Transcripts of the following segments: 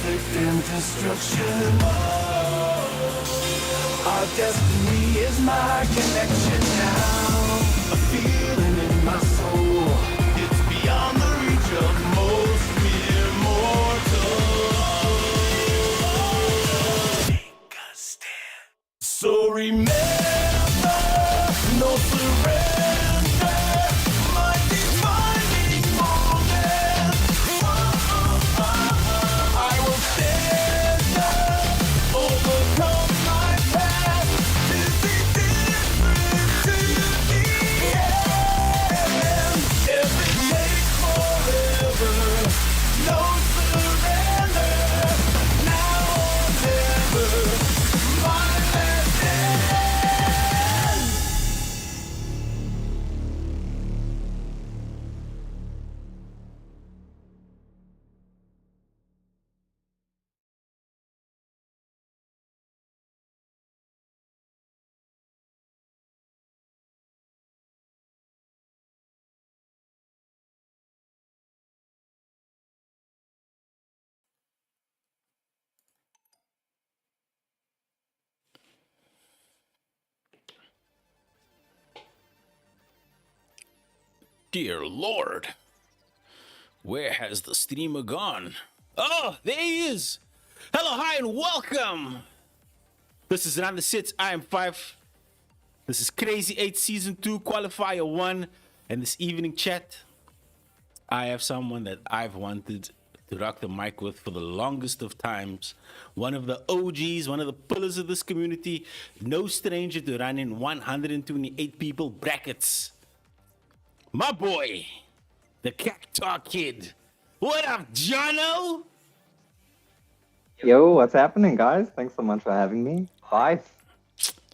conflict and destruction. Our destiny is my connection now. A feeling in my soul. It's beyond the reach of most mere mortals. Take a stand. So remember, no surrender. My defining moment. I will stand up, overcome my past, to be different to the end. If it takes forever, no surrender. Now or never, my last stand. Dear Lord, where has the streamer gone? Oh, there he is. Hello, hi, and welcome. This is Another Sits. I am 5. This is CRZY 8 Season 2 Qualifier 1. And this evening chat, I have someone that I've wanted to rock the mic with for the longest of times. One of the OGs, one of the pillars of this community. No stranger to running 128 people brackets. My boy, the Cactar Kid. What up, Jono? Yo, what's happening, guys? Thanks so much for having me. 5.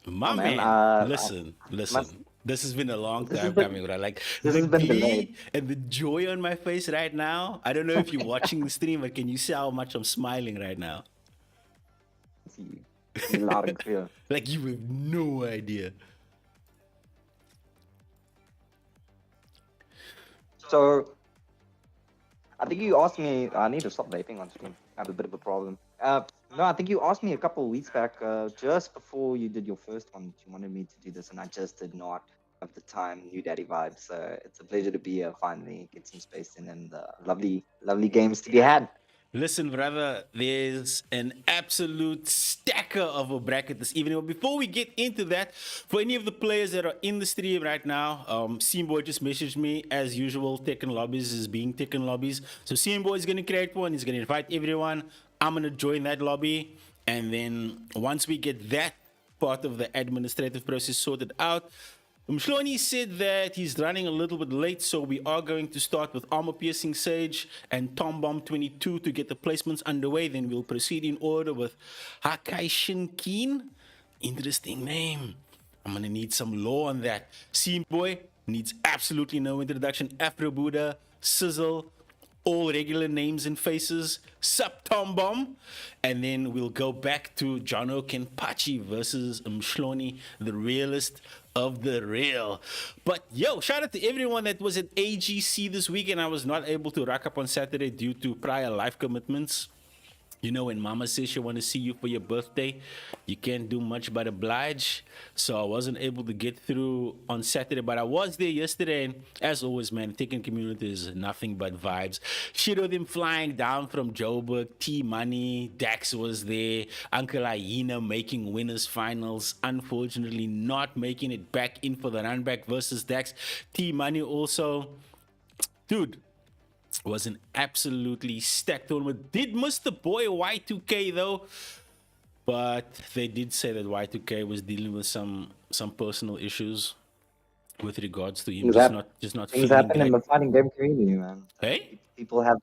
My man, man, listen. This has been a long time coming, right? Like this the has been glee delayed. and the joy on my face right now. I don't know if you're watching the stream, but can you see how much I'm smiling right now? See you loud and clear. Like you have no idea. So, I think you asked me. I need to stop vaping on stream. I have a bit of a problem. No, I think you asked me a couple of weeks back, just before you did your first one. You wanted me to do this, and I just did not have the time. New daddy vibes. So it's a pleasure to be here. Finally, get some space in, and lovely, lovely games to be had. Listen, brother, there's an absolute stacker of a bracket this evening. But before we get into that, for any of the players that are in the stream right now, Boy just messaged me as usual. Tekken Lobbies is being Tekken Lobbies. So Boy is going to create one. He's going to invite everyone. I'm going to join that lobby. And then once we get that part of the administrative process sorted out, Mshloni said that he's running a little bit late, so we are going to start with Armor Piercing Sage and Tom Bomb 22 to get the placements underway. Then we'll proceed in order with Hakai Shinkeen. Interesting name. I'm gonna need some lore on that. Scene Boy needs absolutely no introduction. Afro Buddha, Sizzle, all regular names and faces. Sup Tom Bomb. And then we'll go back to Jono Kenpachi versus Mshloni, the realist of the real. But yo, shout out to everyone that was at AGC this weekend. I was not able to rock up on Saturday due to prior life commitments. You know, when mama says she want to see you for your birthday, you can't do much but oblige. So I wasn't able to get through on Saturday, but I was there yesterday. And as always, man, Tekken community is nothing but vibes. Shit of them flying down from Joburg, T-Money, Dax was there, Uncle Hyena making winners finals. Unfortunately, not making it back in for the run back versus Dax. T-Money also, dude, was an absolutely stacked tournament. Did miss the boy Y2K though, but they did say that Y2K was dealing with some personal issues with regards to him just not Things feeling happen in great. the fighting game community, man. Hey, People have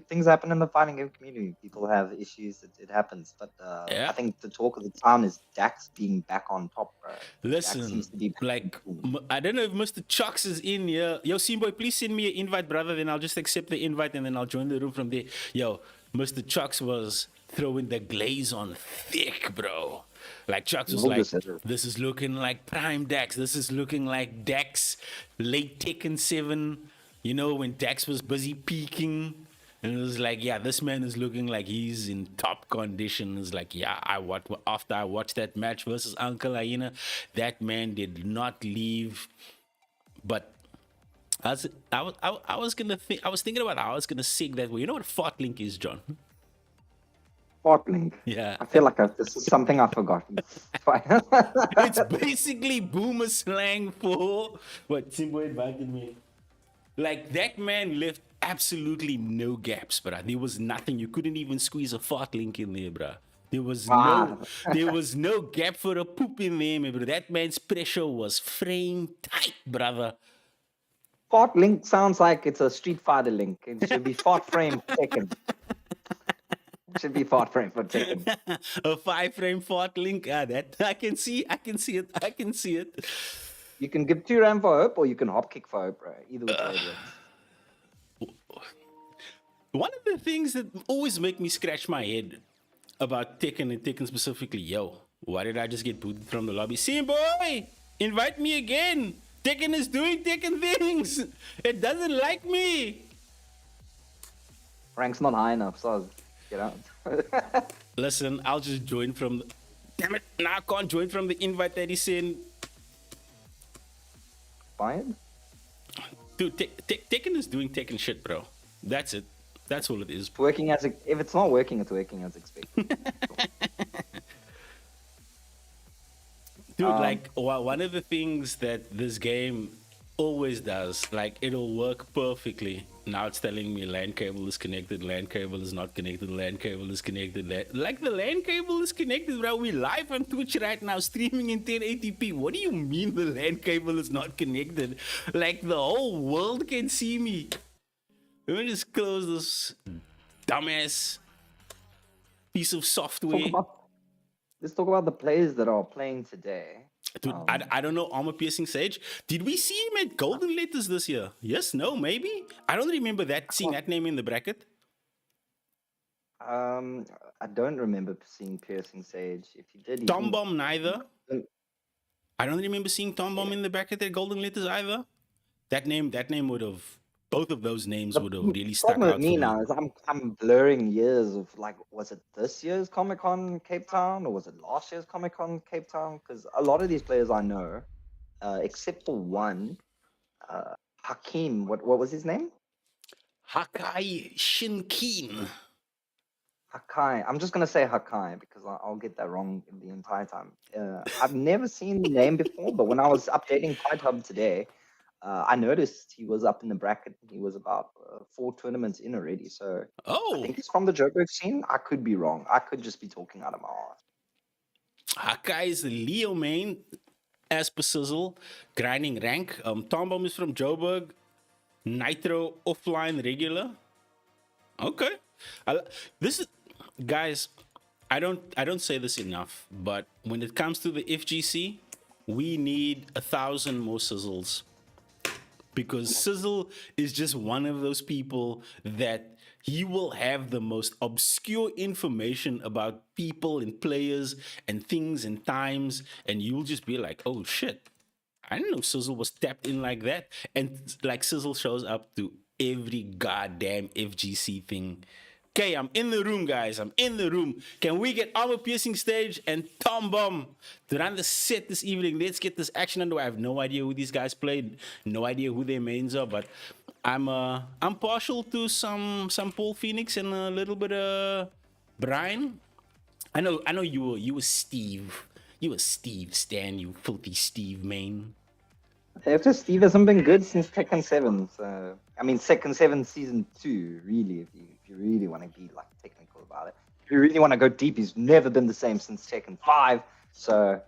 things happen in the fighting game community. People have issues. It happens. But Yeah. I think the talk of the town is Dax being back on top, bro. Dax listen, seems to be back like on top. I don't know if Mr. Chucks is in here. Yo, Boy, please send me an invite, brother. Then I'll just accept the invite and then I'll join the room from there. Yo, Mr. Chucks was throwing the glaze on thick, bro. Like Chucks was like, this is looking like prime Dax. This is looking like Dax late Tekken 7. You know, when Dax was busy peaking. And it was like, yeah, this man is looking like he's in top condition. It's like, yeah, after I watched that match versus Uncle Aina, that man did not leave. But I was thinking about how I was gonna sig that way. You know what fart link is, John? Sportlink. Yeah. I feel like this is something I've forgotten. Fine. It's basically boomer slang for what Simbo invited me. Like that man left absolutely no gaps, bruh. There was nothing. You couldn't even squeeze a fart link in there, bruh. There was Ah. there was no gap for a poop in there, man, bro. That man's pressure was frame tight, brother. Fort Link sounds like it's a Street Fighter link. It should be Fort Frame Tekken. It should be Fort Frame for Tekken. A 5 frame fart link. That I can see it. I can see it. You can give 2 RAM for hope, or you can hop kick for hope, bro. Either which way it works. One of the things that always make me scratch my head about Tekken and Tekken specifically, yo, why did I just get booted from the lobby? See, boy, invite me again. Tekken is doing Tekken things. It doesn't like me. Rank's not high enough, so get out. Listen, I'll just join from. Damn it! Now I can't join from the invite that he sent. Fine. Dude, Tekken is doing Tekken shit, bro. That's it. That's all it is. Working as if it's not working, it's working as expected. Dude, like one of the things that this game always does, like it'll work perfectly. Now it's telling me LAN cable is connected, LAN cable is not connected, LAN cable is connected. Like the LAN cable is connected, bro. We live on Twitch right now, streaming in 1080p. What do you mean the LAN cable is not connected? Like the whole world can see me. Let me just close this dumbass piece of software. Let's talk about the players that are playing today. Dude, I don't know Armor Piercing Sage. Did we see him at Golden Letters this year? Yes, no, maybe? I don't remember seeing that name in the bracket. I don't remember seeing Piercing Sage. If he did, Tom Bomb neither. I don't remember seeing Tom Bomb in the bracket at Golden Letters either. That name would have, both of those names would have really stuck problem out with me for now is I'm blurring years of, like, was it this year's Comic Con Cape Town or was it last year's Comic Con Cape Town? Because a lot of these players I know, except for one, Hakim. What was his name? Hakai Shinkeen. Hakai. I'm just gonna say Hakai because I'll get that wrong the entire time. I've never seen the name before, but when I was updating Fight Hub today, I noticed he was up in the bracket. He was about 4 tournaments in already. So I think he's from the Joburg scene. I could be wrong. I could just be talking out of my ass. Hakai is the Leo main, as per CRZY, grinding rank. Tom Bomb is from Joburg. Nitro offline regular. Okay. This is, guys, I don't say this enough, but when it comes to the FGC, we need 1,000 more CRZYs. Because CRZY is just one of those people that he will have the most obscure information about people and players and things and times, and you'll just be like, oh shit, I didn't know CRZY was tapped in like that. And like CRZY shows up to every goddamn FGC thing. Okay, I'm in the room, guys. I'm in the room. Can we get Armor Piercing Stage and Tom Bomb to run the set this evening? Let's get this action underway. I have no idea who these guys played, no idea who their mains are, but I'm partial to some Paul Phoenix and a little bit of Brian. I know you were Steve. You were Steve Stan, you filthy Steve main. After Steve hasn't been good since Tekken 7. So I mean, Tekken 7 Season 2, really, if you really want to be like technical about it. If you really want to go deep, he's never been the same since Tekken 5. So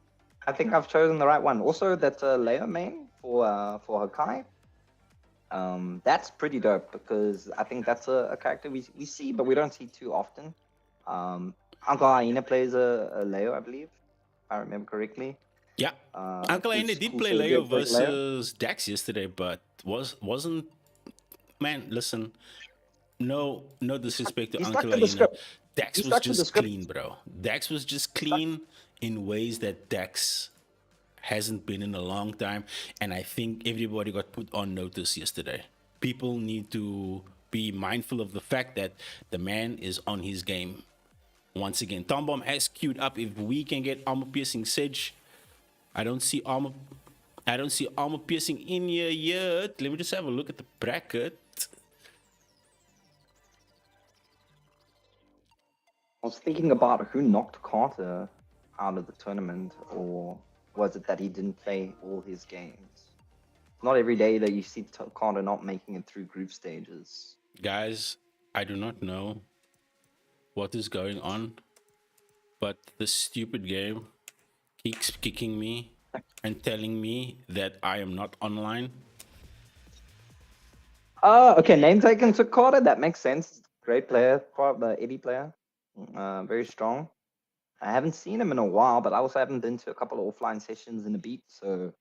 I think I've chosen the right one. Also, that Leo main for Hakai, that's pretty dope because I think that's a character we see, but we don't see too often. Uncle Aina plays a Leo, I believe, if I remember correctly. Yeah, Uncle Aina did play Leo versus Dax yesterday, but wasn't. Man, listen, no disrespect to Uncle Aina. Dax was just clean, bro. Dax was just clean in ways that Dax hasn't been in a long time, and I think everybody got put on notice yesterday. People need to be mindful of the fact that the man is on his game. Once again, Tombomb has queued up. If we can get armor piercing CRZY, I don't see armor. I don't see armor piercing in here yet. Let me just have a look at the bracket. I was thinking about who knocked Carter out of the tournament, or was it that he didn't play all his games? Not every day that you see Carter not making it through group stages. Guys, I do not know what is going on, but this stupid game keeps kicking me and telling me that I am not online. Okay, name taken to Carter. That makes sense. Great player, the 8's player. Very strong. I haven't seen him in a while, but I also haven't been to a couple of offline sessions in a beat. So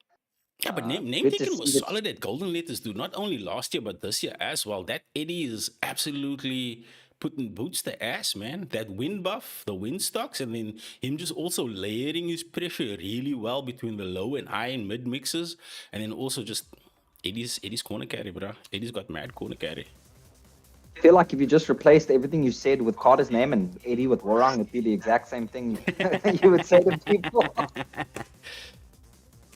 Yeah, but name good to taken see was that- solid at Golden Letters, dude. Not only last year, but this year as well. That Eddie is absolutely putting boots to ass, man. That wind buff, the wind stocks, and then him just also layering his pressure really well between the low and high and mid mixes, and then also just Eddie's corner carry, bro. Eddie's got mad corner carry. I feel like if you just replaced everything you said with Carter's name and Eddie with Warang, it'd be the exact same thing you would say to people.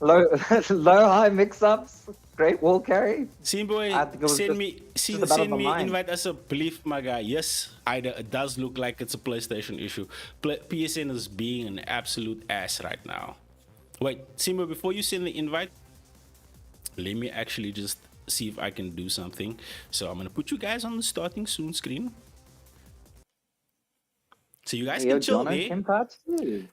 low, low high mix-ups, great wall carry. Simboy, I think it was send just- me just about send on me the line. invite as a belief, my guy. Yes, it does look like it's a PlayStation issue. PSN is being an absolute ass right now. Wait, Simbo, before you send the invite, let me actually just see if I can do something. So I'm gonna put you guys on the starting soon screen. So you guys Yo, can chill Jono there. Kempa too.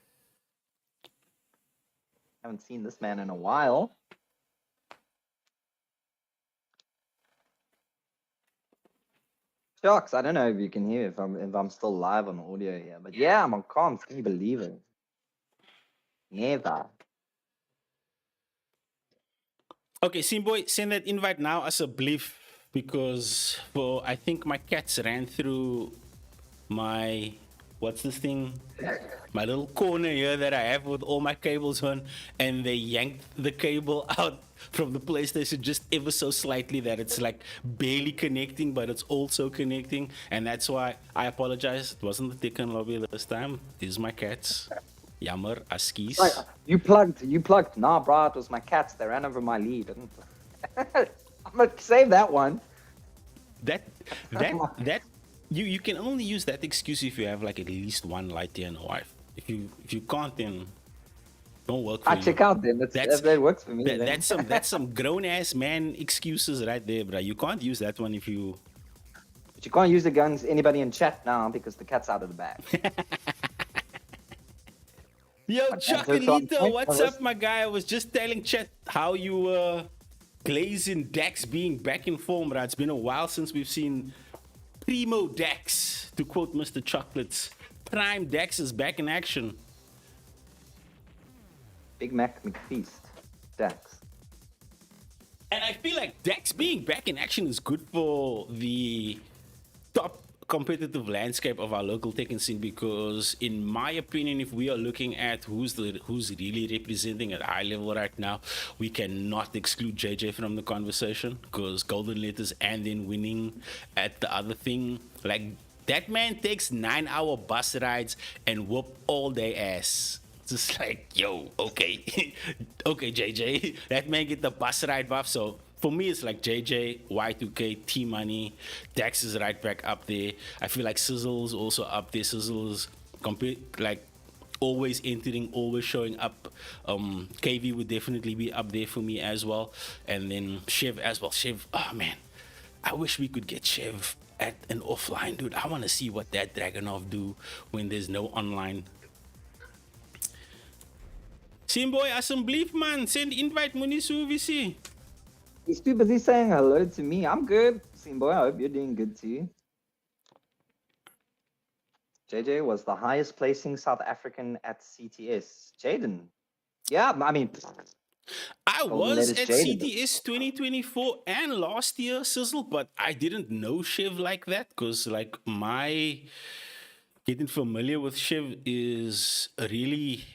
Haven't seen this man in a while. Shucks, I don't know if you can hear if I'm still live on audio here, but yeah, I'm on comms. Can you believe it? Never. Okay, Simboy, send that invite now as a belief because for I think my cats ran through my what's this thing? My little corner here that I have with all my cables on, and they yanked the cable out from the PlayStation just ever so slightly that it's like barely connecting, but it's also connecting, and that's why I apologize. It wasn't the Tekken lobby this time. These are my cats. Jammer, askies. Like, you plugged. Nah, bro, it was my cats. They ran over my lead. I'm gonna save that one. That you can only use that excuse if you have like at least one light year and a wife. If you can't, then don't work for I you. check out then. That works for me. then. That's some grown ass man excuses right there, bro. You can't use that one if you. But you can't use it against anybody in chat now because the cat's out of the bag. Yo, Chocolito, on- what's up, my guy? I was just telling chat how you were glazing Dax being back in form, bro. It's been a while since we've seen Primo Dax, to quote Mr. Chocolates. Prime Dax is back in action. Big Mac McFeast. Dax. And I feel like Dax being back in action is good for the top competitive landscape of our local Tekken scene because, in my opinion, if we are looking at who's really representing at high level right now, we cannot exclude JJ from the conversation because Golden Letters and then winning at the other thing, like that man takes 9-hour bus rides and whoop all day ass. Just like, yo, okay, okay, JJ, that man get the bus ride buff. So for me, it's like JJ, Y2K, T Money, Dax is right back up there. I feel like Sizzle's also up there. Sizzle's like always entering, always showing up. KV would definitely be up there for me as well, and then Shiv as well. Shiv, oh man, I wish we could get Shiv at an offline, dude. I want to see what that Dragonov do when there's no online. Simboy, assembly man, send invite Munisu VC. He's too busy saying hello to me. I'm good. Boy, I hope you're doing good too. JJ was the highest placing South African at CTS. Jaden. Yeah, I mean, I was Letters at Jaden. CTS 2024 and last year, Sizzle, but I didn't know Shiv like that because, like, my getting familiar with Shiv is really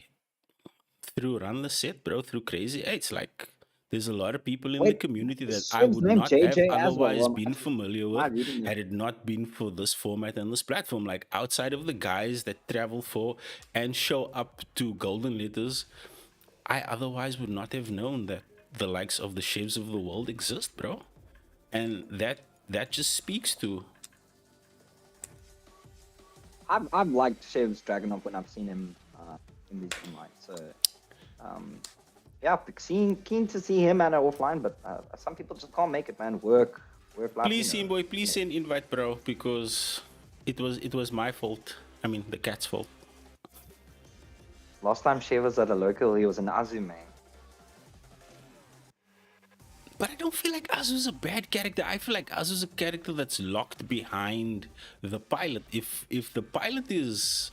through Run the Set, bro, through CRZY. It's like There's a lot of people in the Wait, community that is I Shiv's would name not have JJ as well? otherwise Or am been familiar with I reading this? had it not been for this format and this platform. Like outside of the guys that travel for and show up to Golden Letters, I otherwise would not have known that the likes of the Chefs of the world exist, bro. And that just speaks to I've liked Shiv's Dragunov when I've seen him in these online. So yeah, keen to see him and offline, but some people just can't make it, man. Work life. please, boy, please send invite, bro, because it was my fault. I mean, the cat's fault. Last time Shiv was at a local, he was an Azu, man. But I don't feel like Azu's a bad character. I feel like Azu's a character that's locked behind the pilot. If the pilot is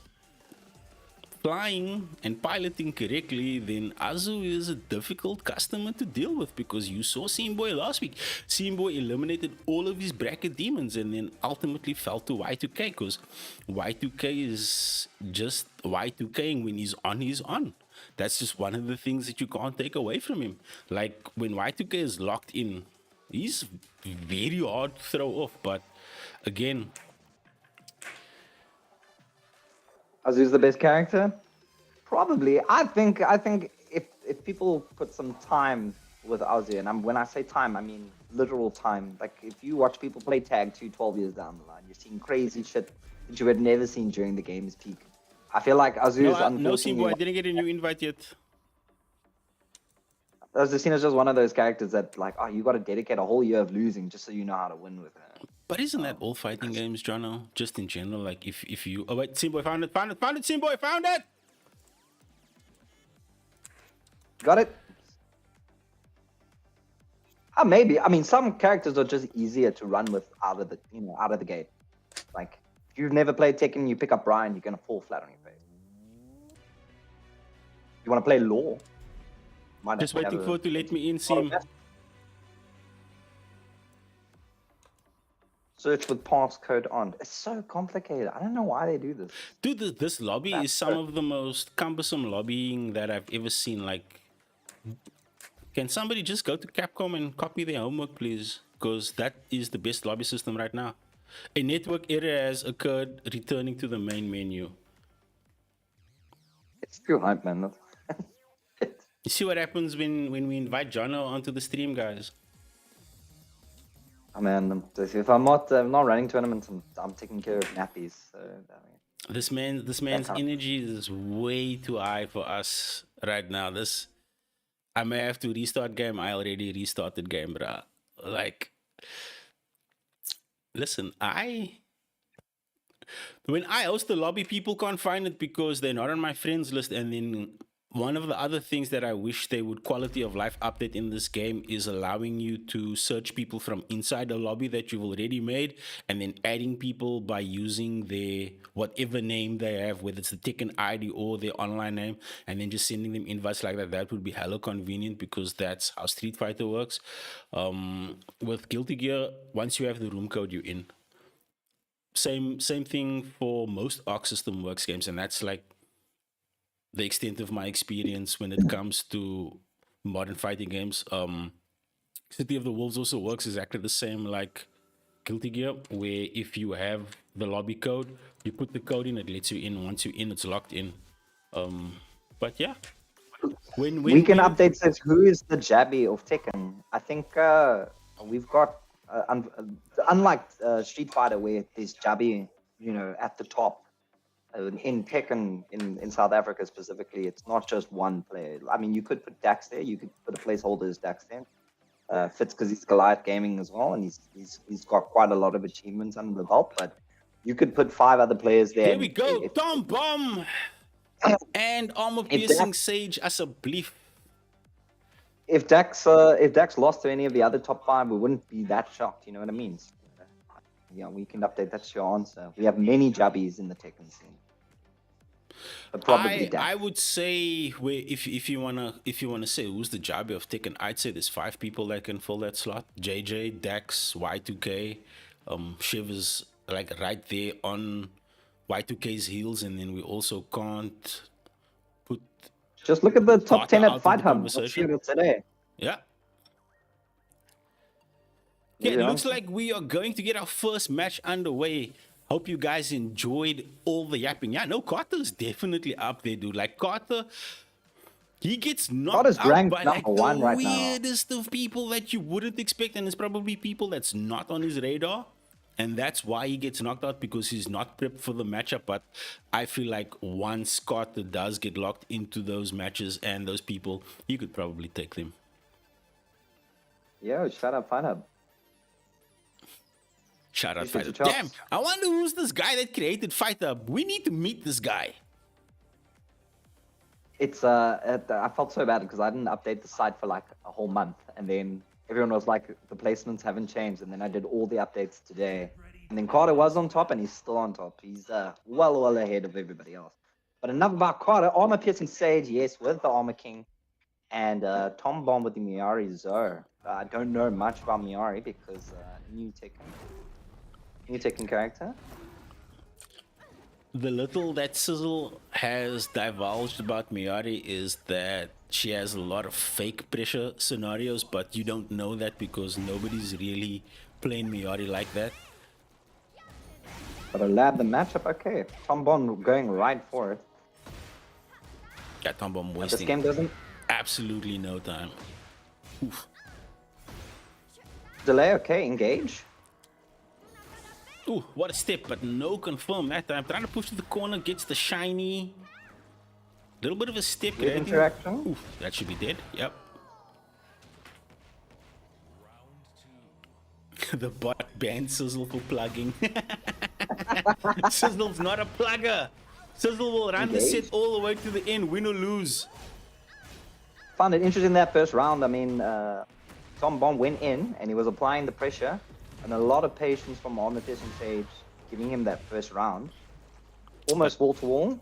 flying and piloting correctly, then Azu is a difficult customer to deal with, because you saw Boy last week. Boy eliminated all of his bracket demons and then ultimately fell to Y2K, because Y2K is just Y2King when he's on, he's on. That's just one of the things that you can't take away from him. Like when Y2K is locked in, he's very hard to throw off. But again, Azu's the best character? Probably. I think if people put some time with Azu, and when I say time, I mean literal time. Like if you watch people play Tag 2 12 years down the line, you're seeing crazy shit that you had never seen during the game's peak. I feel like Azu is no, Simbo, I didn't get a new invite yet. Azu is just one of those characters that, like, oh, you got to dedicate a whole year of losing just so you know how to win with her. But isn't that all fighting games, Jono? Just in general, like if you... Oh, wait, Simboy found it, Simboy found it! Got it? Maybe. I mean, some characters are just easier to run with out of the gate. Like, if you've never played Tekken, you pick up Brian, you're going to fall flat on your face. You want to play Law? Just waiting for it to let me in, Sim. Search with passcode on. It's so complicated. I don't know why they do this. Dude, this lobby is some of the most cumbersome lobbying that I've ever seen. Like, can somebody just go to Capcom and copy their homework, please? Because that is the best lobby system right now. A network error has occurred, returning to the main menu. It's too hype, man. You see what happens when we invite Jono onto the stream, guys? Oh, man, if I'm not running tournaments, I'm taking care of nappies. So, I mean, this man's energy is way too high for us right now. I may have to restart game. I already restarted game, bruh. Like, listen, when I host the lobby, people can't find it because they're not on my friends list. And then one of the other things that I wish they would quality of life update in this game is allowing you to search people from inside the lobby that you've already made, and then adding people by using their whatever name they have, whether it's the Tekken ID or their online name, and then just sending them invites like that. That would be hella convenient, because that's how Street Fighter works. With Guilty Gear, once you have the room code, you're in. Same thing for most Arc System Works games, and that's like the extent of my experience when it comes to modern fighting games. City of the Wolves also works exactly the same like Guilty Gear, where if you have the lobby code, you put the code in, it lets you in. Once you're in, it's locked in. But yeah, when Weekend Update says, who is the Jabby of Tekken? I think we've got, unlike Street Fighter, where there's Jabby, at the top. In Tekken, in South Africa specifically, it's not just one player. I mean, you could put Dax there. You could put a placeholder as Dax there. Fits because he's Goliath Gaming as well, and he's got quite a lot of achievements under the belt. But you could put 5 other players there. Here we go, Tom Bomb and Armor Piercing Sage as a belief. If Dax lost to any of the other top 5, we wouldn't be that shocked. You know what I mean? Yeah, Weekend Update. That's your answer. We have many Jabbies in the Tekken scene. I would say, if you wanna say who's the Jabby of Tekken, I'd say there's 5 people that can fill that slot. JJ, Dax, Y2K, Shiv is like right there on Y2K's heels, and then we also can't put. Just look at the top 10 at Fight Hub today. Yeah. Yeah, it Moving on. looks like we are going to get our first match underway. Hope you guys enjoyed all the yapping. Yeah, no, Carter's definitely up there, dude. Like Carter, he gets knocked Carter's out ranked by like number the one right now. weirdest of people that you wouldn't expect, and it's probably people that's not on his radar. And that's why he gets knocked out, because he's not prepped for the matchup. But I feel like once Carter does get locked into those matches and those people, he could probably take them. Yo, shut up, fight up. Shout out Appreciate Fight your Up. chops. Damn, I wonder who's this guy that created Fight Up. We need to meet this guy. It's I felt so bad because I didn't update the site for like a whole month, and then everyone was like, the placements haven't changed, and then I did all the updates today, and then Carter was on top, and he's still on top. He's well ahead of everybody else. But enough about Carter. Armor piercing Sage, yes, with the Armor King, and Tom Bomb with the Miari Zer. I don't know much about Miari because new Tekken character. The little that Sizzle has divulged about Miari is that she has a lot of fake pressure scenarios, but you don't know that because nobody's really playing Miari like that. But I lab the matchup. Okay, Tom Bomb going right for it. Yeah, Tom Bomb This wasting game doesn't absolutely no time. Oof. delay. Okay, engage. Ooh, what a step, but no confirm that time. Trying to push to the corner, gets the shiny. Little bit of a step. Weird creating- interaction. Ooh, that should be dead. Yep. The bot banned Sizzle for plugging. Sizzle's not a plugger. Sizzle will run the Engage. set all the way to the end, win or lose. Found it interesting that first round. I mean, Tom Bomb went in and he was applying the pressure, and a lot of patience from Armor Piercing Sage giving him that first round. Almost wall to wall.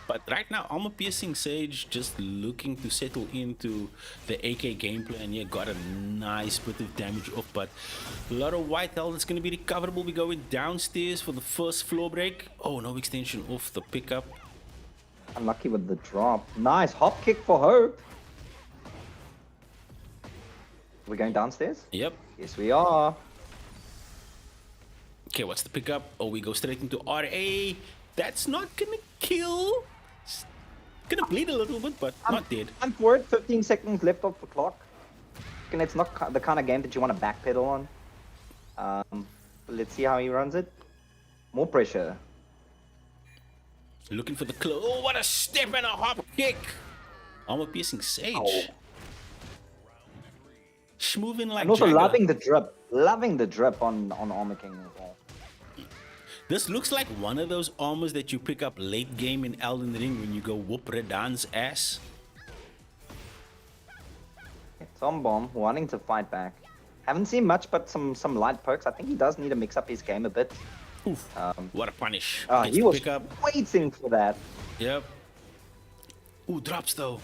But right now, Armor Piercing Sage just looking to settle into the AK gameplay, and yeah, got a nice bit of damage off, but a lot of white health that's going to be recoverable. We're going downstairs for the first floor break. Oh, no extension off the pickup. Unlucky with the drop. Nice hop kick for Hope. We're going downstairs? Yep. Yes, we are. Okay, what's the pickup? Oh, we go straight into RA. That's not gonna kill. It's gonna bleed a little bit, but not dead. I'm for it. 15 seconds left off the clock. And it's not the kind of game that you want to backpedal on. Let's see how he runs it. More pressure. Looking for the close. Oh, what a step and a hop kick. Armor Piercing Sage. Oh. Schmoving like I'm also Jagger. loving the drip. Loving the drip on Armor King as well. This looks like one of those armors that you pick up late game in Elden Ring when you go whoop Redan's ass. Tom Bomb wanting to fight back. Haven't seen much but some light perks. I think he does need to mix up his game a bit. Oof. What a punish. Gets He the was pickup. waiting for that. Yep. Ooh, drops though.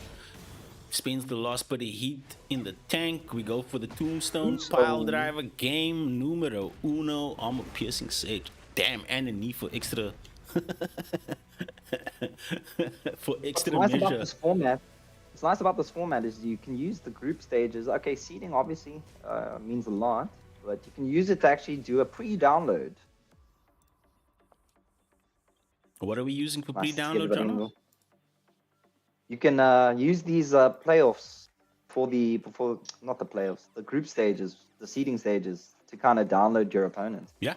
Spends the last bit of heat in the tank. We go for the tombstone. Pile driver. Game numero uno. Armor Piercing Sage. Damn, and a knee for extra. For extra What's nice about measure. this format? What's nice about this format is you can use the group stages. Okay, seeding obviously means a lot, but you can use it to actually do a pre-download. What are we using for Nice to get pre-download, it in. Jono? You can use these playoffs before not the playoffs, the group stages, the seeding stages to kind of download your opponents. Yeah.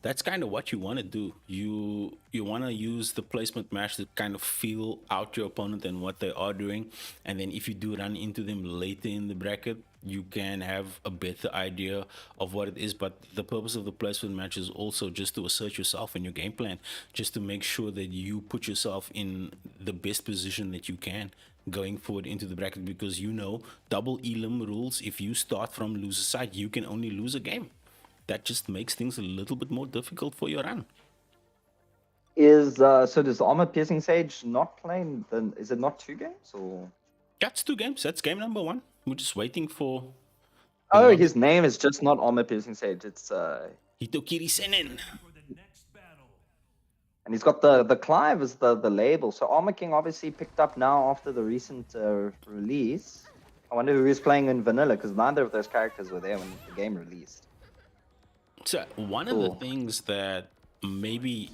That's kind of what you want to do. You want to use the placement match to kind of feel out your opponent and what they are doing. And then if you do run into them later in the bracket, you can have a better idea of what it is. But the purpose of the placement match is also just to assert yourself in your game plan, just to make sure that you put yourself in the best position that you can going forward into the bracket, because you know double elim rules. If you start from loser side, you can only lose a game. That just makes things a little bit more difficult for your run. So does Armor Piercing Sage not play? Then is it not 2 games or? That's 2 games. That's game number 1. We're just waiting for Oh, his name is just not Armor Piercing Sage. It's Hitokiri Senen. and he's got the Clive as the label. So Armor King obviously picked up now after the recent release I wonder who is playing in vanilla because neither of those characters were there when the game released. So one of the Cool. things that maybe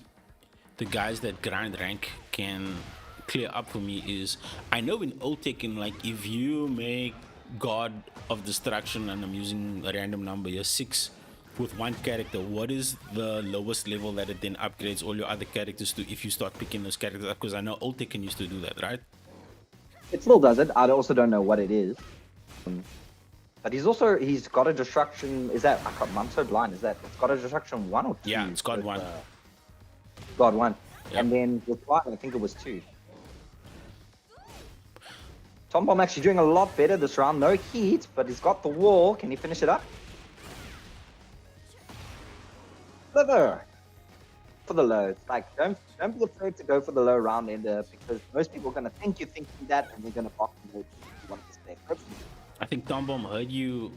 the guys that grind rank can clear up for me is I know in old Tekken, like if you make God of Destruction, and I'm using a random number here, 6 with one character, what is the lowest level that it then upgrades all your other characters to if you start picking those characters up? Because I know old Tekken used to do that, right? It still does it. I also don't know what it is. But he's got a destruction. Is that I'm so blind? Is that it's got a destruction 1 or 2? Yeah, it's got with, one. God 1. Yep. And then with Fly, I think it was 2. Tom Bomb actually doing a lot better this round. No heat, but he's got the wall. Can he finish it up? Slither! For the low. Like, don't be afraid to go for the low round ender because most people are going to think you're thinking that and they're going to box you want to stay. I think Tom Bomb heard you,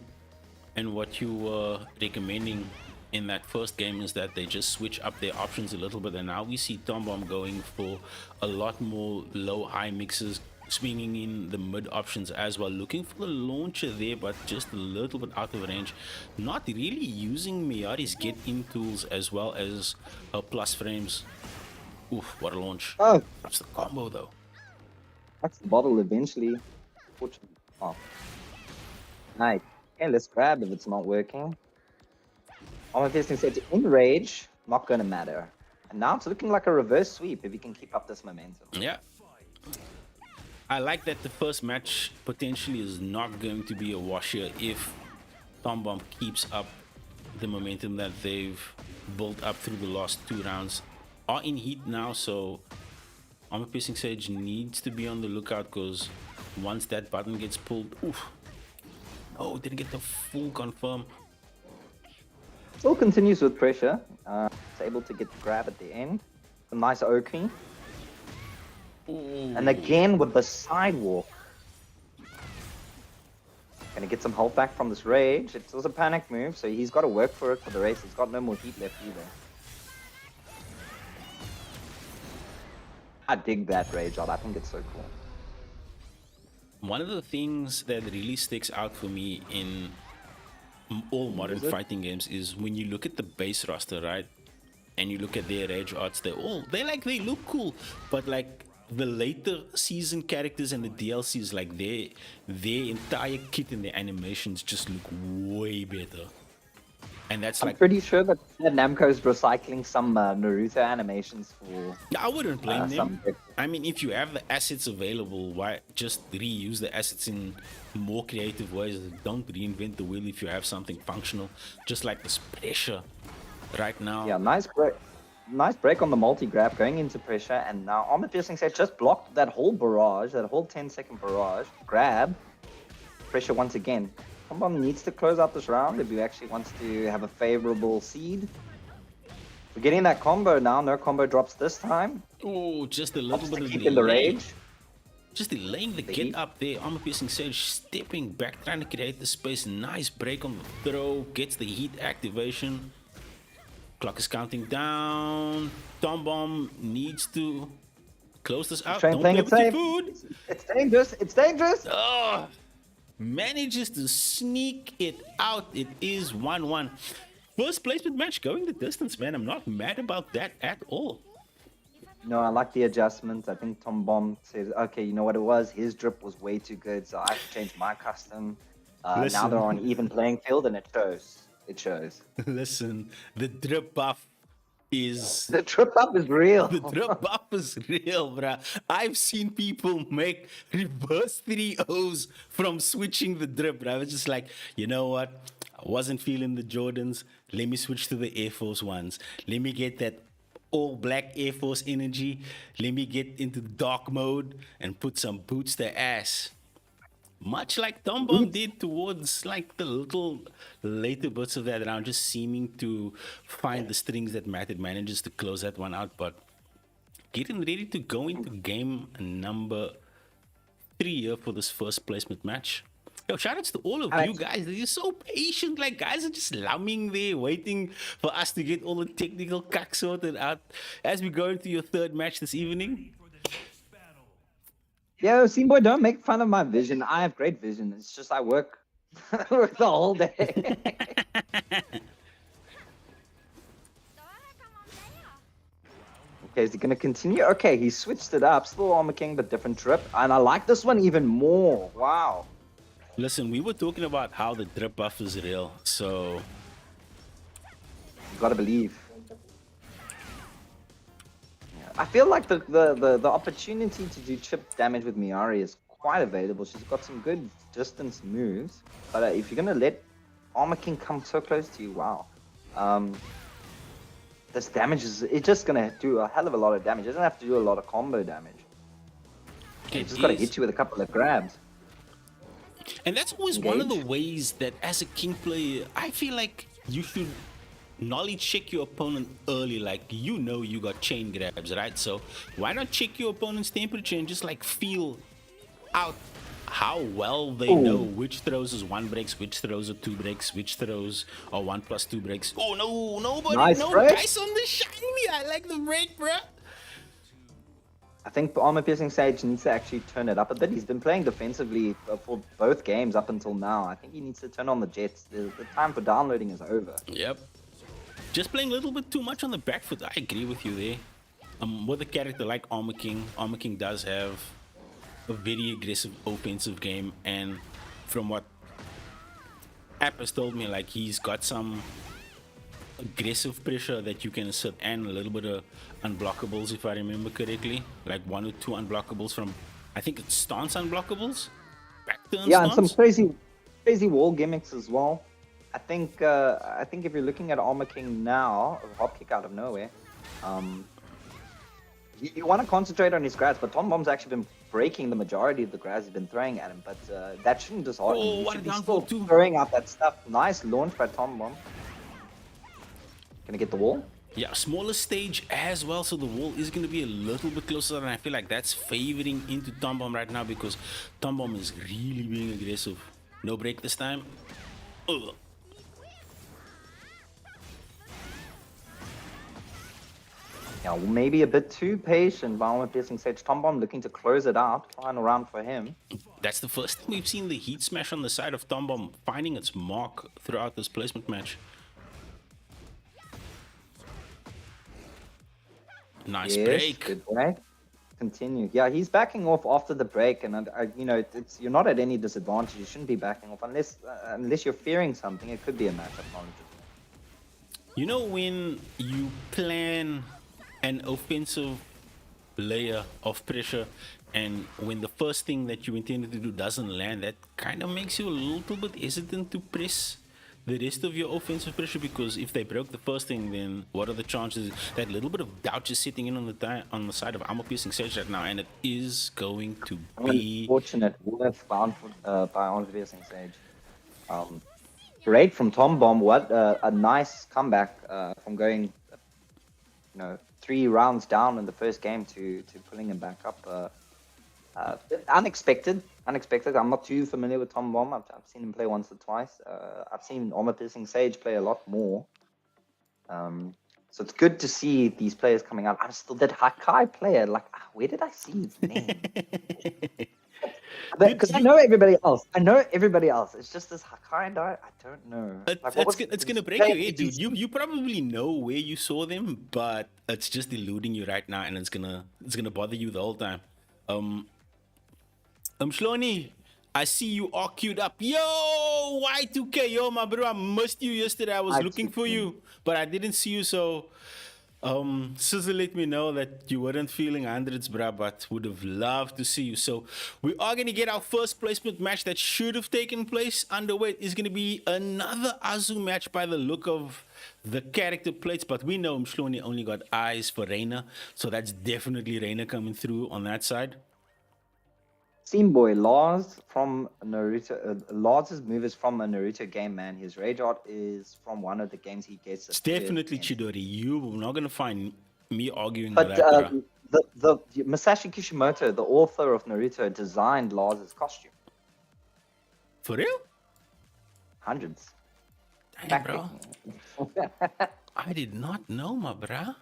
and what you were recommending in that first game is that they just switch up their options a little bit, and now we see Tom Bomb going for a lot more low-high mixes, swinging in the mid options as well, looking for the launcher there, but just a little bit out of range, not really using Miyari's get-in tools as well as her plus frames. Oof, what a launch. Oh, That's the combo though. that's the bottle eventually. Fortunately. Oh. Nice. Okay, let's grab if it's not working. All my testing said to enrage, not going to matter. And now it's looking like a reverse sweep if he can keep up this momentum. Yeah. I like that the first match potentially is not going to be a wash here if Tom Bomb keeps up the momentum that they've built up through the last 2 rounds. Are in heat now, so Armor Piercing Sage needs to be on the lookout because once that button gets pulled, oof. Oh, didn't get the full confirm. Still continues with pressure. It's able to get the grab at the end. A nice Oakley. And again with the sidewalk. Gonna get some hold back from this rage. It was a panic move, so he's got to work for it for the race. He's got no more heat left either. I dig that rage out. I think it's so cool. One of the things that really sticks out for me in all modern fighting games is when you look at the base roster, right? And you look at their rage arts, they look cool, but like the later season characters and the DLCs, like their entire kit and their animations just look way better. And that's I'm pretty sure that Namco's recycling some Naruto animations for. I wouldn't blame them. some- I mean, if you have the assets available, why just reuse the assets in more creative ways? Don't reinvent the wheel if you have something functional. Just like this pressure right now. Yeah, nice break on the multi-grab going into pressure, and now Armor Piercing Sage just blocked that whole barrage, that whole 10-second barrage. Grab, pressure once again. Someone needs to close out this round if he actually wants to have a favorable seed. We're getting that combo now, no combo drops this time. Oh, just a little Just bit to of keep in the delay. rage. Just delaying the get up there. Armor Piercing Sage stepping back, trying to create the space. Nice break on the throw. Gets the heat activation. Clock is counting down. Tom Bomb needs to close this out. Trying Don't playing play it with your safe. food. It's dangerous. It's dangerous. Oh, manages to sneak it out. It is 1-1. First placement match going the distance, man. I'm not mad about that at all. No, I like the adjustment. I think Tom Bomb says, okay, you know what it was? His drip was way too good, so I have to change my custom. Now Listen. they're on even playing field, and it shows. It shows. Listen, the drip buff is The trip up is real. the drip buff is real, bruh. I've seen people make reverse 3-0s from switching the drip, bruh. I was just like, you know what? I wasn't feeling the Jordans. Let me switch to the Air Force Ones. Let me get that all black Air Force energy. Let me get into dark mode and put some boots to ass. Much like Tom Bomb did towards like the little later bits of that round, just seeming to find the strings that mattered, manages to close that one out, but getting ready to go into game number 3 here for this first placement match. Yo, shout outs to all of you guys. You're so patient. Like, guys are just lumming there, waiting for us to get all the technical cuck sorted out as we go into your third match this evening. Yeah, Scene Boy, don't make fun of my vision. I have great vision. It's just I work, work the whole day. Okay, is he gonna continue? Okay, he switched it up. Still Armor King, but different trip. And I like this one even more. Wow. Listen, we were talking about how the drip buff is real, so You gotta believe. I feel like the opportunity to do chip damage with Miari is quite available. She's got some good distance moves. But if you're gonna let Armor King come so close to you, wow. This damage is it's just gonna do a hell of a lot of damage. It doesn't have to do a lot of combo damage. You just gotta hit you with a couple of grabs. And that's always one of the ways that as a king player, I feel like you should knowledge check your opponent early. Like, you know you got chain grabs, right? So why not check your opponent's temperature and just like feel out how well they know which throws is 1 breaks, which throws are 2 breaks, which throws are 1+2 breaks. Oh no, nobody, Nice no break. dice on the shiny. I like the break, bruh. I think Armor Piercing Sage needs to actually turn it up a bit. He's been playing defensively for both games up until now. I think he needs to turn on the jets. The time for downloading is over. Yep. Just playing a little bit too much on the back foot. I agree with you there. With a character like Armor King does have a very aggressive offensive game, and from what App has told me, like, he's got some aggressive pressure that you can assert and a little bit of unblockables, if I remember correctly, like 1 or 2 unblockables from, I think it's stance unblockables, back turn Yeah, stance. and some crazy wall gimmicks as well. I think if you're looking at Armor King now, a hop kick out of nowhere, you want to concentrate on his grabs, but Tom Bomb's actually been breaking the majority of the grabs he's been throwing at him, but that shouldn't dishearten him. He what should a be downfall still too. throwing out that stuff. Nice launch by Tom Bomb. Gonna get the wall? Yeah, smaller stage as well, so the wall is going to be a little bit closer, and I feel like that's favoring into Tom Bomb right now because Tom Bomb is really being aggressive. No break this time. Ugh. Yeah, well, maybe a bit too patient by Armor Piercing Sage. Tom Bomb looking to close it out. Final round for him. That's the first time we've seen the heat smash on the side of Tom Bomb finding its mark throughout this placement match. Nice break. Good break. Continue. Yeah, he's backing off after the break, and you know, you're not at any disadvantage. You shouldn't be backing off unless you're fearing something. It could be a matchup knowledge. You know, when you plan an offensive layer of pressure and when the first thing that you intended to do doesn't land, that kind of makes you a little bit hesitant to press the rest of your offensive pressure, because if they broke the first thing, then what are the chances that little bit of doubt is sitting in on the side of Armor Piercing Sage right now, and it is going to be Unfortunate worth bound by Armor Piercing Sage. Great from Tom Bomb. What a nice comeback from going, 3 rounds down in the first game to pulling him back up. Unexpected. I'm not too familiar with Tom Bomb. I've seen him play once or twice. I've seen Armor Piercing Sage play a lot more. So it's good to see these players coming out. I'm still that Hakai player. Like, where did I see his name? Because I know everybody else. It's just this Hakai guy. I don't know. It's gonna break your head, dude. You probably know where you saw them, but it's just eluding you right now, and it's gonna bother you the whole time. Shloni, I see you all queued up. Yo, Y2K, yo, my bro, I missed you yesterday. I was looking for you, but I didn't see you, so CRZY let me know that you weren't feeling hundreds, bruh, but would have loved to see you. So we are going to get our first placement match that should have taken place underway. It's going to be another Azu match by the look of the character plates, but we know Mshloni only got eyes for Reina, so that's definitely Reina coming through on that side. Steam Boy, Lars from Naruto. Lars's move is from a Naruto game, man. His rage art is from one of the games he gets. It's definitely Chidori. You're not going to find me arguing but with that. the Masashi Kishimoto, the author of Naruto, designed Lars's costume. For real? Hundreds. Dang, bro. I did not know, my bruh.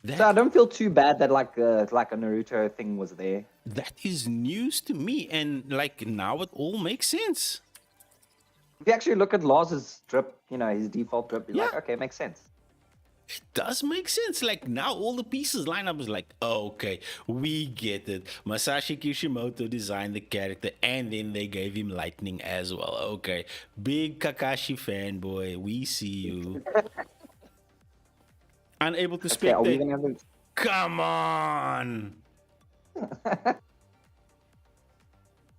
So I don't feel too bad that like a Naruto thing was there. That is news to me, and like now it all makes sense. If you actually look at Lars's drip, you know, his default drip, you're like, Yeah. okay, it makes sense. It does make sense. Like now all the pieces line up is like, oh, okay, we get it. Masashi Kishimoto designed the character and then they gave him lightning as well. Okay. Big Kakashi fanboy, we see you. Unable to Okay, are we spectate. gonna have a... Come on.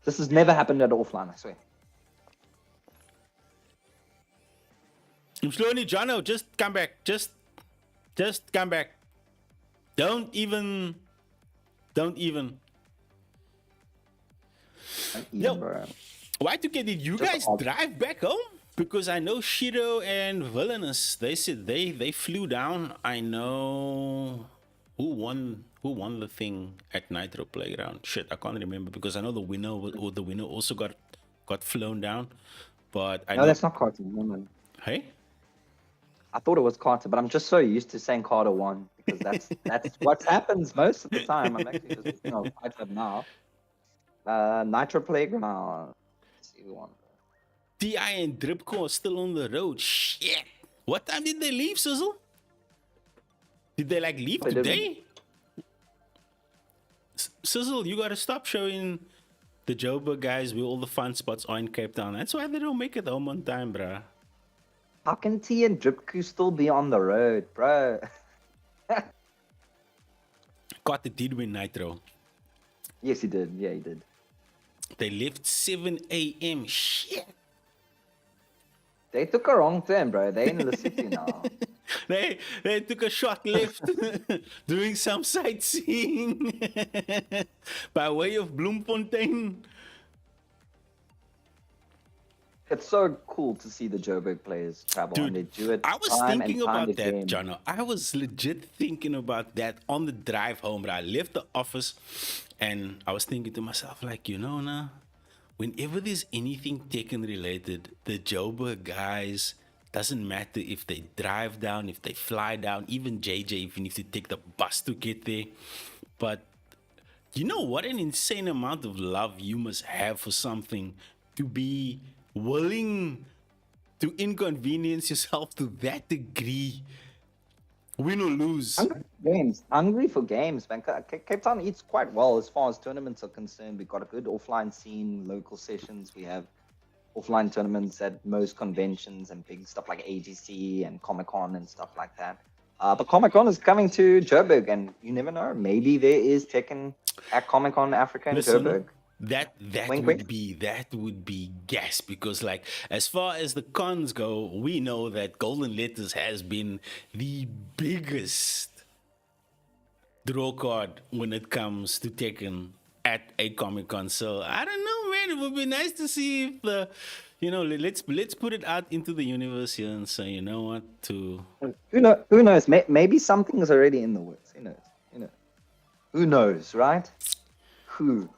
This has never happened at offline, I swear. I'm slowly, Jono, just come back. Just come back. Don't even. Yo, Bro. Y2K, did you Just guys odd. drive back home? Because I know Shiro and Villainous, they said they flew down. I know who won the thing at Nitro Playground. Shit, I can't remember because I know the winner also got flown down. But I No, know, that's not Carter. No, no. hey. I thought it was Carter, but I'm just so used to saying Carter won because that's what happens most of the time. I'm actually just thinking of Fight Club now. Nitro Playground. Let's see who won. TI and Dripco are still on the road. Shit. What time did they leave, Sizzle? Did they like leave They didn't. today? Sizzle, you gotta stop showing the Joburg guys where all the fun spots are in Cape Town. That's why they don't make it home on time, bruh. How can T and Dripku still be on the road, bro? Carter did win Nitro. Yes, he did. Yeah, he did. They left 7 a.m. Shit. They took a wrong turn, bro. They're in the city now. They took a short left doing some sightseeing by way of Bloemfontein. It's so cool to see the Joburg players travel and they Dude, do it. I was time thinking and time about that, again. Jono. I was legit thinking about that on the drive home. I left the office and I was thinking to myself, like, you know, nah, whenever there's anything Tekken related, the Joburg guys, doesn't matter if they drive down, if they fly down, even JJ, even if they take the bus to get there. But you know what an insane amount of love you must have for something to be willing to inconvenience yourself to that degree, win or lose. Hungry for games, man. Cape Town eats quite well as far as tournaments are concerned. We've got a good offline scene, local sessions. We have offline tournaments at most conventions and big stuff like AGC and Comic Con and stuff like that. But Comic Con is coming to Joburg, and you never know. Maybe there is Tekken at Comic Con Africa in Joburg. That Wink, would wink. be gas because like as far as the cons go, we know that Golden Letters has been the biggest draw card when it comes to Tekken at a Comic Con. So I don't know, man. It would be nice to see if the, you know, let's put it out into the universe here and say, you know what, to Who knows? Maybe something is already in the works. Who knows? Who knows, right? Who?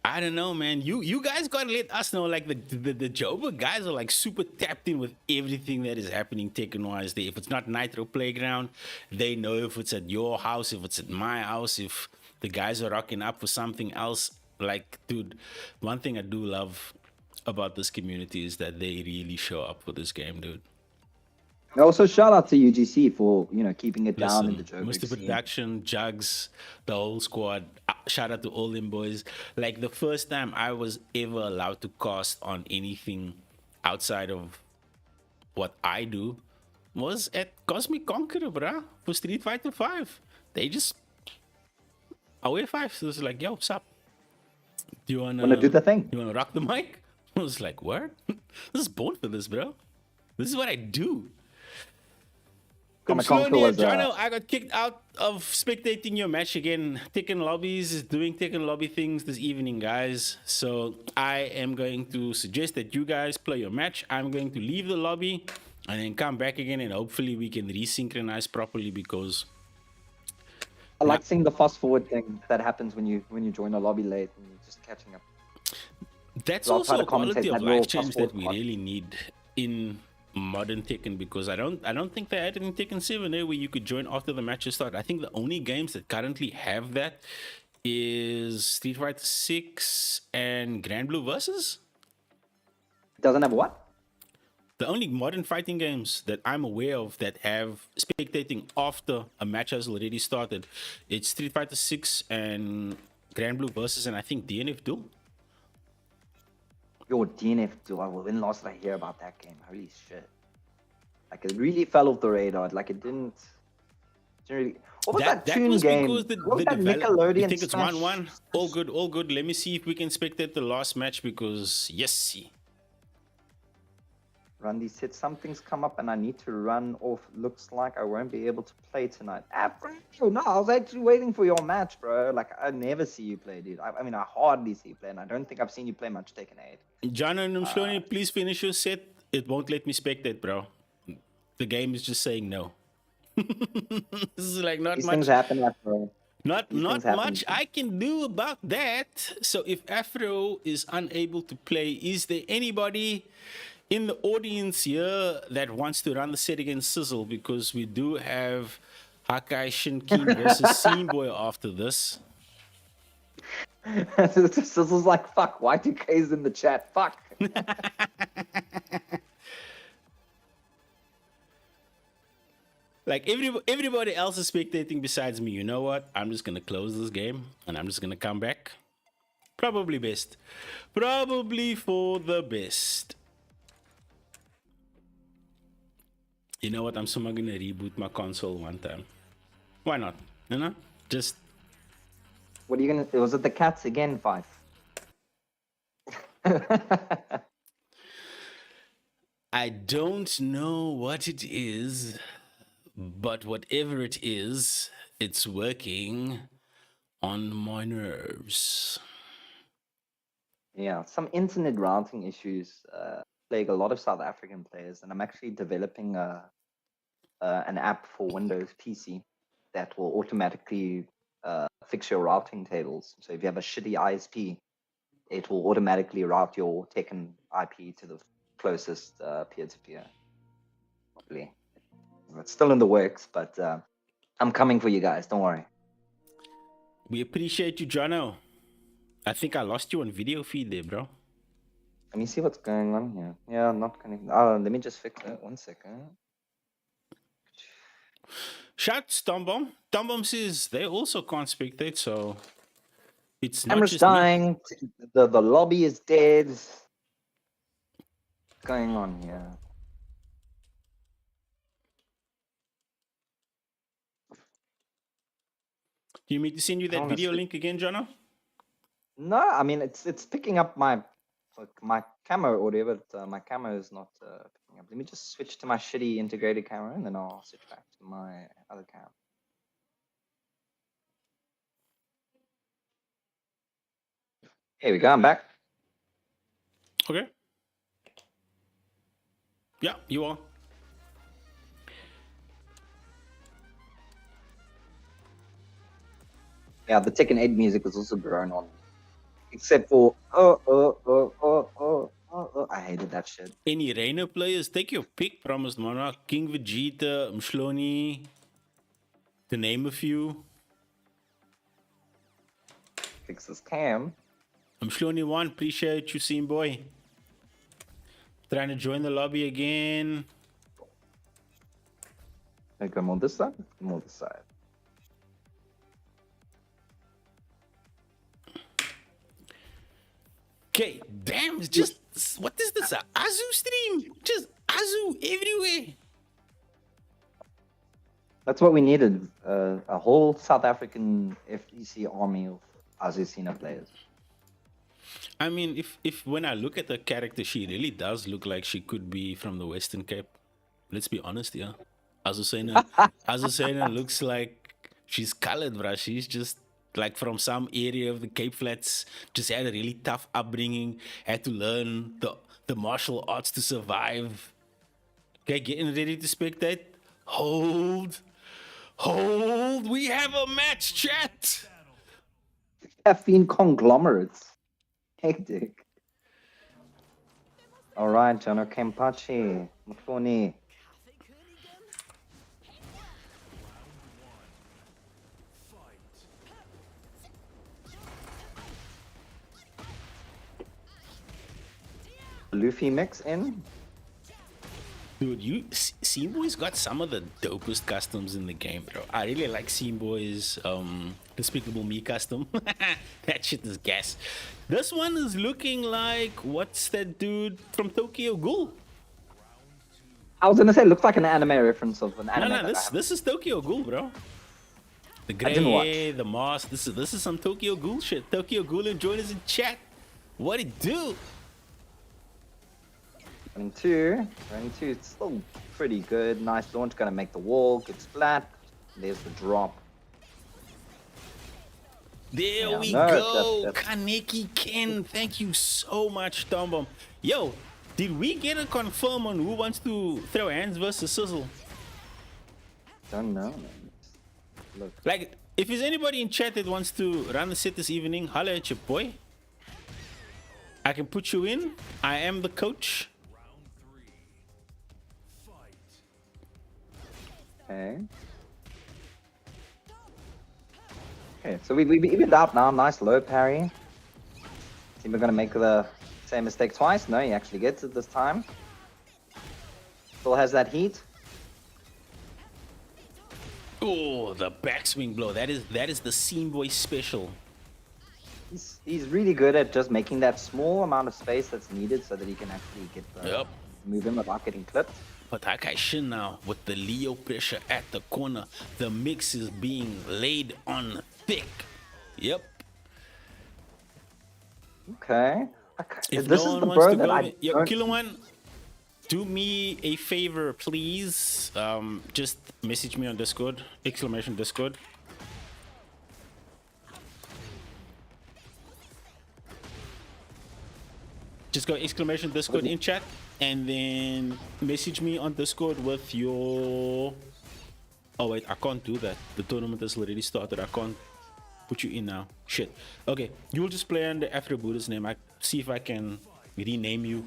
I don't know, man. You guys gotta let us know. Like the Joburg guys are like super tapped in with everything that is happening Tekken wise. If it's not Nitro Playground, they know if it's at your house, if it's at my house, if the guys are rocking up for something else. Like, dude, one thing I do love about this community is that they really show up for this game, dude. And also, shout out to UGC for keeping it down in the Listen, Joburg Mr. scene. Production, Jugs, the whole squad. Shout out to all them boys. Like the first time I was ever allowed to cast on anything outside of what I do was at Cosmic Conqueror, bruh, for Street Fighter 5. They just away 5. So it's like, yo, what's up? Do you Wanna do the thing? You wanna rock the mic? I was like, what? This is born for this, bro. This is what I do. Comic Con was Jono, I got kicked out of spectating your match again. Tekken lobbies, doing Tekken lobby things this evening, guys. So I am going to suggest that you guys play your match. I'm going to leave the lobby and then come back again, and hopefully we can resynchronize properly because I like seeing the fast forward thing that happens when you join a lobby late and you're just catching up. that's So I'll try also to a quality commentate of that little life change that fast we forward really need in modern Tekken, because I don't think they had it in Tekken 7 there where you could join after the matches start. I think the only games that currently have that is Street Fighter 6 and Grand Blue Versus. Doesn't have what? The only modern fighting games that I'm aware of that have spectating after a match has already started, it's Street Fighter 6 and Grand Blue Versus, and I think DNF Duel. Yo, DNF duel. When last did I hear about that game? Holy shit! Like it really fell off the radar. Like it didn't really. What was that, That tune was game? because What was that Nickelodeon. You Nickelodeon think it's Smash? 1-1? All good, all good. Let me see if we can spectate the last match, because yes. Randy said something's come up and I need to run off. Looks like I won't be able to play tonight. Bro, no, I was actually waiting for your match, bro. Like I never see you play, dude. I mean, I hardly see you play, and I don't think I've seen you play much Tekken 8. John and Mshloni, please finish your set. It won't let me spectate, bro. The game is just saying no. This is like not These much. things happen, bro. Not things happen. much I can do about that. So if Afro is unable to play, is there anybody in the audience here that wants to run the set against Sizzle? Because we do have Hakai Shinkin versus Scene Boy after this. Sizzle's like, fuck, Y2K's in the chat. Fuck. Like everybody else is spectating besides me. You know what? I'm just gonna close this game and I'm just gonna come back. Probably best. Probably for the best. You know what? I'm somehow gonna reboot my console one time. Why not? You know? Just What are you gonna? Was it the cats again, Five? I don't know what it is, but whatever it is, it's working on my nerves. Yeah, some internet routing issues plague a lot of South African players, and I'm actually developing an app for Windows PC that will automatically fix your routing tables. So if you have a shitty ISP, it will automatically route your Tekken IP to the closest peer-to-peer. Hopefully. It's still in the works, but I'm coming for you guys. Don't worry. We appreciate you, Jono. I think I lost you on video feed there, bro. Let me see what's going on here. Yeah, I'm not connected. Let me just fix it. 1 second. Shout Tombomb. Tombomb says they also can't spectate, so it's not Camera's just me. dying. The lobby is dead. What's going on here? Do you need me to send you that Honestly. video link again, Jono? No, I mean it's picking up my camera audio, but my camera is not picking up. Let me just switch to my shitty integrated camera, and then I'll switch back to my other camera. Here we go. I'm back. Okay. Yeah, you are. Yeah, the Tekken 8 music was also grown on, except for I hated that shit. Any Reino players, take your pick, Promised Monarch, King Vegeta, Mshloni, to name a few. Fix this cam. Mshloni 1, appreciate you, Scene Boy. Trying to join the lobby again. Okay, I'm on this side. I'm on this side. Okay, damn, it's just, what is this, a Azu stream? Just Azu everywhere. That's what we needed. A whole South African FEC army of Azucena players. I mean, if when I look at the character, she really does look like she could be from the Western Cape. Let's be honest, yeah. Azucena looks like she's colored, bruh. She's just like from some area of the Cape Flats, just had a really tough upbringing, had to learn the martial arts to survive. Okay, getting ready to spectate. Hold, we have a match, chat. Caffeine conglomerates. Hectic. All right, Jono Kempachi, Mufuni. Luffy mix in. Dude, CRZY's got some of the dopest customs in the game, bro. I really like CRZY's Despicable Me custom. That shit is gas. This one is looking like, what's that dude from Tokyo Ghoul? I was gonna say, it looks like an anime reference of an anime. No, this is Tokyo Ghoul, bro. The gray didn't watch. hair, the mask. This is some Tokyo Ghoul shit. Tokyo Ghoul and join us in chat. What it do? Running two, it's still pretty good. Nice launch, gonna make the wall, gets flat. There's the drop. There Yeah, we no, go. that's- Kaneki Ken, thank you so much, Tombom. Yo, did we get a confirm on who wants to throw hands versus Sizzle? Don't know. Look, Like, if there's anybody in chat that wants to run the set this evening, holla at your boy. I can put you in. I am the coach. okay. Okay, so we evened out now. Nice low parry. Think we're gonna make the same mistake twice. No, he actually gets it this time. Still has that heat. Oh, the backswing blow. That is the CRZY special. He's really good at just making that small amount of space that's needed so that he can actually get the Yep. move in without getting clipped. But Hakai Shin now with the Leo pressure at the corner. The mix is being laid on thick. Yep. Okay. If This no is one the wants bro to that go, I yo, don't- Killer One, do me a favor, please. Just message me on Discord. Exclamation Discord. Just go exclamation Discord in chat and then message me on Discord with your. Oh wait, I can't do that. The tournament has already started. I can't put you in now. Shit. Okay, you'll just play under Afro Buddha's name. I see if I can rename you.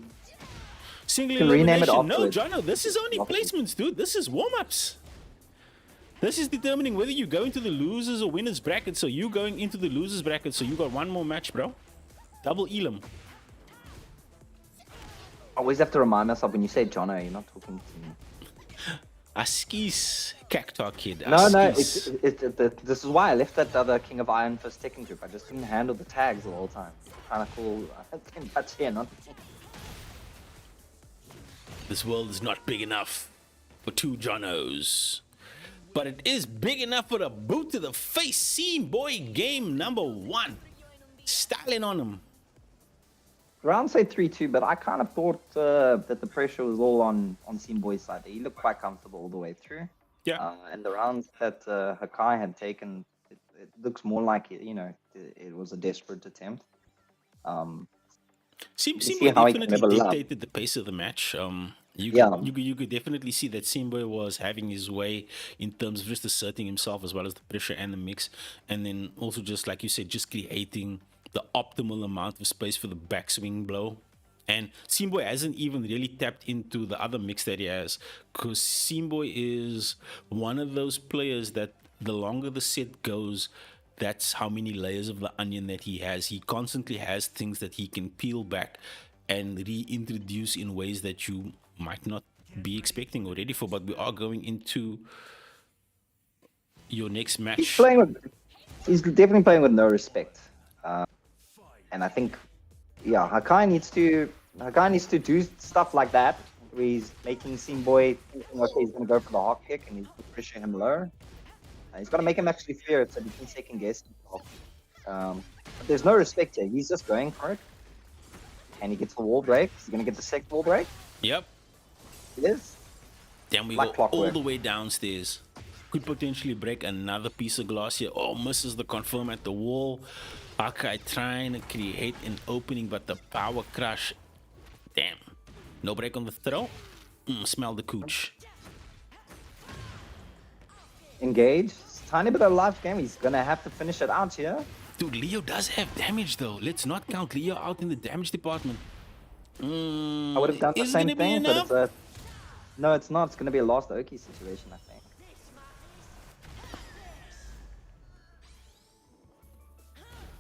Single can rename it elimination. No, afterwards. Jono, this is only placements, dude. This is warm-ups. This is determining whether you go into the losers or winners bracket. So you going into the losers bracket. So you got one more match, bro. Double Elam. always have to remind myself when you say Jono, you're not talking to me. Askis Cactar Kid. No, Askis. this is why I left that other King of Iron Fist Tekken group. I just couldn't handle the tags the whole time. Trying to call Kenpachi, not This world is not big enough for two Jonos. But it is big enough for a boot to the face. CRZY game number 1. Styling on him. Round say 3-2, but I kind of thought that the pressure was all on CRZY's side. He looked quite comfortable all the way through. Yeah. And the rounds that Hakai had taken, it looks more like it was a desperate attempt. CRZY see how he can definitely level up. dictated the pace of the match. You could definitely see that CRZY was having his way in terms of just asserting himself as well as the pressure and the mix. And then also just like you said, just creating the optimal amount of space for the backswing blow. And CRZY hasn't even really tapped into the other mix that he has, because CRZY is one of those players that the longer the set goes, that's how many layers of the onion that he has. He constantly has things that he can peel back and reintroduce in ways that you might not be expecting or ready for. But we are going into your next match. He's definitely playing with no respect. And I think, yeah, Hakai needs to do stuff like that, where he's making CRZY thinking, okay, he's going to go for the hot kick and he's pushing him low. He's got to make him actually fear it so he can second guess himself. But there's no respect here. He's just going for it. And he gets the wall break. He's going to get the second wall break. Yep. It is. Then we Like go all clockwork. the way downstairs. Could potentially break another piece of glass here. Oh, misses the confirm at the wall. Hakai trying to create an opening, but the power crush. Damn. No break on the throw. Smell the cooch. Engage. It's a tiny bit of life game. He's going to have to finish it out here. Dude, Leo does have damage though. Let's not count Leo out in the damage department. I would have done the Is it same gonna be thing, but enough? it's a... No, it's not. It's going to be a last Oki situation, I think.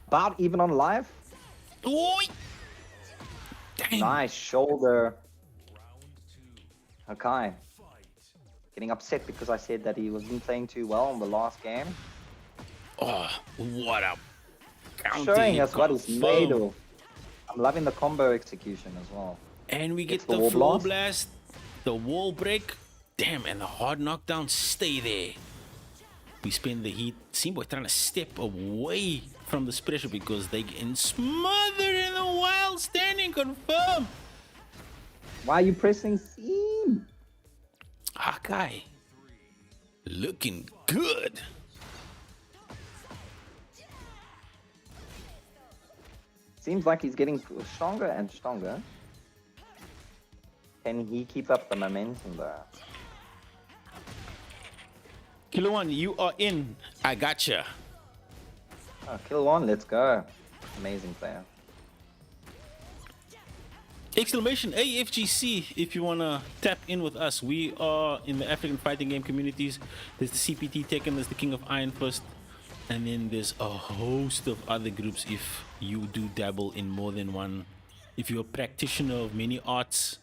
About even on live. Oi! Dang. Nice shoulder. Okay. Getting upset because I said that he wasn't playing too well in the last game. Oh, what a counter Showing hit us what he's made confirmed. of. I'm loving the combo execution as well. And we Gets get the the wall floor blast. blast, the wall break. Damn, and the hard knockdown stay there. We spend the heat. SceneBoy trying to step away from this pressure because they getting smothered in the wild standing confirm. Why are you pressing seam? Hakai looking good. Seems like he's getting stronger and stronger. Can he keep up the momentum there? Killer One, you are in. I gotcha. Oh, kill one, let's go. Amazing player. Exclamation AFGC if you want to tap in with us. We are in the African fighting game communities. There's the CPT Tekken, there's the King of Iron Fist, and then there's a host of other groups if you do dabble in more than one. If you're a practitioner of many arts,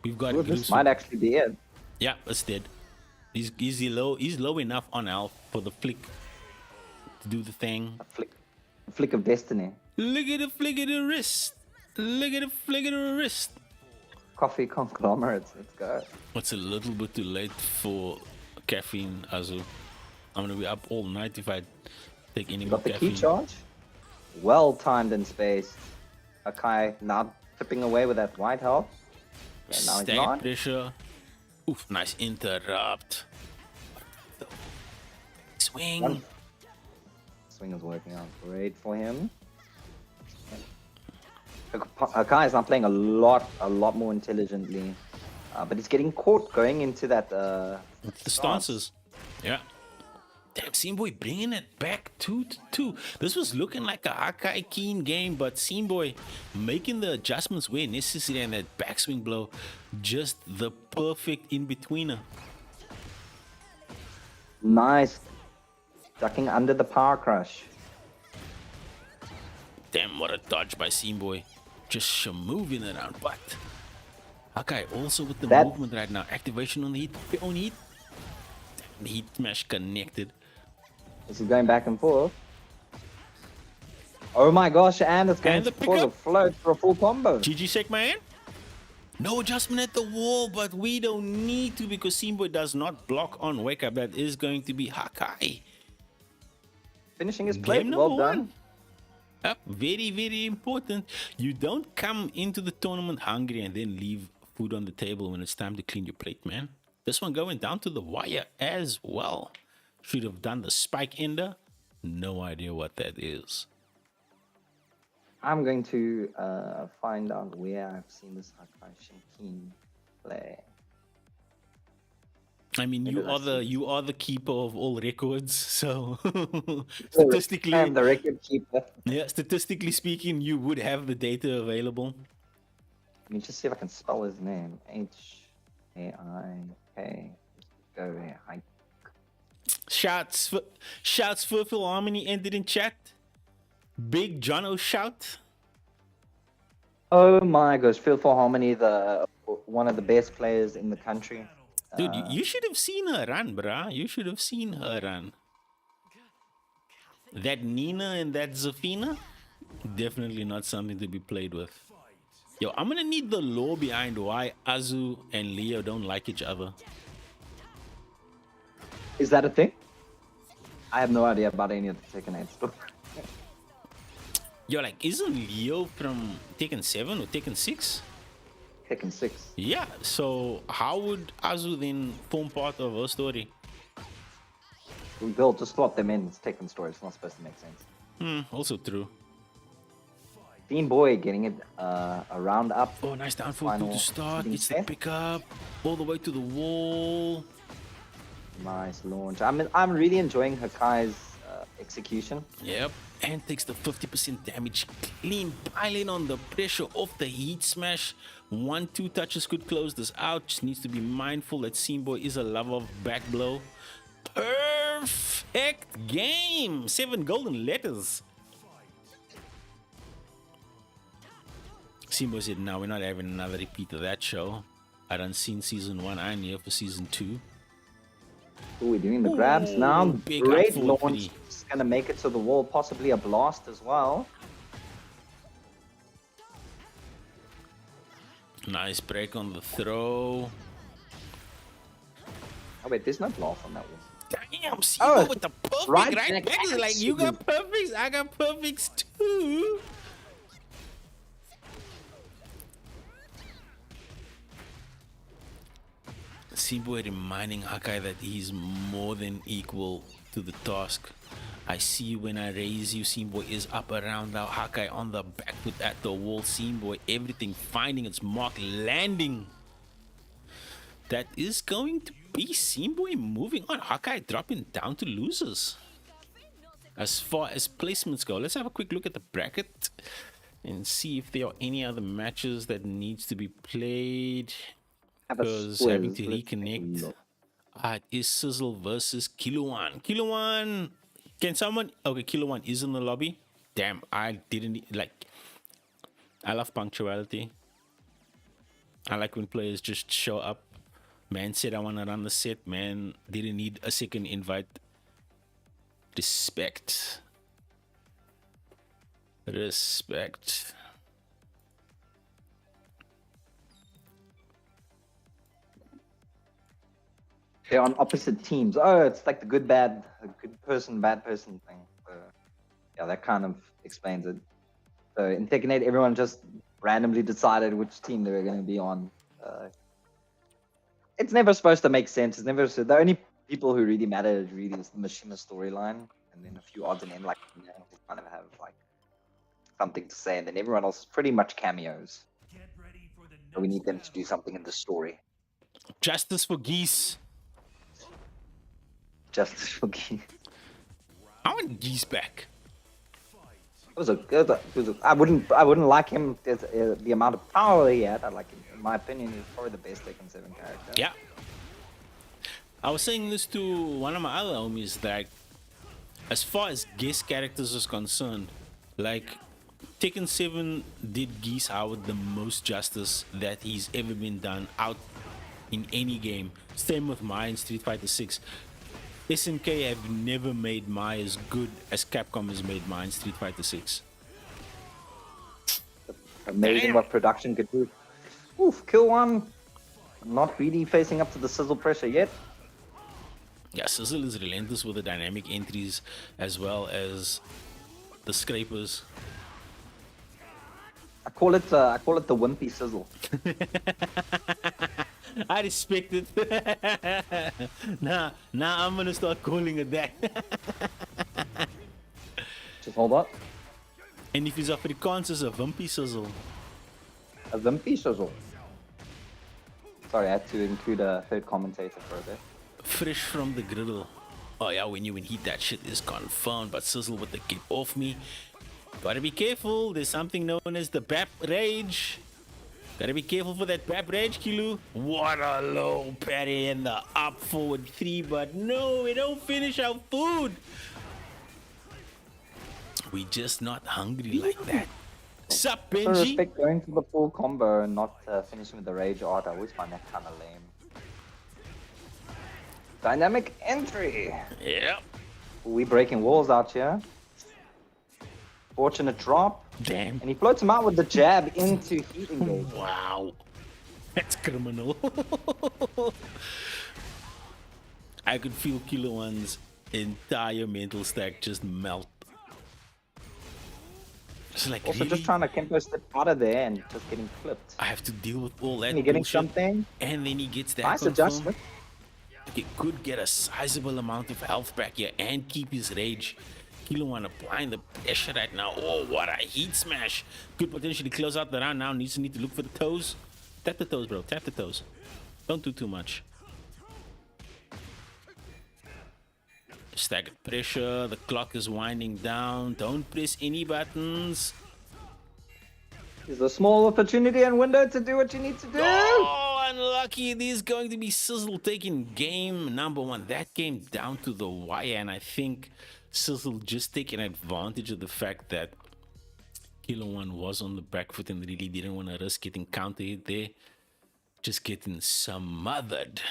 we've got Well, groups. this might actually be it. Yeah, it's dead. He's low enough on health for the flick to do the thing. A flick of destiny. Look at the flick of the wrist. Look at the flick of the wrist. Coffee conglomerates, let's go. It's a little bit too late for caffeine, Azu. I'm gonna be up all night if I take any more Got the caffeine. key charge. Well timed and spaced. Akai now tipping away with that white health. Yeah, now he's Stack not. pressure. Oof, nice interrupt. Swing. One. Swing is working out great for him. Akai is now playing a lot more intelligently. But he's getting caught going into that The stances. Yeah. Damn, SceneBoy bringing it back 2-2. This was looking like a Hakai keen game, but SceneBoy making the adjustments where necessary, and that backswing blow, just the perfect in-betweener. Nice. Ducking under the power crush. Damn, what a dodge by SceneBoy. Just moving around, but Hakai also with the movement right now. Activation on the heat, on heat. Damn, the heat smash connected. This is going back and forth. Oh my gosh, and it's going And the for the pickup. float for a full combo. GG shake my hand. No adjustment at the wall, but we don't need to because SceneBoy does not block on wake up. That is going to be Hakai. Finishing his play. Game Well number done. one. Yep, very, very important. You don't come into the tournament hungry and then leave food on the table when it's time to clean your plate, man. This one going down to the wire as well. Should have done the spike ender. No idea what that is. I'm going to find out where I've seen this Hakai Shinkin play. I mean, Maybe you are the keeper of all records, so statistically, I'm the record keeper. yeah, statistically speaking, you would have the data available. Let me just see if I can spell his name. H-A-I-K. Go there. Shouts for Phil Harmony ended in chat. Big Jono shout. Oh my gosh, Phil for Harmony, one of the best players in the country. Dude, you should have seen her run, bruh. You should have seen her run. That Nina and that Zafina, definitely not something to be played with. Yo, I'm gonna need the lore behind why Azu and Leo don't like each other. Is that a thing? I have no idea about any of the Tekken 8 stuff. Yo, like, isn't Leo from Tekken 7 or Tekken 6? Tekken 6. Yeah, so how would Azu then form part of her story? They'll just slot them in. It's Tekken story. It's not supposed to make sense. Also true. Dean Boy getting it a round up. Oh, nice downfall Final to start. leading It's the set. pickup all the way to the wall. Nice launch. I'm really enjoying Hakai's execution. Yep. And takes the 50% damage clean, piling on the pressure of the heat smash. 1-2 touches could close this out. Just needs to be mindful that Boy is a lover of back blow. Perfect game. 7 golden letters. Boy said, "No, we're not having another repeat of that show. I done seen season 1. I'm here for season 2. Ooh, we're doing the grabs now. Big Great up forward launch. three. It's gonna make it to the wall, possibly a blast as well. Nice break on the throw. Oh wait, there's no blast on that one. Damn, Oh, with the perfect right right back. back. Like, you got perfects, I got perfects too. Boy reminding Hakai that he's more than equal to the task. I see you when I raise you. Boy is up around now. Hakai on the back foot at the wall. Boy, everything finding its mark, landing. That is going to be Boy moving on. Hakai dropping down to losers. As far as placements go, let's have a quick look at the bracket and see if there are any other matches that needs to be played. Because having to reconnect. It is CRZY versus CRZY. CRZY, can someone? Okay, CRZY is in the lobby. Damn, I didn't like. I love punctuality. I like when players just show up. Man said I want to run the set. Man didn't need a second invite. Respect. Respect. They're on opposite teams. Oh, it's like the good person, bad person thing. So, yeah, that kind of explains it. So in Tekken 8, everyone just randomly decided which team they were going to be on. It's never supposed to make sense. It's never. The only people who really matter really is the Mishima storyline, and then a few odds and ends like who kind of have like something to say, and then everyone else is pretty much cameos. So we need them to do something in the story. Justice for Geese. Justice for Geese. I want Geese back. I wouldn't like him. The amount of power he had. I like him. In my opinion, he's probably the best Tekken 7 character. Yeah. I was saying this to one of my other homies that as far as guest characters is concerned, like Tekken 7 did Geese Howard the most justice that he's ever been done out in any game. Same with Mai in Street Fighter 6. SNK have never made Mai as good as Capcom has made Mai in Street Fighter 6. Amazing. Damn. What production could do. Oof, kill one. Not really facing up to the CRZY pressure yet. Yeah, CRZY is relentless with the dynamic entries as well as the scrapers. I call it the wimpy CRZY. I respect it. Nah, I'm gonna start calling it that. Just hold on. And if he's Afrikaans, it's a wimpy CRZY. A wimpy CRZY. Sorry, I had to include a third commentator for a bit. Fresh from the griddle. Oh yeah, when you heat, that shit is confirmed. But CRZY with the get off me. Gotta be careful. There's something known as the BAP rage. Gotta be careful for that BAP rage, Kilu. What a low parry and the up forward 3. But no, we don't finish our food. We just not hungry like that. Sup, Benji? I respect going for the full combo and not finishing with the rage art. I always find that kind of lame. Dynamic entry. Yep. We breaking walls out here. Fortunate drop. Damn. And he floats him out with the jab into heat engage. Wow. That's criminal. I could feel Killer One's entire mental stack just melt. It's like, also really? Just trying to Kempo step out of there and just getting flipped. I have to deal with all that. And getting bullshit. something. And then he gets that. Nice confirmed. adjustment. He could get a sizable amount of health back here and keep his rage. Kilo One applying the pressure right now. Oh, what a heat smash. Could potentially close out the round now. Need to look for the toes. Tap the toes, bro. Tap the toes. Don't do too much. Staggered pressure. The clock is winding down. Don't press any buttons. Is a small opportunity and window to do what you need to do. Oh, unlucky. This is going to be CRZY taking game number one. That came down to the wire, and I think CRZY just taking advantage of the fact that Kilo One was on the back foot and really didn't want to risk getting counter hit there. Just getting smothered.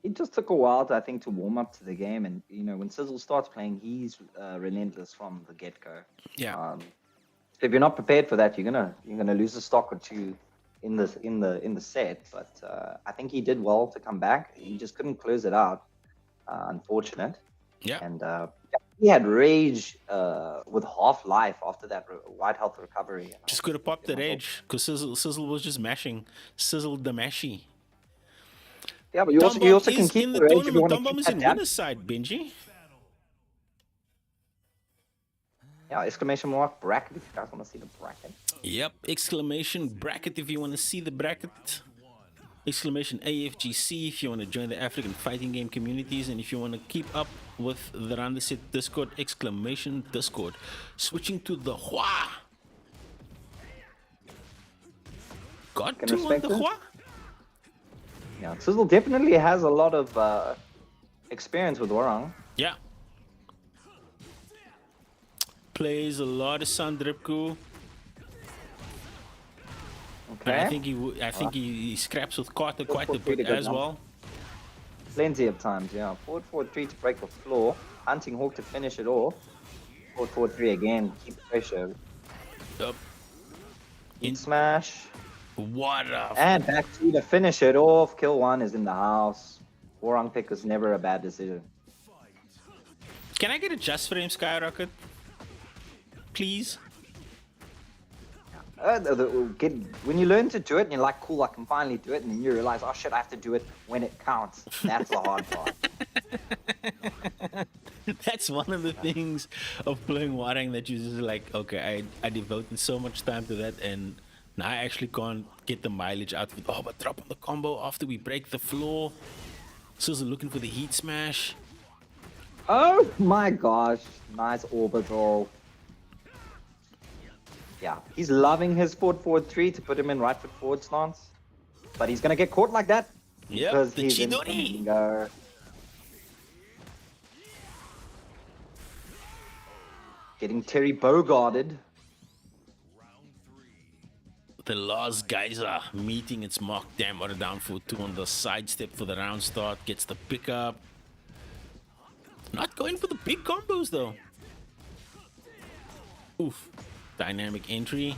It just took a while, I think, to warm up to the game. And, you know, when CRZY starts playing, he's relentless from the get-go. Yeah. If you're not prepared for that, you're gonna lose a stock or two in the set. But I think he did well to come back. He just couldn't close it out. Unfortunate. Yeah. And he had rage with half life after that white health recovery. Just could have popped the rage because CRZY was just mashing. CRZY the mashy. Yeah, but you also can keep in the the rage if you tournament. want to Tom Bomb keep is that in down. winner's side, Benji. Yeah, exclamation mark bracket if you guys want to see the bracket. Yep, exclamation bracket if you want to see the bracket. Exclamation AFGC if you want to join the African fighting game communities, and if you want to keep up with the Randeset Discord, exclamation Discord. Switching to the Hua. Got Can to on respect the it. Hua? Yeah, CRZY definitely has a lot of experience with Warang. Yeah. Plays a lot of Sandripku. Okay. And I think he scraps with Carter quite a bit as well. Plenty of times, yeah. 4-4-3 to break the floor. Hunting Hawk to finish it off. 4-4-3 again. Keep the pressure. Yup. In smash. What a And back to to finish it off. Kill one is in the house. Warang pick was never a bad decision. Can I get a just frame skyrocket? Please? When you learn to do it and you're like, cool, I can finally do it, and then you realize, oh shit, I have to do it when it counts. That's the hard part. That's one of the things of playing Warang that you just like, okay, I devoted so much time to that, and now I actually can't get the mileage out of it. Oh, but drop on the combo after we break the floor. CRZY looking for the heat smash. Oh my gosh. Nice orbital. Yeah, he's loving his 4-4-3 to put him in right foot forward stance. But he's going to get caught like that. Yep, Because the he's in Chidori. bingo. Getting Terry Bogarted. The last geyser meeting its mark. Damn, what a down for two on the sidestep for the round start. Gets the pickup. Not going for the big combos though. Oof. Dynamic entry.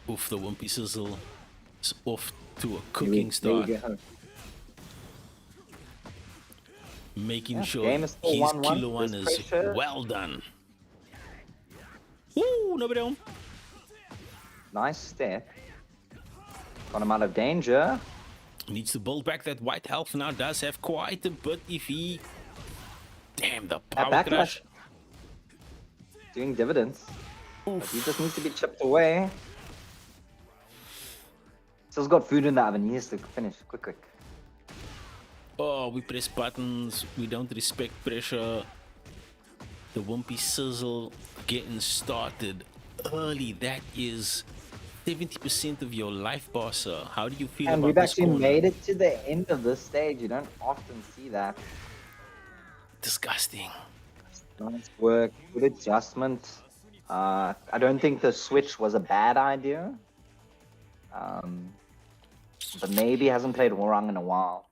Oof, the Wimpy CRZY is off to a cooking start. Making sure game is still his 1-1. Kilo One There's is pressure. well done. Woo, nobody home. Nice step. Got him out of danger. Needs to build back that white health now. Does have quite a bit if he... Damn, the power backlash. crash. Doing dividends. But he just needs to be chipped away. Still's got food in the oven. He needs to finish. Quick. Oh, we press buttons. We don't respect pressure. The Wimpy CRZY getting started early. That is 70% of your life bar, sir. How do you feel And about we've this actually corner? made it to the end of this stage. You don't often see that. Disgusting. Nice work. Good adjustment. I don't think the switch was a bad idea. But maybe hasn't played Warang in a while.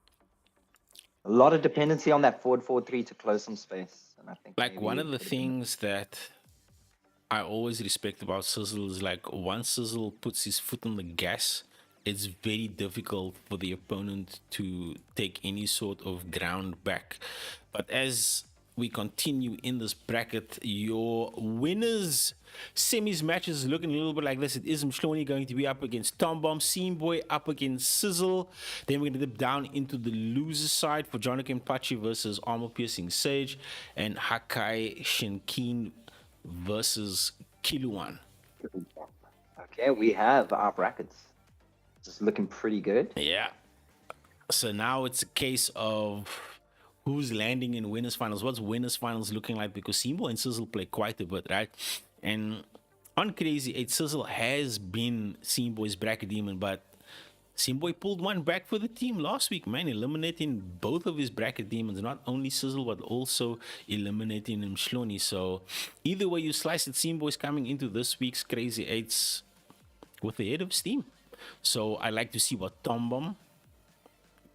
A lot of dependency on that 4-4-3 to close some space. And I think Like maybe one of the it could've been- things that I always respect about CRZY is like once CRZY puts his foot on the gas, it's very difficult for the opponent to take any sort of ground back. But as we continue in this bracket, your winners semis matches looking a little bit like this. It is Mshloni going to be up against Tom Bomb, Seam Boy up against CRZY. Then we're going to dip down into the loser side for Jonica Pachi versus Armor Piercing Sage, and Hakai Shinkin versus Kiluan. Okay, we have our brackets. Just looking pretty good. Yeah. So now it's a case of who's landing in winners finals. What's winners finals looking like? Because Simbo and CRZY play quite a bit, right? And on Crazy 8, CRZY has been Simbo's bracket demon, but Simboy pulled one back for the team last week, man, eliminating both of his bracket demons, not only CRZY, but also eliminating Mshloni. So either way you slice it, Simboy's coming into this week's Crazy 8s with the head of steam. So I like to see what Tombom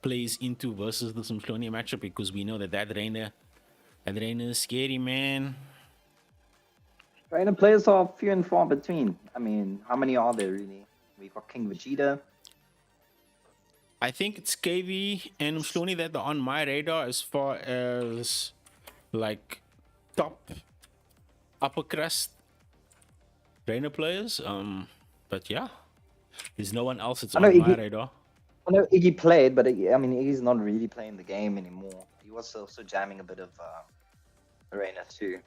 plays into versus the Mshloni matchup, because we know that Reina is scary, man. Random players are few and far between. I mean, how many are there really? We got King Vegeta. I think it's KV and Mshloni that are on my radar as far as like top upper crust Reina players. But yeah, there's no one else that's on my radar. I know Iggy played, but I mean, Iggy's not really playing the game anymore. He was also jamming a bit of Arena too.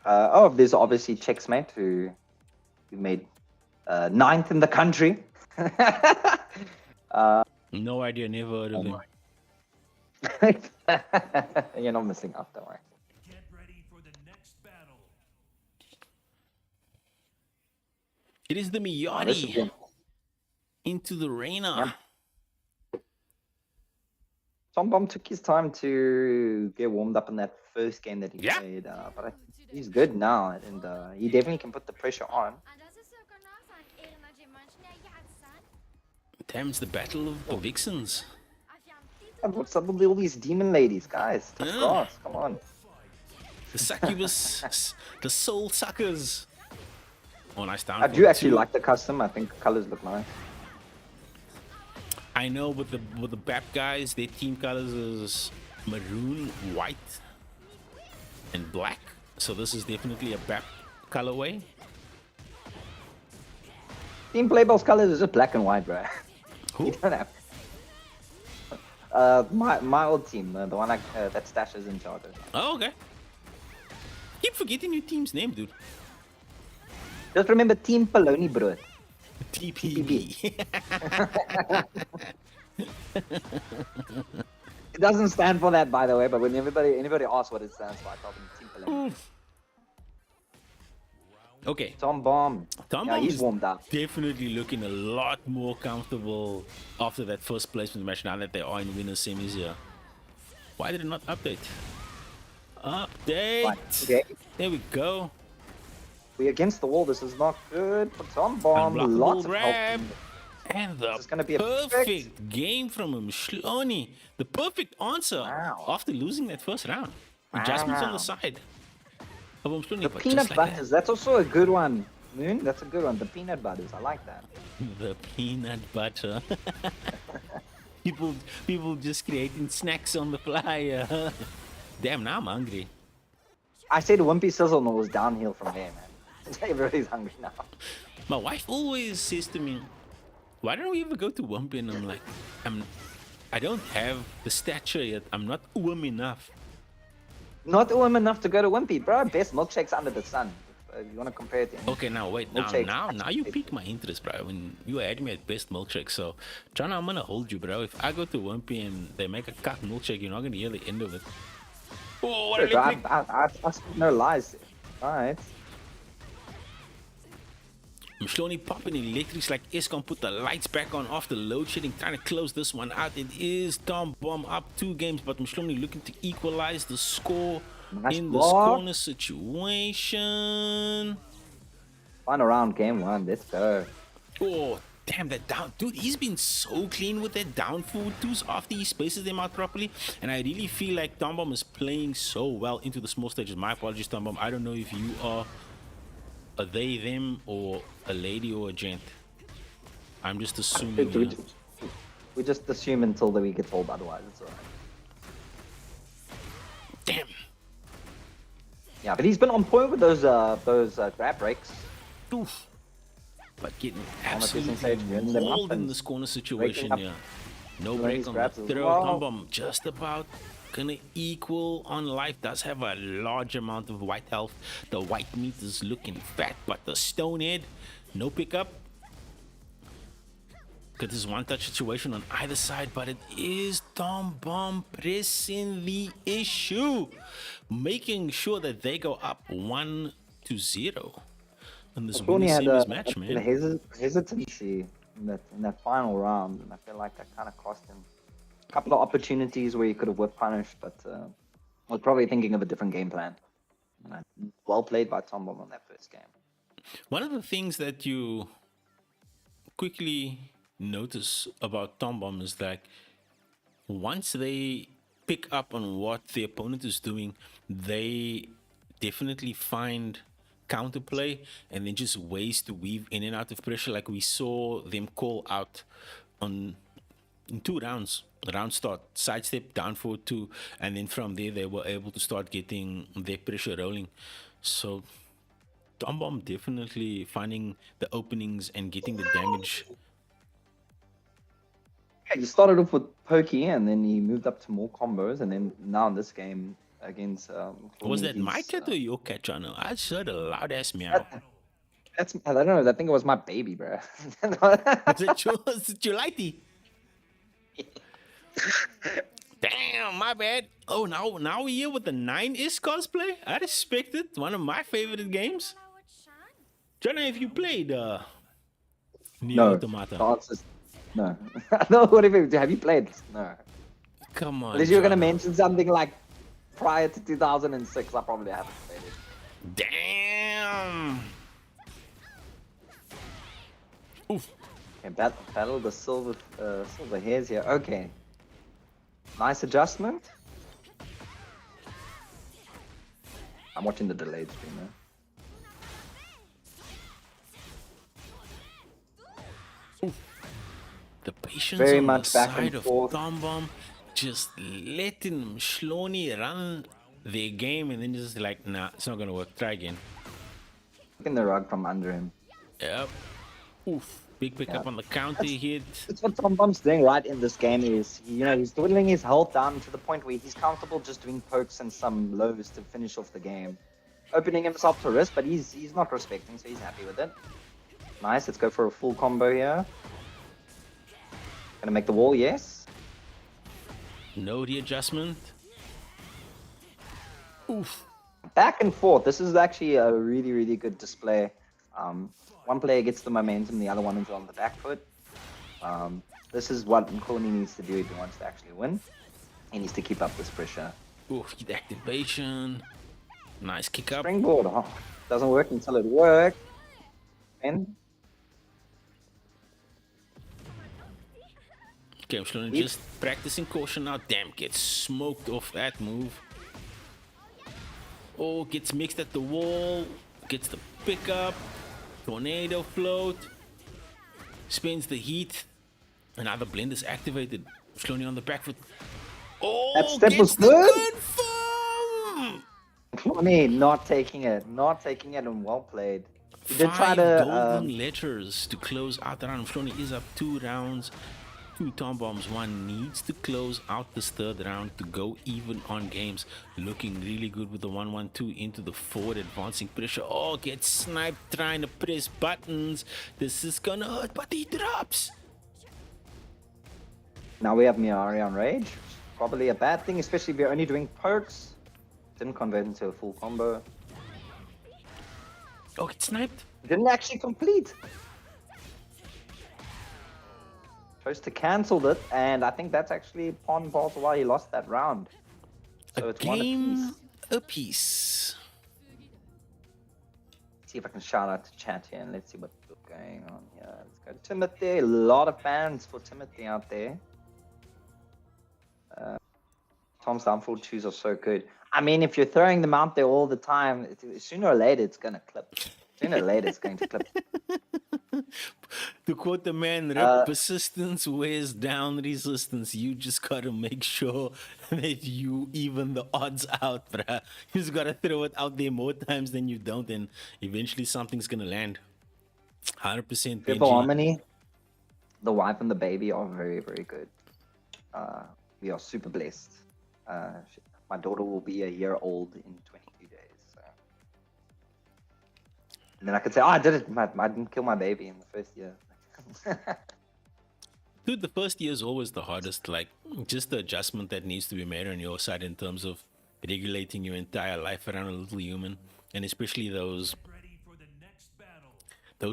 There's obviously Checksmate, who made 9th in the country. No idea, never heard of him. You're not missing out, don't worry. Get ready for the next battle. It is the Miyagi into the Reina. Tombom took his time to get warmed up in that first game that he played, but I think he's good now, and he definitely can put the pressure on. Damn, it's the battle of the Vixens. What's up with all these demon ladies, guys? Come on. The succubus, the soul suckers. Oh, nice down. I do actually like the custom. I think the colors look nice. I know with the BAP guys, their team colors is maroon, white, and black. So this is definitely a BAP colorway. Team Playball's colors is just black and white, bro. Who? You don't have. My old team, the one that Stash is in charge of. Oh, okay. Keep forgetting your team's name, dude. Just remember Team Poloni, bro. TPB. It doesn't stand for that, by the way, but when anybody asks what it stands for, I tell them Team Poloni. Okay. Tombom. Yeah, he's warmed up. Definitely looking a lot more comfortable after that first placement match now that they are in winners semis here. Why did it not update? Update. Right. Okay. There we go. We're against the wall. This is not good for Tombom. Lots of help. And the gonna be a perfect game from Mshloni. The perfect answer after losing that first round. Adjustments on the side. The peanut butters, that's also a good one. Moon, that's a good one. The peanut butters, I like that. The peanut butter. people just creating snacks on the fly. Damn, now I'm hungry. I said Wimpy Sizzle and it was downhill from there, man. Everybody's hungry now. My wife always says to me, why don't we ever go to Wimpy? And I'm like, I don't have the stature yet. I'm not enough. Not enough to go to Wimpy, bro. Best milkshakes under the sun. If you want to compare it to okay, now wait. Now you pique my interest, bro. When you had me at best milkshake. So, John, I'm going to hold you, bro. If I go to Wimpy and they make a cut milkshake, you're not going to hear the end of it. Oh, what a I speak no lies. Alright. Mshloni popping electrics like Escom put the lights back on after load shedding, trying to close this one out. It is Tombom up 2 games, but Mshloni looking to equalize the score in this corner situation. Final round, game 1. Let's go. Oh, damn, that down. Dude, he's been so clean with that down forward twos after he spaces them out properly. And I really feel like Tombom is playing so well into the small stages. My apologies, Tombom. I don't know if you are a they, them, or a lady or a gent. I'm just assuming. We just assume until we get told otherwise. It's alright. Damn. Yeah, but he's been on point with those grab breaks. Oof. But getting absolutely mauled in this corner situation here. No break on the throw. Tombom just about gonna equal on life. Does have a large amount of white health. The white meat is looking fat, but the stonehead, no pickup. Got this one-touch situation on either side, but it is Tom Bomb pressing the issue, making sure that they go up 1-0 in this Tony winning had semis a match, bit man. of hesitancy in that final round, and I feel like that kind of cost him a couple of opportunities where he could have whip punished, but was probably thinking of a different game plan. Well played by Tom Bomb on that first game. One of the things that you quickly notice about Tom Bomb is that once they pick up on what the opponent is doing, they definitely find counterplay and then just ways to weave in and out of pressure. Like we saw them call out on in 2 rounds. Round start, sidestep, down forward 2, and then from there they were able to start getting their pressure rolling. So Tom Bomb definitely finding the openings and getting the damage. Yeah, he started off with pokey, and then he moved up to more combos, and then now in this game against Was Clooney, that my he's, cat or your cat, Chano? I just heard a loud ass meow. that's I don't know. I think it was my baby, bro. Was it your lighty? Damn, my bad. Oh, now we're here with the 8's cosplay. I respect it. One of my favorite games. Chano, have you played Nier No, Automata? the answer's no. No, what have you played? No. Come on, Unless you were gonna Chano. mention something like prior to 2006, I probably haven't played it. Damn. Oof. Okay, battle the silver hairs here. Okay. Nice adjustment. I'm watching the delayed stream now. The patience Very on much the back and side of forth. Tom Bomb, just letting Shloni run their game and then just like, nah, it's not gonna work. Try again. Looking the rug from under him. Yep. Oof. Big pickup Yeah. on the counter hit. That's what Tom Bomb's doing right in this game is, he's dwindling his health down to the point where he's comfortable just doing pokes and some lows to finish off the game. Opening himself to risk, but he's not respecting, so he's happy with it. Nice, let's go for a full combo here. Gonna make the wall, yes. No readjustment. Oof. Back and forth. This is actually a really, really good display. One player gets the momentum, the other one is on the back foot. This is what Clooney needs to do if he wants to actually win. He needs to keep up this pressure. Oof. Hit activation. Nice kick up. Springboard, doesn't work until it works. And Okay, Shloni just practicing caution now. Damn, gets smoked off that move. Oh, gets mixed at the wall. Gets the pickup. Tornado float. Spins the heat. And now the blend is activated. Shloni on the back foot. Oh, That step gets was the good. confirm! Clooney not taking it, and well played. He did try 5 to. golden letters to close out the round. Shloni is up 2 rounds. 2 Tom Bombs. 1 needs to close out this 3rd round to go even on games. Looking really good with the 1-1-2 into the forward advancing pressure. Oh, gets sniped trying to press buttons. This is gonna hurt, but he drops. Now we have Miari on rage. Probably a bad thing, especially if you're only doing perks. Didn't convert into a full combo. Oh, gets sniped. Didn't actually complete. Chose to cancel it, and I think that's actually pawn part why he lost that round. So A it's one game apiece. apiece. See if I can shout out to chat here and let's see what's going on here. Let's go to Timothy. A lot of fans for Timothy out there. Tom's downfall twos are so good. I mean, if you're throwing them out there all the time, sooner or later it's gonna clip. Sooner or later it's going to clip. To quote the man, Rip, persistence wears down resistance. You just gotta make sure that you even the odds out, bruh. You just gotta throw it out there more times than you don't, and eventually something's gonna land. 100% Triple Benji. Harmony, the wife and the baby are very, very good. We are super blessed. My daughter will be a year old in 22 days. So. And then I could say, oh, I did it. I didn't kill my baby in the first year. Dude, the first year is always the hardest. Like, just the adjustment that needs to be made on your side in terms of regulating your entire life around a little human, and especially those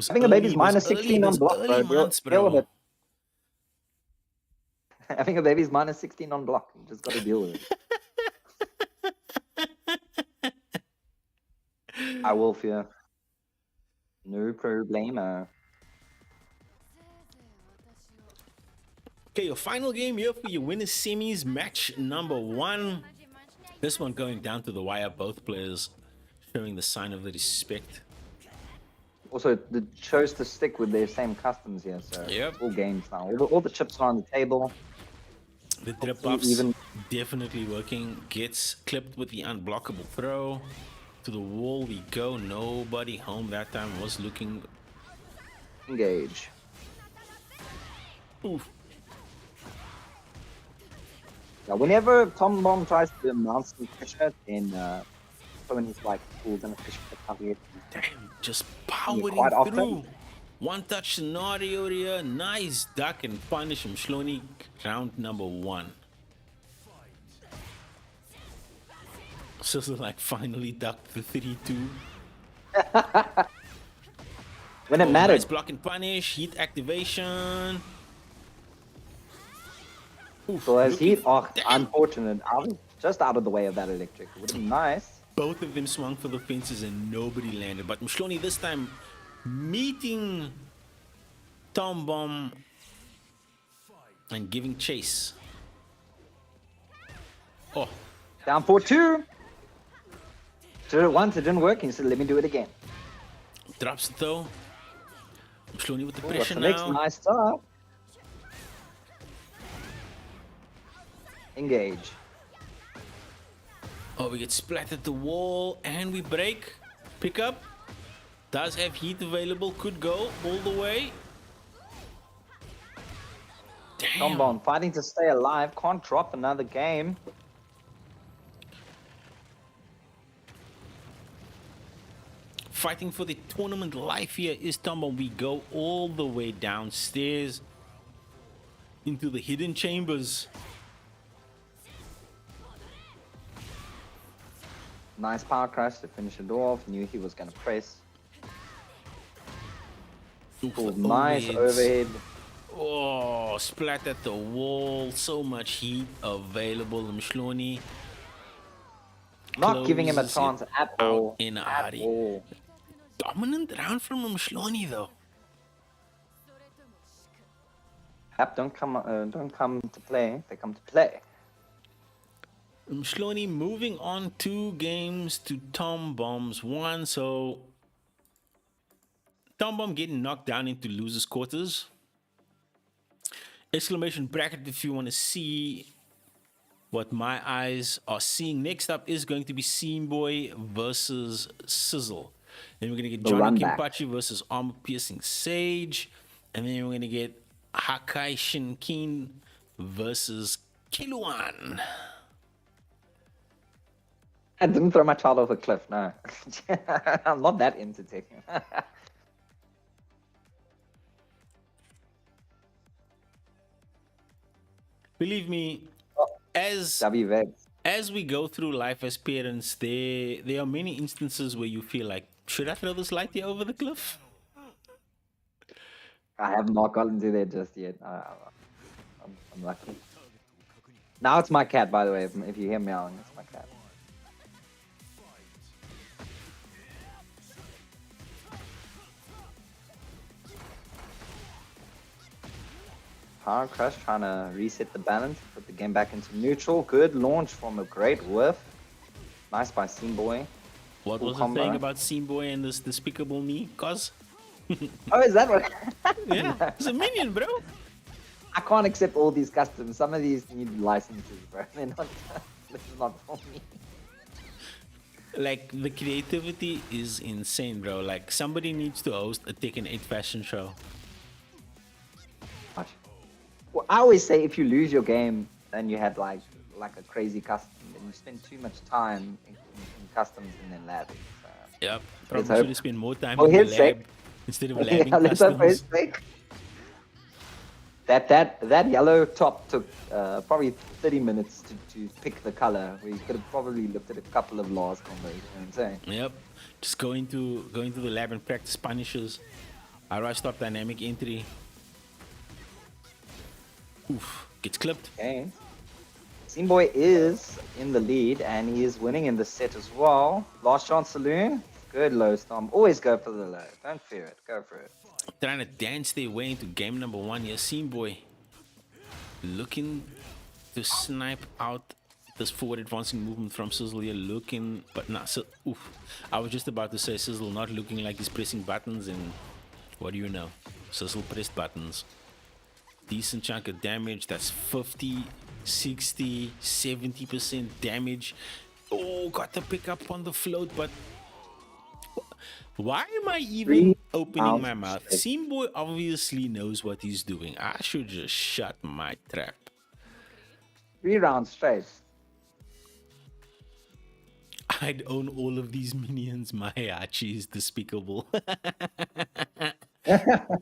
Having a baby's early, minus 16 on block, early bro. months, Deal with bro. it. Having a baby's minus 16 on block. You just got to deal with it. I will fear. No problemo. Okay, your final game here for your winners semis, match number 1. This one going down to the wire, both players showing the sign of the respect. Also, the chose to stick with their same customs here, so Yep. all games now. All the chips are on the table. The drip Hopefully buffs even- definitely working. Gets clipped with the unblockable throw. To the wall we go. Nobody home that time. Was looking. Engage. Oof. Now, whenever Tom Bomb tries to mount some pressure, then someone is like, "Cool, gonna fish for the cover." Damn, just powering quite often. through. One touch scenario here. Nice duck and punish him. Shloni, round number 1. So like finally ducked the 3-2. When it Nice mattered. block and punish. Heat activation. Oof, So as looking- heat, oh, Damn. unfortunate. I was just out of the way of that electric. It would have been nice. Both of them swung for the fences and nobody landed. But Mshloni this time meeting Tom Bomb and giving chase. Oh, Down 4-2. Did it once, it didn't work. He said, "Let me do it again." drops it though. Mshloni with the Ooh, what's pressure the next now. nice start? Engage. Oh, we get splattered at the wall and we break. Pick up. Does have heat available. Could go all the way. Damn. Tom Bomb fighting to stay alive. Can't drop another game. Fighting for the tournament life here is Tom Bomb. We go all the way downstairs into the hidden chambers. Nice power crash to finish it off. Knew he was gonna press. Oof, Cool. Nice overheads. overhead. Oh, splat at the wall. So much heat available. Mshloni Not giving him a closes chance it at out all. in a At hurry. all. Dominant round from Mshloni though. App don't come to play. They come to play. Mshloni moving on 2 games to Tom Bomb's 1. So Tom Bomb getting knocked down into losers quarters. Exclamation bracket if you want to see what my eyes are seeing. Next up is going to be Seamboy versus Sizzle. Then we're going to get The Johnny run back. Kimpachi versus Armor Piercing Sage. And then we're going to get Hakai Shinkin versus Kiluan. I didn't throw my child off a cliff, no. I'm not that into tech. Believe me, as WVEX. as we go through life as parents, there are many instances where you feel like, should I throw this light here over the cliff? I have not gotten to there just yet. I'm lucky. Now it's my cat, by the way. If you hear meowing, it's my cat. Power Crush trying to reset the balance, put the game back into neutral. Good launch from a great whiff. Nice by Seamboy. What Full was the combo. thing about Seamboy and this despicable me? Cause Oh, is that what? yeah, it's a minion, bro. I can't accept all these customs. Some of these need licenses, bro. They're not. This is not for me. Like the creativity is insane, bro. Like somebody needs to host a Tekken 8 fashion show. Well, I always say if you lose your game and you had like a crazy custom, then you spend too much time in customs and then labbing. So. Yep. Let's Probably hope. should have spent more time For in the his sake. lab instead of Yeah, labbing let's hope for his customs. sake. That yellow top took probably 30 minutes to pick the color. We could have probably looked at a couple of laws combos. You know what I'm saying? Yep. Just going to the lab and practice punishes. How do I stop dynamic entry? Oof. Gets clipped. Okay. Boy is in the lead and he is winning in the set as well. Last chance saloon. Good low stomp. Always go for the low. Don't fear it. Go for it. Trying to dance their way into game number 1 here. Scene Boy looking to snipe out this forward advancing movement from CRZY here. Looking, but not so. Oof. I was just about to say CRZY not looking like he's pressing buttons, and what do you know? CRZY pressed buttons. Decent chunk of damage. That's 50, 60, 70% damage. Oh, got the pick up on the float, but why am I even opening my mouth? Scene Boy obviously knows what he's doing. I should just shut my trap. 3 rounds straight. I'd own all of these minions. My Hachi is despicable.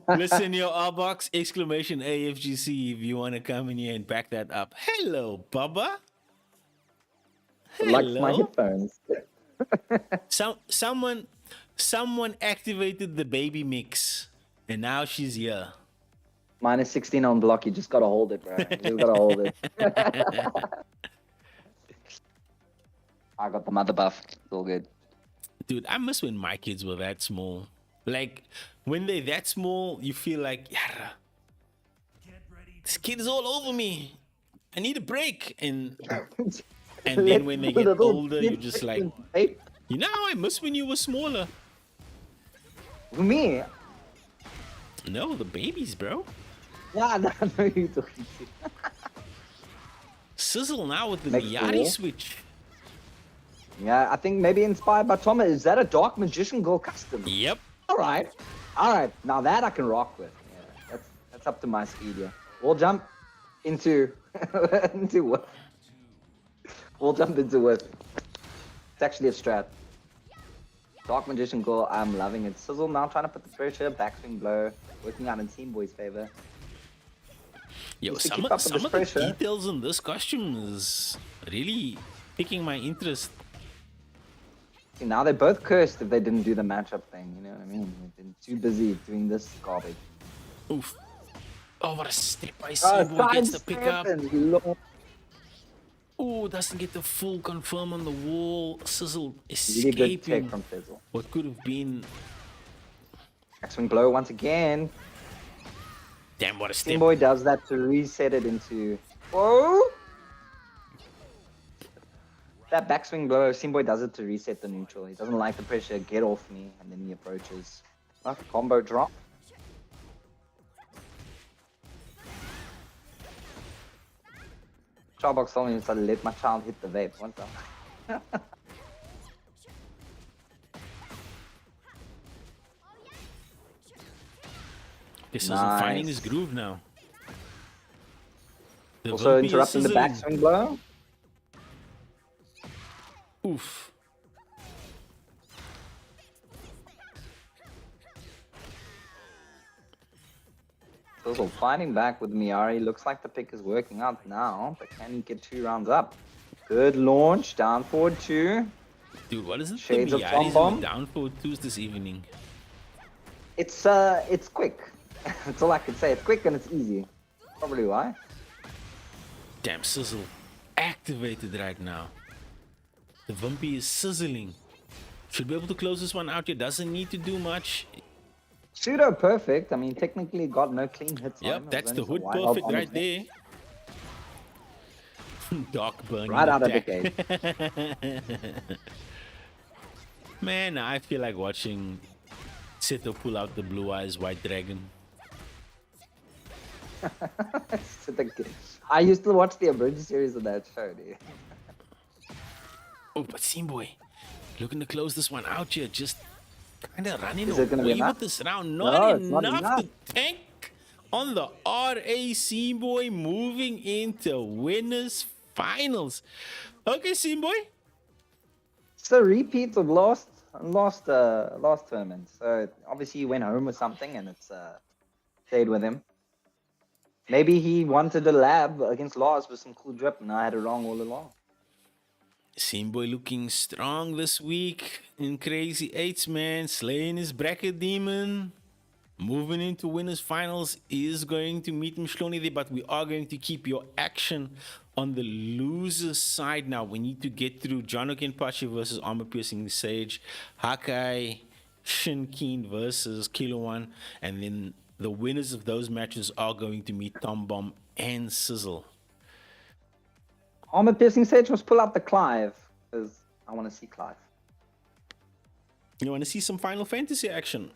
Listen, your R-Box, exclamation AFGC if you want to come in here and back that up. Hello, Bubba. Likes my headphones. Someone activated the baby mix, and now she's here. Minus 16 on block. You just gotta hold it, bro. You just gotta hold it. I got the mother buff. It's all good. Dude, I miss when my kids were that small. Like, when they're that small, you feel like, yeah, this kid is all over me. I need a break. And then when they get older, you're just like, you know, I miss when you were smaller. Me? No, the babies, bro. Yeah, no, you talking to. CRZY now with the Next Miyari ball. switch. Yeah, I think maybe inspired by Thomas. Is that a Dark Magician Girl custom? Yep. All right. Now that I can rock with. Yeah, that's up to my speed. Yeah. We'll jump into into what? We'll jump into what? It's actually a strat. Dark Magician Girl, I'm loving it. CRZY now trying to put the pressure, backswing blow, working out in Team Boy's favor. Yo, Just to some keep up of with the this pressure. details in this costume is really piquing my interest. See, now they're both cursed if they didn't do the matchup thing. You know what I mean? They've been too busy doing this garbage. Oof. Oh, what a step by CRZY gets the pickup. Oh, doesn't get the full confirm on the wall. CRZY Really good escaping take from CRZY. what could have been. Backswing blow once again. Damn, what a Team step. Boy does that to reset it into. Whoa! That backswing blow, Team Boy does it to reset the neutral. He doesn't like the pressure, get off me, and then he approaches. Like a combo drop. Starbox told me to let my child hit the vape. What the? This isn't Nice. finding his groove now. The Also Vampy is interrupting the sizzling. backswing blow. Oof. CRZY fighting back with Miyari. Looks like the pick is working out now, but can he get 2 rounds up? Good launch, down forward 2. Dude, what is it? Shades The of Miyaris Tom and the down for twos this evening. It's quick. That's all I can say. It's quick and it's easy. Probably why. Damn, CRZY activated right now. The Vampy is sizzling. Should be able to close this one out here. Doesn't need to do much. Pseudo perfect. I mean, technically got no clean hits. on him. Yep, It was that's only the some hood wide perfect on right his there. Dark burn. Right out of the gate. Man, I feel like watching Seto pull out the blue eyes white dragon. I used to watch the abridged series of that show, dude. Oh, but Scene Boy looking to close this one out here. Just kind of running Is it gonna be away enough? with this round. No, Not it's not enough enough. to tank on the RA Scene Boy moving into winners finals. Okay, Scene Boy. It's a repeat of last tournament. So obviously he went home or something, and it's stayed with him. Maybe he wanted a lab against Lars with some cool drip, and I had it wrong all along. Boy looking strong this week in Crazy 8's, man. Slaying his bracket demon. Moving into winners finals is going to meet Mshloni there, but we are going to keep your action on the loser side now. We need to get through Jono Kenpachi versus Armor Piercing Sage, Hakai Shinkeen versus Kilo One, and then the winners of those matches are going to meet Tom Bomb and Sizzle. Armor Piercing Sage must pull out the Clive, because I want to see Clive. You want to see some Final Fantasy action?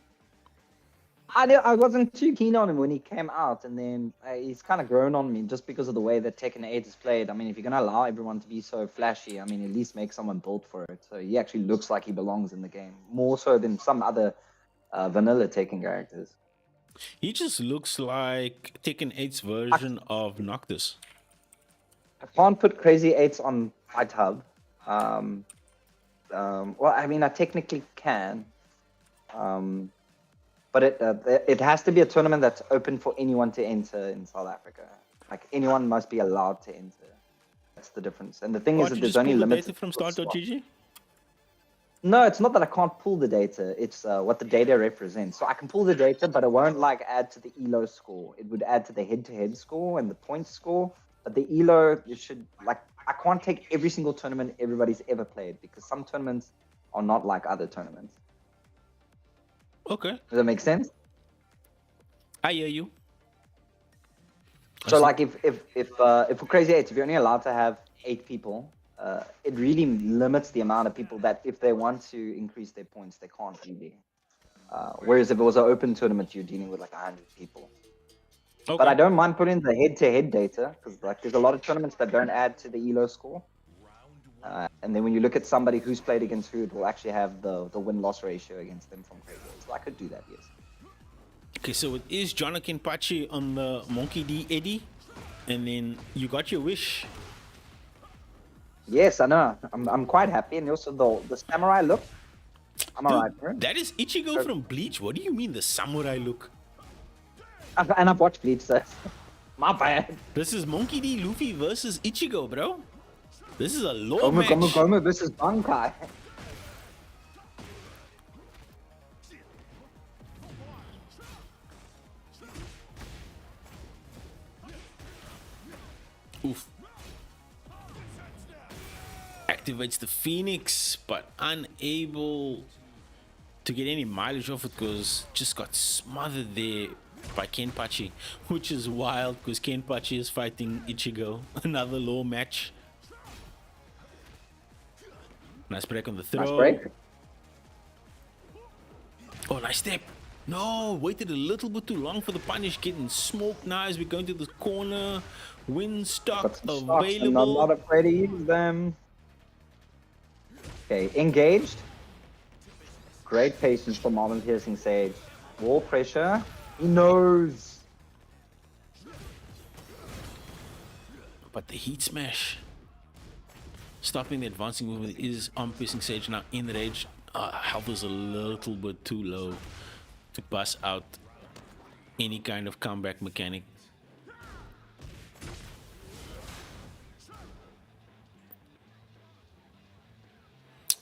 I wasn't too keen on him when he came out, and then he's kind of grown on me just because of the way that Tekken 8 is played. I mean, if you're going to allow everyone to be so flashy, I mean, at least make someone built for it. So he actually looks like he belongs in the game, more so than some other vanilla Tekken characters. He just looks like Tekken 8's version of Noctis. I can't put Crazy 8s on FightHub. Well, I mean, I technically can. But it has to be a tournament that's open for anyone to enter in South Africa. Like, anyone must be allowed to enter. That's the difference. And the thing is that there's only limits. From start.gg? No, it's not that I can't pull the data. It's what the data represents. So I can pull the data, but it won't like add to the ELO score. It would add to the head-to-head score and the points score. But the ELO, it should like I can't take every single tournament everybody's ever played because some tournaments are not like other tournaments. Okay. Does that make sense? I hear you. So like if for Crazy 8, if you're only allowed to have 8 people, it really limits the amount of people that if they want to increase their points, they can't really. Whereas if it was an open tournament, you're dealing with like 100 people. Okay. But I don't mind putting the head-to-head data because like there's a lot of tournaments that don't add to the ELO score. And then when you look at somebody who's played against who, it will actually have the win-loss ratio against them from Crazy 8. So I could do that, yes. Okay, so it is Jono Kenpachi on the Monkey D Eddie, and then you got your wish. Yes, I know. I'm quite happy, and also the samurai look. I'm alright, bro. That is Ichigo from Bleach. What do you mean the samurai look? And I've watched Bleach, so my bad. This is Monkey D Luffy versus Ichigo, bro. This is a low Gomu, match. Gomu, Gomu versus Bankai. Oof. Activates the Phoenix, but unable to get any mileage off it because just got smothered there by Kenpachi, which is wild because Kenpachi is fighting Ichigo. Another low match. Nice break on the throw. Nice break. Oh, nice step. No, waited a little bit too long for the punish. Getting smoked now as we go into the corner. Win stock available. I'm not afraid to use them. Okay, engaged. Great patience from Armor Piercing Sage. Wall pressure. He knows. But the heat smash. Stopping the advancing movement is Armor Piercing Sage now enraged. Health is a little bit too low to pass out any kind of comeback mechanic.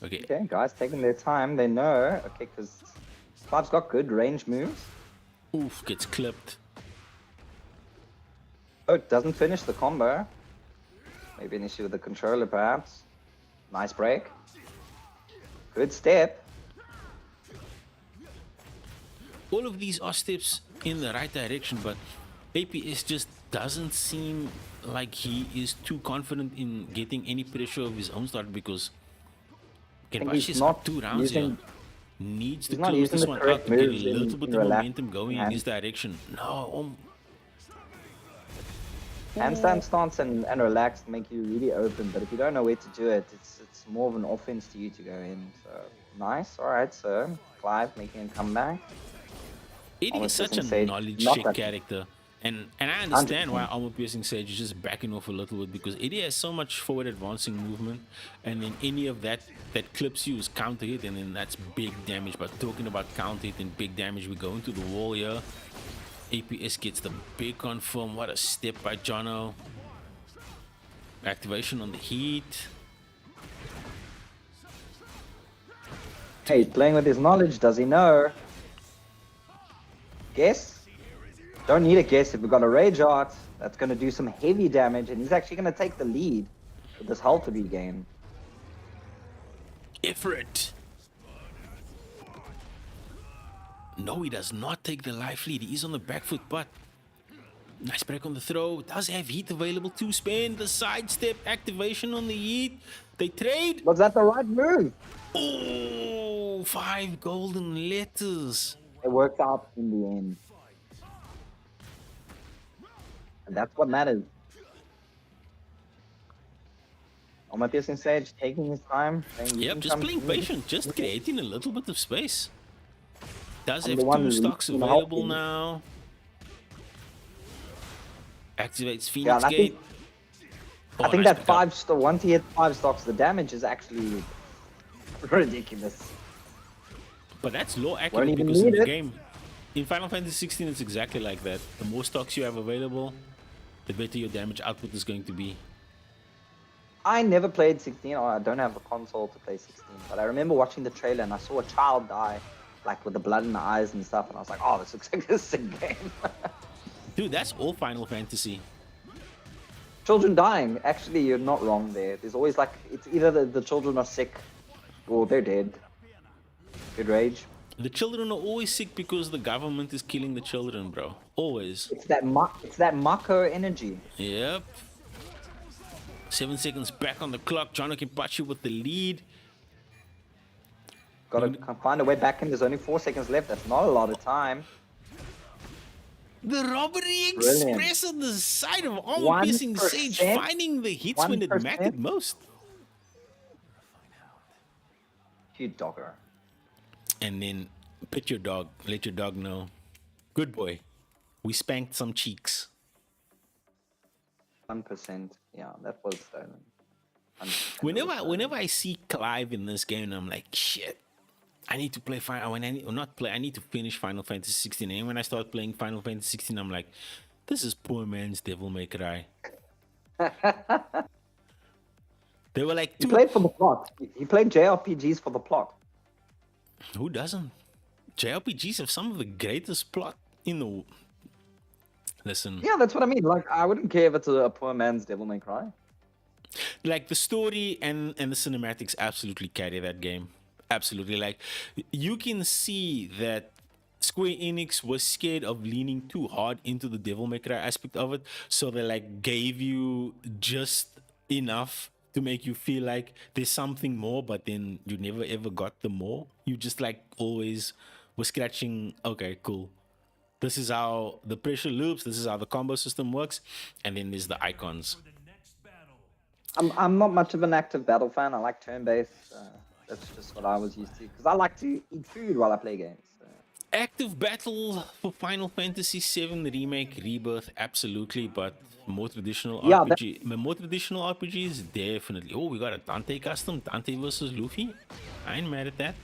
Okay, guys, taking their time. They know. Okay, because Clive's got good range moves. Oof, gets clipped. Oh, it doesn't finish the combo. Maybe an issue with the controller, perhaps. Nice break. Good step. All of these are steps in the right direction, but APS just doesn't seem like he is too confident in getting any pressure of his own start because Kenpachi's up 2 rounds here. Needs to close this one out to get a little bit of momentum going in his direction. No. Handstand stance and relaxed make you really open, but if you don't know where to do it, it's more of an offense to you to go in. So nice, alright, so Clive making a comeback. Eddie is such a knowledge shake character. And I understand 100%. Why Armor Piercing Sage is just backing off a little bit because Eddie has so much forward advancing movement, and then any of that clips you is counter hit, and then that's big damage. But talking about counter hit and big damage, we go into the wall here. APS gets the big confirm. What a step by Jono. Activation on the heat. Hey, he's playing with his knowledge. Does he know? Guess? Don't need a guess if we've got a Rage Art. That's going to do some heavy damage, and he's actually going to take the lead with this health to be gained. Effort. No, he does not take the life lead. He is on the back foot, but nice break on the throw. Does have heat available to spend. The sidestep activation on the heat. They trade. Was that the right move? Oh, 5 golden letters. It worked out in the end. And that's what matters. On my piercing stage, taking his time. Yep, just playing patient, just creating a little bit of space. Does have the one 2 who's stocks helping. available now. Activates Yeah, Phoenix I Gate. think Nice that pickup. once he hits 5 stocks, the damage is actually ridiculous. But that's low Won't accurate even because in need the it. game. In Final Fantasy 16, it's exactly like that. The more stocks you have available, the better your damage output is going to be. I never played 16, or I don't have a console to play 16, but I remember watching the trailer and I saw a child die, like with the blood in the eyes and stuff, and I was like, oh, this looks like a sick game. Dude, that's all Final Fantasy. Children dying, actually, you're not wrong there. There's always like, it's either the children are sick or they're dead. Good rage. The children are always sick because the government is killing the children, bro. Always. It's that Mako energy. Yep. 7 seconds back on the clock. Jono Kimpachi with the lead. Gotta find a way back in. There's only 4 seconds left. That's not a lot of time. The robbery Brilliant. express on the side of armor piercing Sage, 1%. finding the hits when it 1%. mattered most. Cute dogger. And then pet your dog, let your dog know. Good boy. We spanked some cheeks. 1%. Yeah, that was stolen. 100% Whenever I see Clive in this game, I'm like, shit. I need to play I need to finish Final Fantasy 16. And when I start playing Final Fantasy 16, I'm like, this is poor man's Devil May Cry. They were like, He played for the plot. He played JRPGs for the plot. who doesn't? JRPGs have some of the greatest plot in the. Listen, Yeah, that's what I mean. Like, I wouldn't care if it's a poor man's Devil May Cry. like the story and the cinematics absolutely carry that game. Absolutely, like you can see that Square Enix was scared of leaning too hard into the Devil May Cry aspect of it, so they like gave you just enough to make you feel like there's something more, but then you never ever got the more. You just like always were scratching. Okay, cool. This is how the pressure loops. This is how the combo system works, and then there's the icons. I'm not much of an active battle fan. I like turn-based. That's just what I was used to. Because I like to eat food while I play games. So. Active battle for Final Fantasy VII Remake Rebirth, absolutely, but more traditional Yeah, more traditional RPGs, definitely. Oh, we got a Dante custom, Dante versus Luffy. I ain't mad at that.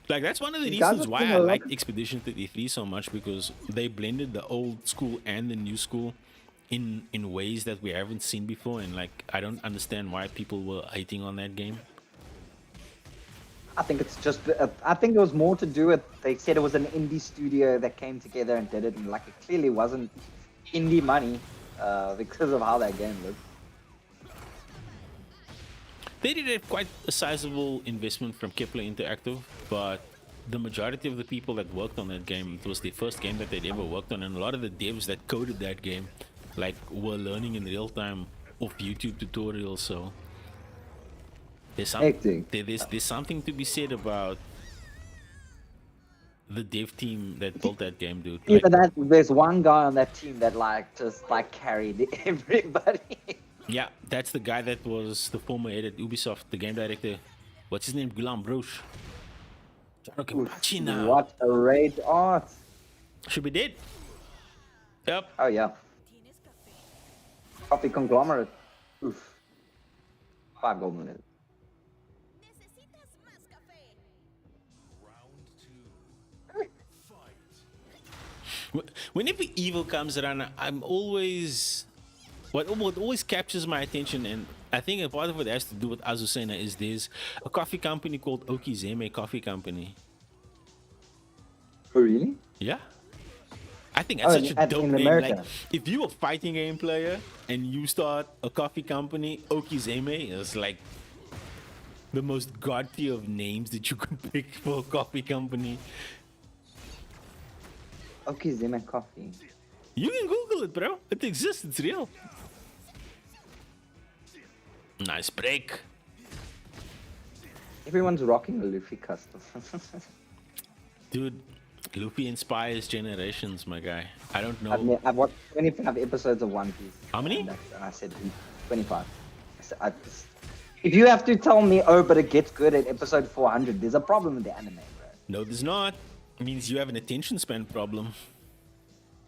Like that's one of the These guys reasons are why doing I a lot liked of- Expedition 33 so much, because they blended the old school and the new school in ways that we haven't seen before, and like I don't understand why people were hating on that game. I think it's just. I think it was more to do with. They said it was an indie studio that came together and did it, and like it clearly wasn't indie money because of how that game looked. They did have quite a sizable investment from Kepler Interactive, but the majority of the people that worked on that game, it was the first game that they'd ever worked on, and a lot of the devs that coded that game like were learning in real time off YouTube tutorials. So there's there's something to be said about the dev team that built that game, dude. Either Like, that, there's one guy on that team that like just like carried everybody. yeah, that's the guy that was the former head at Ubisoft, the game director. What's his name? Gulam Brosh. Now. What a rage art! Should be dead. Yep. Oh yeah. Coffee conglomerate. Oof. 5 gold minutes. Whenever Evil comes around, I'm always what always captures my attention, and I think a part of it has to do with Azucena. Is there's a coffee company called Okizeme Coffee Company. Oh, really? Yeah, I think that's such a dope in name. America. Like, if you a fighting game player and you start a coffee company, Okizeme is like the most god tier of names that you could pick for a coffee company. Okay, Zima Coffee. You can Google it, bro. It exists. It's real. Nice break. Everyone's rocking the Luffy custom. Dude, Luffy inspires generations, my guy. I don't know. I've watched 25 episodes of One Piece. How many? And I said 25. If you have to tell me, oh, but it gets good at episode 400, there's a problem with the anime, bro. No, there's not. It means you have an attention span problem.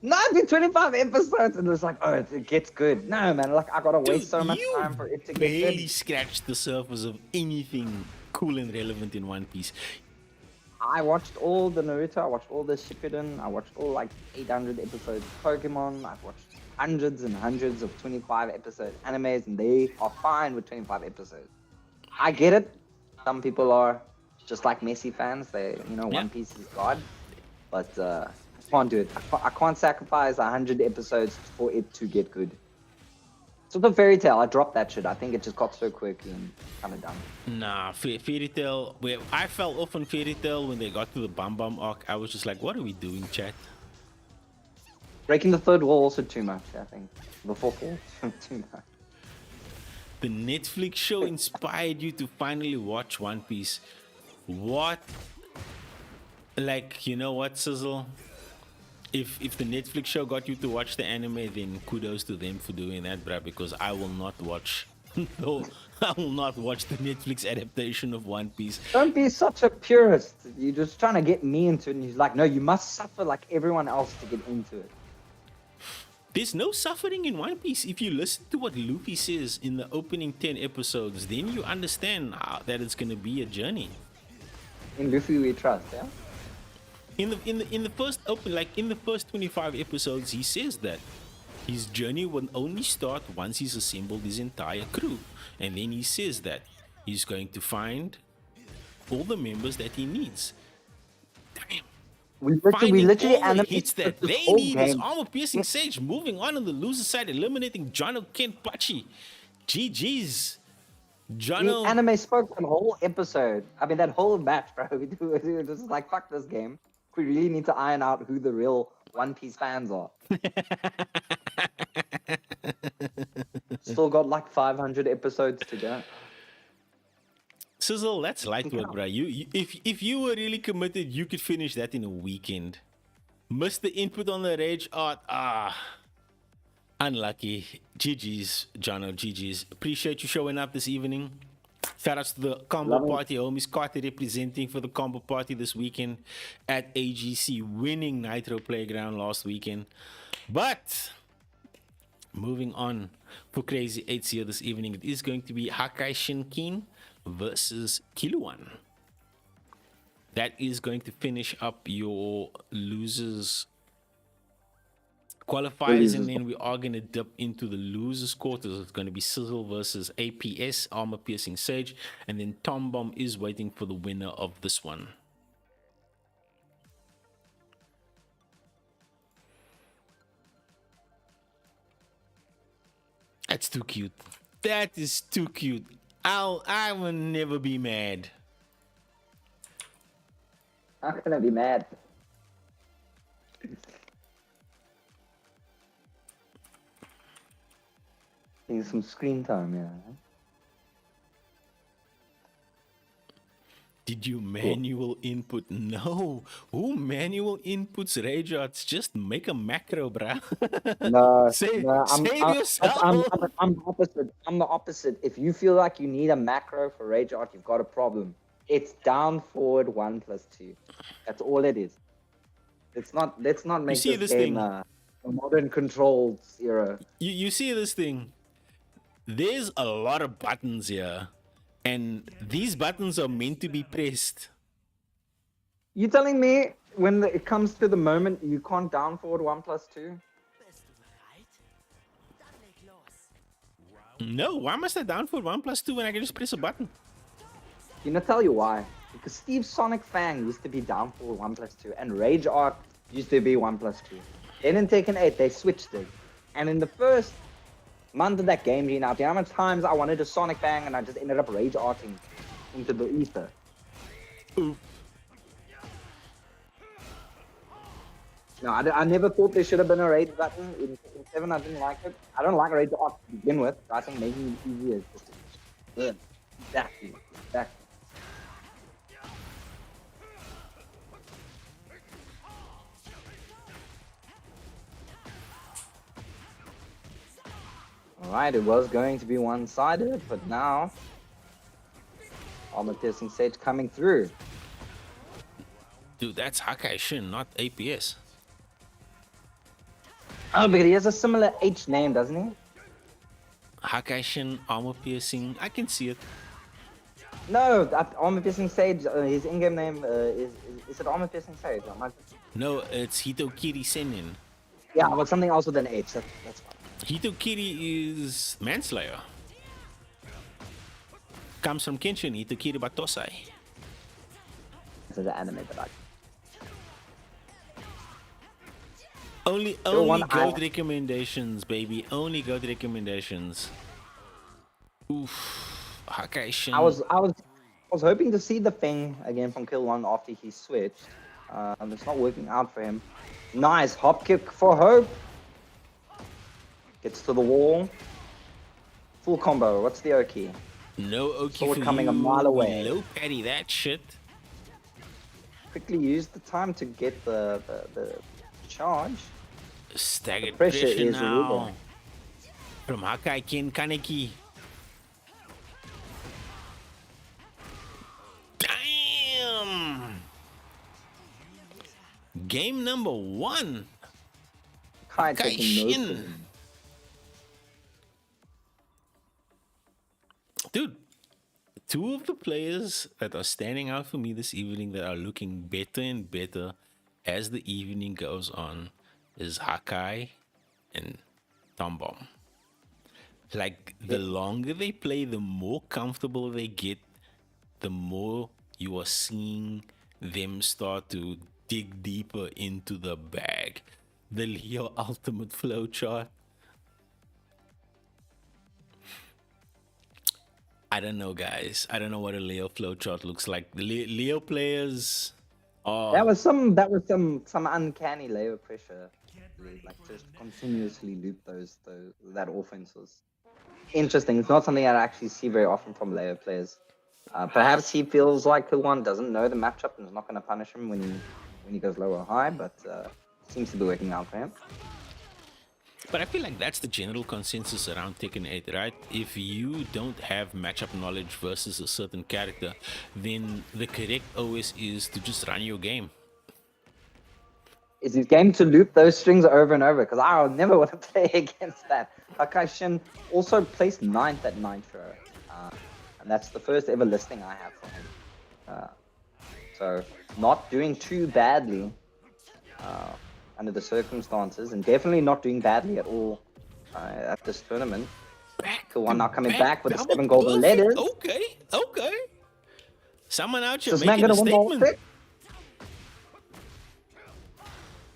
No, it's been 25 episodes and it's like, oh, it gets good. No, man, like I gotta Dude, waste so much you time for it to get barely good. scratched the surface of anything cool and relevant in One Piece. I watched all the Naruto, I watched all the Shippuden, I watched all like 800 episodes of Pokemon, I've watched hundreds and hundreds of 25 episode animes and they are fine with 25 episodes. I get it. Some people are just like Messi fans, they, One Piece is God. But I can't do it. I can't sacrifice 100 episodes for it to get good. So the Fairy Tail, I dropped that shit. I think it just got so quickly and kind of done. Nah, Fairy Tail. I fell off on Fairy Tail when they got to the Bum Bum arc. I was just like, what are we doing, chat? Breaking the third wall also too much, I think. The fourth wall, too much. The Netflix show inspired you to finally watch One Piece. What? Like, you know what, Sizzle? If the Netflix show got you to watch the anime, then kudos to them for doing that, bruh, because I will not watch. No, I will not watch the Netflix adaptation of One Piece. Don't be such a purist. You're just trying to get me into it and he's like, no, you must suffer like everyone else to get into it. There's no suffering in One Piece. If you listen to what Luffy says in the opening 10 episodes, then you understand that it's going to be a journey. In Luffy we trust, yeah? In the first 25 episodes, he says that his journey will only start once he's assembled his entire crew, and then he says that he's going to find all the members that he needs. Damn. We Finding literally all the hits animated that this they whole need is game. armor-piercing Sage moving on the loser side, eliminating Jono Kenpachi. GG's. The Jono. anime spoke that whole episode. I mean, that whole match, bro. We were just like, fuck this game. We really need to iron out who the real One Piece fans are. Still got like 500 episodes to go. Sizzle, that's light work, bro. If you were really committed, you could finish that in a weekend. Missed the input on the rage art. Unlucky. GG's, Jono. GG's. Appreciate you showing up this evening. Shout outs to the Combo Love it. Party homies. Carter representing for the Combo Party this weekend at AGC, winning Nitro Playground last weekend. But moving on for Crazy 8's here this evening, it is going to be Hakai Shinkin versus Kiluan. That is going to finish up your losers qualifiers, and then we are going to dip into the losers quarters. It's going to be Sizzle versus APS, Armor Piercing Sage, and then Tom Bomb is waiting for the winner of this one. That's too cute. That is too cute. I will never be mad. I'm gonna be mad. Need some screen time, yeah. Did you manual input? No. Who manual inputs rage arts? Just make a macro, bruh. No, Save I'm yourself. the opposite. I'm the opposite. If you feel like you need a macro for Rage Art, you've got a problem. It's down forward 1+2. That's all it is. Let's not make see this this game thing? a modern controls era. You see this thing? There's a lot of buttons here, and these buttons are meant to be pressed. You telling me when it comes to the moment, you can't down forward 1+2. No, why must I down for 1+2 when I can just press a button? You know, tell you why. Because Steve Sonic Fang used to be down forward 1+2, and Rage Arc used to be 1+2. Then in Tekken 8, they switched it. And in the first month of that game, you know how much times I wanted to Sonic Fang and I just ended up Rage Arcing into the ether. Ooh. No, I never thought there should have been a Rage button. In 7, I didn't like it. I don't like Rage Arc to begin with. I think making it easier is just good. Exactly. Alright, it was going to be one-sided, but now Armor Piercing Sage coming through. Dude, that's Hakai Shin, not APS. Oh, but he has a similar H name, doesn't he? Hakai Shin, armor piercing. I can see it. No, Armor Piercing Sage, his in-game name is it Armor Piercing Sage? No, it's Hitokiri Senin. Yeah, but something else with an H. That's fine. Hitokiri is Manslayer. Comes from Kenshin, Hitokiri Batosai. This is the anime that I. Only goat recommendations, baby. Only goat recommendations. Oof. Hakai Shin. I was hoping to see the thing again from Kill One after he switched. It's not working out for him. Nice hop kick for Hope. Gets to the wall. Full combo. What's the Oki? No Oki Sword for coming you. a mile away. Low patty that shit. Quickly use the time to get the charge. Staggered The pressure pressure is now. illegal. From Hakai Ken Kaneki. Damn! Game number 1. Kai Hakai taking notes of Shin. him. Dude, two of the players that are standing out for me this evening that are looking better and better as the evening goes on is Hakai and Tombom. Like, the longer they play, the more comfortable they get, the more you are seeing them start to dig deeper into the bag. The Leo ultimate flowchart. I don't know, guys. I don't know what a Leo flowchart looks like. The Leo players are... That was some uncanny layer pressure. Like just continuously loop that offense was interesting. It's not something I actually see very often from layer players. Perhaps he feels like Kill1 doesn't know the matchup and is not going to punish him when he goes low or high, but seems to be working out for him. But I feel like that's the general consensus around Tekken 8, right? If you don't have matchup knowledge versus a certain character, then the correct OS is to just run your game. Is his game to loop those strings over and over? Because I would never want to play against that. Hakai Shin also placed 9th at Nitro. And that's the first ever listing I have for him. So not doing too badly under the circumstances, and definitely not doing badly at all at this tournament. Kill1 now coming back with the 7 golden letters. Okay. Someone out here Is man making a gonna win the whole statement. trick?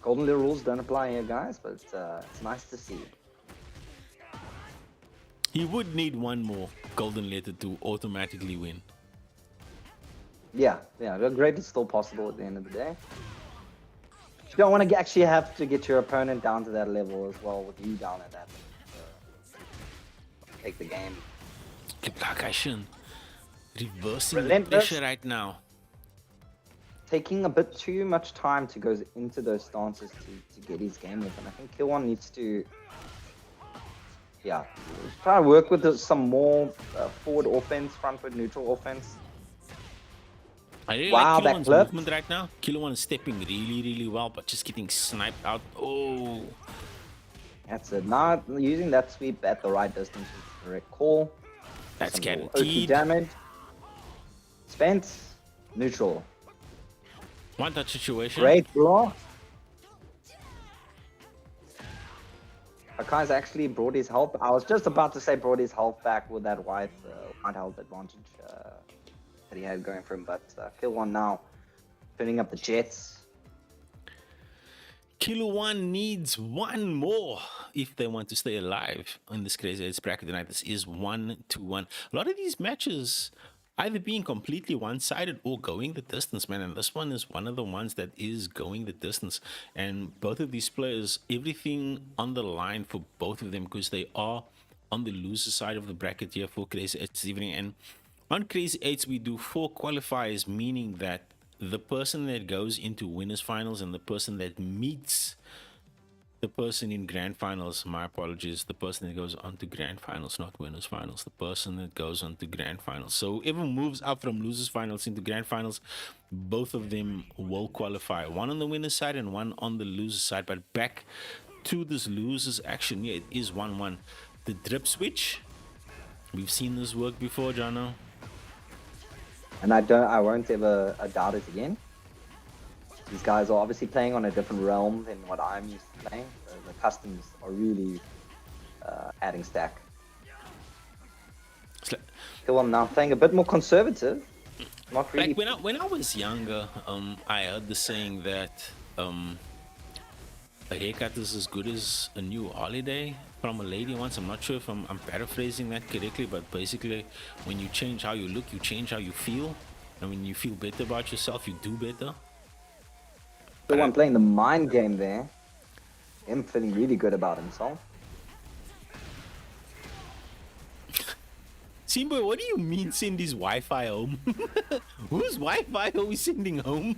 Golden letter rules don't apply here, guys, but it's nice to see. He would need one more golden letter to automatically win. Yeah, the great is still possible at the end of the day. You don't want to actually have to get your opponent down to that level as well, with you down at that. Take the game. Hakai Shin reversing the Relentless. pressure right now. Taking a bit too much time to go into those stances to get his game with, and I think Kill1 needs to, try to work with some more forward offense, frontward neutral offense. I really Wow, like that Kilo1's clip. movement right now. Kilo1 is stepping really, really well, but just getting sniped out. Oh, That's it. Now using that sweep at the right distance is the correct call. that's Some little OT guaranteed. damage. Spent. Neutral. One touch situation. Great block. Akai's actually brought his health. I was just about to say brought his health back with that white health advantage that he had going for him. But kill one now, turning up the jets. Kilo One needs one more if they want to stay alive in this CRZY bracket tonight. This is 1-1. A lot of these matches either being completely one-sided or going the distance, man. And this one is one of the ones that is going the distance. And both of these players, everything on the line for both of them, because they are on the loser side of the bracket here for CRZY this evening. And on CRZY, we do 4 qualifiers, meaning that the person that goes into winners finals and the person that meets the person in grand finals, my apologies, the person that goes on to grand finals, not winners finals, the person that goes on to grand finals. So whoever moves up from losers finals into grand finals, both of them will qualify, one on the winners side and one on the losers side. But back to this losers action, yeah, it is 1-1. The drip switch, we've seen this work before, Jono. And I won't ever doubt it again. These guys are obviously playing on a different realm than what I'm used to playing. So the customs are really adding stack. Kill on now playing a bit more conservative. Not really. Like when I was younger, I heard the saying that a haircut is as good as a new holiday from a lady once. I'm not sure if I'm paraphrasing that correctly, but basically when you change how you look, you change how you feel. And when you feel better about yourself, you do better. The one playing the mind game there. Him feeling really good about himself. Simba, what do you mean send his Wi-Fi home? Whose Wi-Fi are we sending home?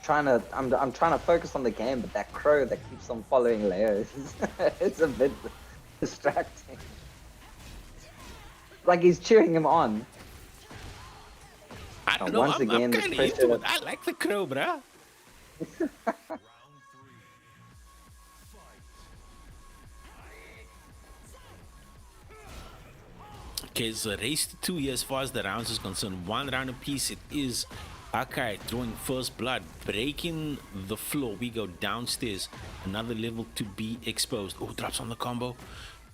I'm trying to focus on the game, but that crow that keeps on following Leo it's a bit distracting. Like he's cheering him on. I don't know. Once again, I'm the kind of pressure into it. I like the crow, bruh. Okay, it's a race to 2 here as far as the rounds is concerned. 1 round apiece. It is Akai throwing first blood, breaking the floor. We go downstairs. Another level to be exposed. Oh, drops on the combo.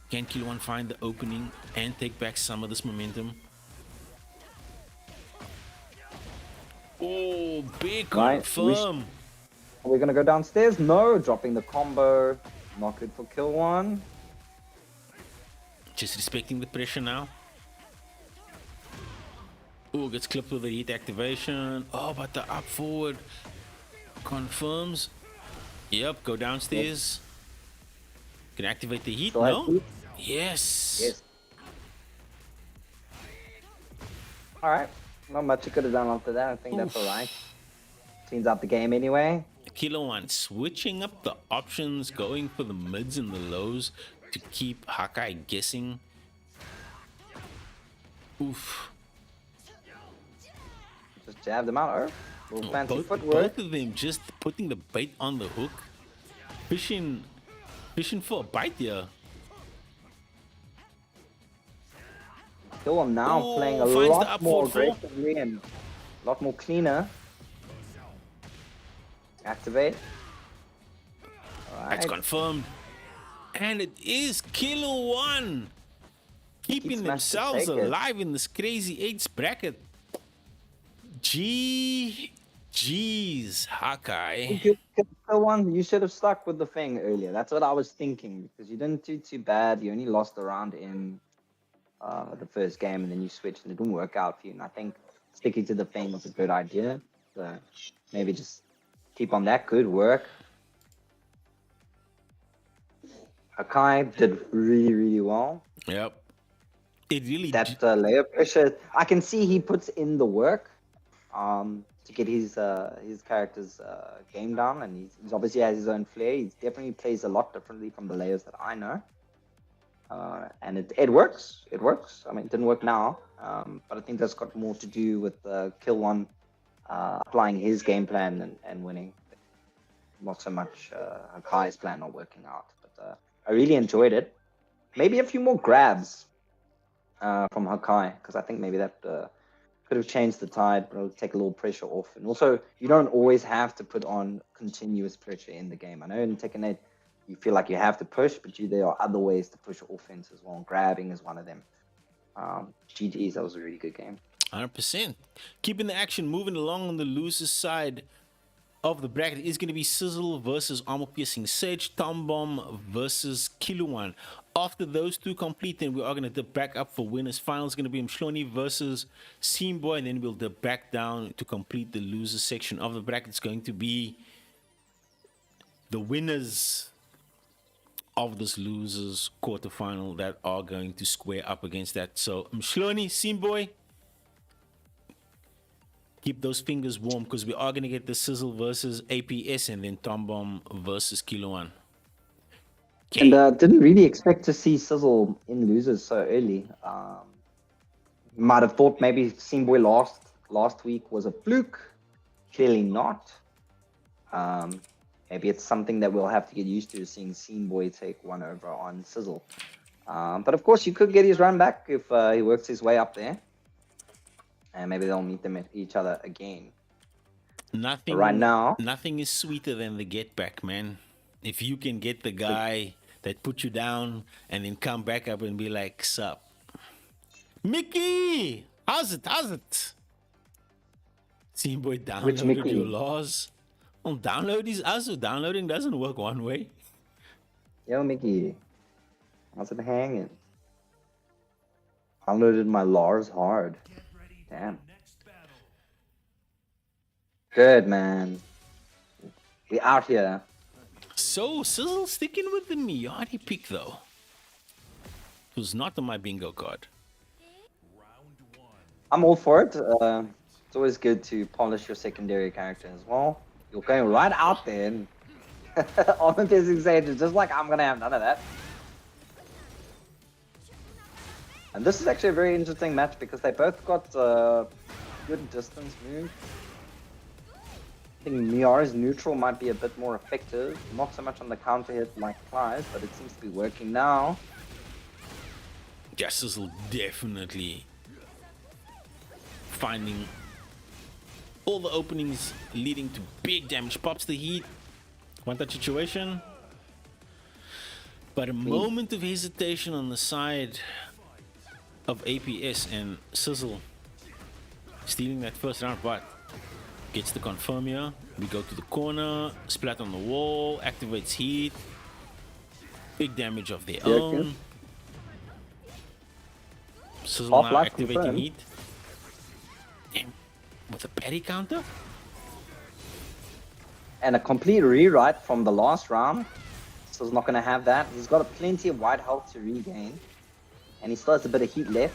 Can Kilo One find the opening and take back some of this momentum? Oh, big confirm. We're gonna go downstairs. No, dropping the combo. Not good for kill one. Just respecting the pressure now. Oh, gets clipped with the heat activation. Oh, but the up forward confirms. Yep, go downstairs. Can activate the heat. No? Yes. Alright. Not much you could have done after that. I think that's alright. Cleans out the game anyway. Kilo One switching up the options, going for the mids and the lows to keep Hakai guessing. Oof. Just jabbed him out. Little fancy footwork. Both of them just putting the bait on the hook. Fishing for a bite here. Kill him now, playing a lot more aggressively and a lot more cleaner. Activate. All right. That's confirmed. And it is Kilo One keeping themselves alive in this crazy 8's bracket. Jeez, Hakai. Kilo One, you should have stuck with the thing earlier. That's what I was thinking, because you didn't do too bad. You only lost a round in the first game, and then you switched and it didn't work out for you. And I think sticking to the thing was a good idea. So maybe just keep on that. Good work. Hakai did really, really well. Yep. It really that layer pressure. I can see he puts in the work to get his character's game down, and he's obviously has his own flair. He definitely plays a lot differently from the layers that I know. And it works. It works. I mean, it didn't work now, but I think that's got more to do with Kill One applying his game plan and winning. Not so much Hakai's plan not working out. But I really enjoyed it. Maybe a few more grabs. from Hakai, because I think maybe that could have changed the tide, but it'll take a little pressure off. And also, you don't always have to put on continuous pressure in the game. I know in Tekken 8, you feel like you have to push, but there are other ways to push offense as well. Grabbing is one of them. GG's, that was a really good game. 100%. Keeping the action moving along on the loser's side of the bracket is going to be CRZY versus Armor Piercing Sage, Tom Bomb versus Kiluan. After those two complete, then we are going to dip back up for winners. Final is going to be Mshloni versus Seamboy, and then we'll dip back down to complete the loser section of the bracket. It's going to be the winners of this losers quarterfinal that are going to square up against that. So Mshloni, Seamboy, keep those fingers warm because we are going to get the CRZY versus APS and then Tom Bomb versus Kiluan. And didn't really expect to see CRZY in losers so early. Might have thought maybe Seamboy last week was a fluke. Clearly not. Maybe it's something that we'll have to get used to, seeing Seamboy take one over on CRZY. But of course, you could get his run back if he works his way up there. And maybe they'll meet them at each other again. Nothing but right now, nothing is sweeter than the get back, man. If you can get the guy that put you down and then come back up and be like, sup, Mickey, how's it? Seamboy downloaded your laws. Well, download is also downloading doesn't work one way. Yo, Mickey, how's it hanging? Downloaded my Lars hard. Damn. Good, man. We out here. So, CRZY sticking with the Miyagi pick, though. It was not on my bingo card. I'm all for it. It's always good to polish your secondary character as well. You're going right out there and Armor Piercing Sage is just like, I'm going to have none of that. And this is actually a very interesting match because they both got good distance move. I think Miara's neutral might be a bit more effective. Not so much on the counter hit like CRZY's, but it seems to be working now. Yeah, CRZY definitely finding all the openings leading to big damage. Pops the heat. Want that situation? But a moment of hesitation on the side of APS and CRZY stealing that first round, but gets the confirm here. We go to the corner, splat on the wall, activates heat, big damage of their own. CRZY now activating confirmed. Heat. Damn, with a parry counter? And a complete rewrite from the last round. So he's not going to have that. He's got plenty of white health to regain. And he still has a bit of heat left.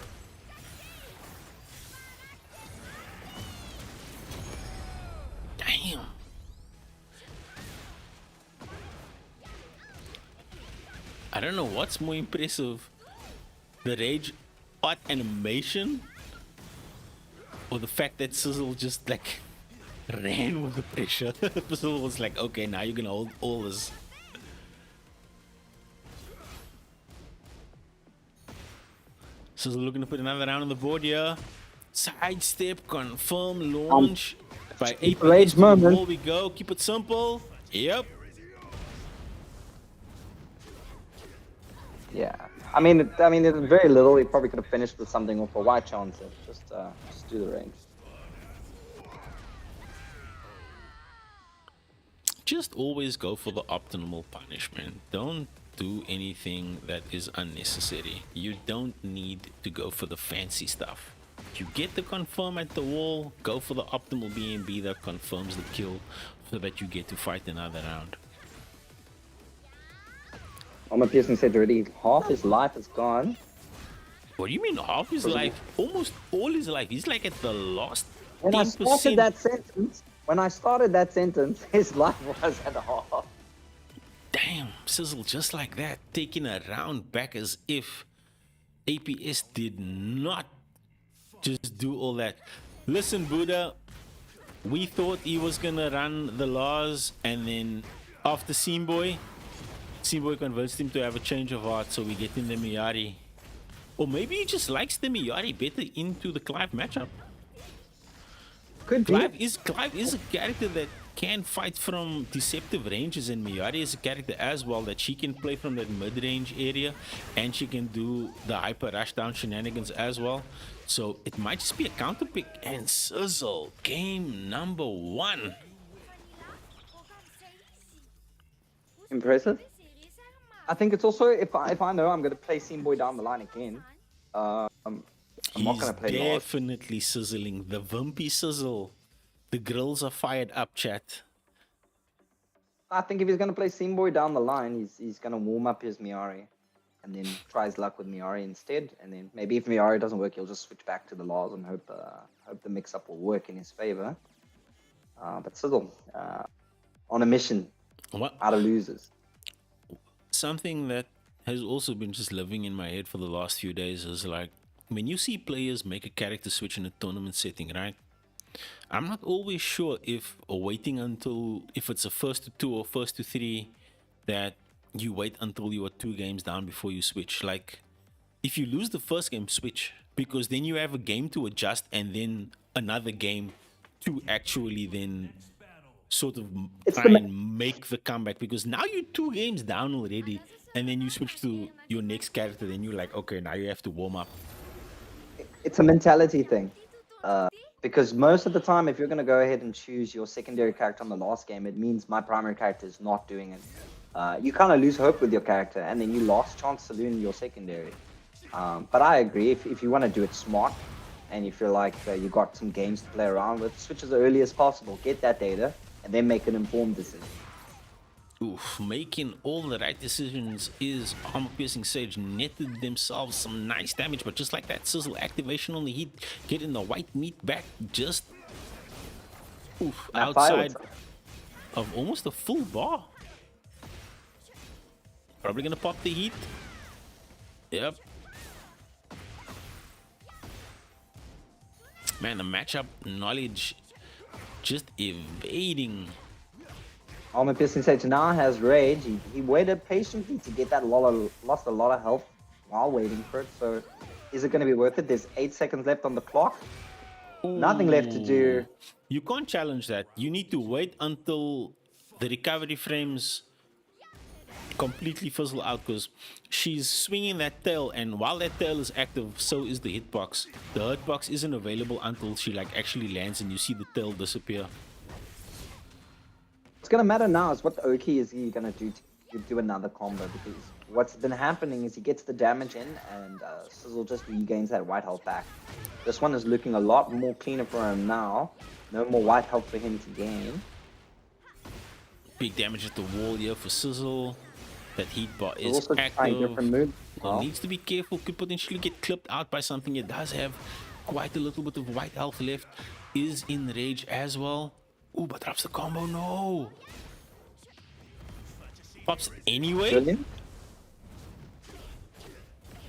Damn. I don't know what's more impressive. The rage art animation or the fact that CRZY just like ran with the pressure. CRZY was like, okay, now you're gonna hold all this. CRZY looking to put another round on the board here. Sidestep, confirm, launch by 8's. Before we go, keep it simple. Yep. Yeah. I mean, it's very little. He probably could have finished with something off a white chance. Just do the range. Just always go for the optimal punishment. Don't do anything that is unnecessary. You don't need to go for the fancy stuff. You get the confirm at the wall, go for the optimal BNB that confirms the kill so that you get to fight another round. Armor Piercing said already half his life is gone. What do you mean half his life? Almost all his life. He's like at the last 10%. When I started that sentence, his life was at half. Damn, CRZY just like that, taking a round back as if APS did not just do all that. Listen, Buddha, we thought he was gonna run the laws, and then after Seamboy convinced him to have a change of heart, so we get in the Miyari. Or maybe he just likes the Miyari better into the Clive matchup. Could be. Clive is a character that can fight from deceptive ranges, and Miyari is a character as well that she can play from that mid-range area, and she can do the hyper rushdown shenanigans as well. So it might just be a counter pick. And CRZY, game number 1. Impressive. I think it's also, if I know I'm going to play Scene Boy down the line again, I'm not going to play Lars. Definitely sizzling. The Vimpy CRZY. The grills are fired up, chat. I think if he's going to play Scene Boy down the line, he's going to warm up his Miyari and then try his luck with Miyari instead. And then maybe if Miyari doesn't work, he'll just switch back to the Lars and hope the mix-up will work in his favor. But CRZY, on a mission, out of losers. Something that has also been just living in my head for the last few days is like, when you see players make a character switch in a tournament setting, right? I'm not always sure if waiting until, if it's a first to 2 or first to 3, that you wait until you are 2 games down before you switch. Like, if you lose the first game, switch, because then you have a game to adjust and then another game to actually then sort of try and make the comeback, because now you're 2 games down already, and then you switch to your next character, then you're like, okay, now you have to warm up. It's a mentality thing. Because most of the time, if you're going to go ahead and choose your secondary character on the last game, it means my primary character is not doing it. You kind of lose hope with your character, and then you lost chance saloon your secondary. But I agree, if you want to do it smart, and you feel like you got some games to play around with, switch as early as possible, get that data, and then make an informed decision. Oof, making all the right decisions is Armor Piercing Sage netted themselves some nice damage, but just like that CRZY activation on the heat, getting the white meat back just outside of almost a full bar. Probably gonna pop the heat. Yep. Man, the matchup knowledge just evading. Armor Piercing Sage now has Rage. He waited patiently to get that lost a lot of health while waiting for it. So is it going to be worth it? There's 8 seconds left on the clock. Ooh. Nothing left to do. You can't challenge that. You need to wait until the recovery frames completely fizzle out, because she's swinging that tail, and while that tail is active, so is the hitbox. The hitbox isn't available until she like actually lands and you see the tail disappear. What's going to matter now is what Oki is he going to do to do another combo, because what's been happening is he gets the damage in and CRZY just regains that white health back. This one is looking a lot more cleaner for him now. No more white health for him to gain. Big damage at the wall here for CRZY. That heat bar is active. Well, needs to be careful, could potentially get clipped out by something. It does have quite a little bit of white health left. Is in rage as well. Ooh, but drops the combo, no! Pops anyway? Brilliant.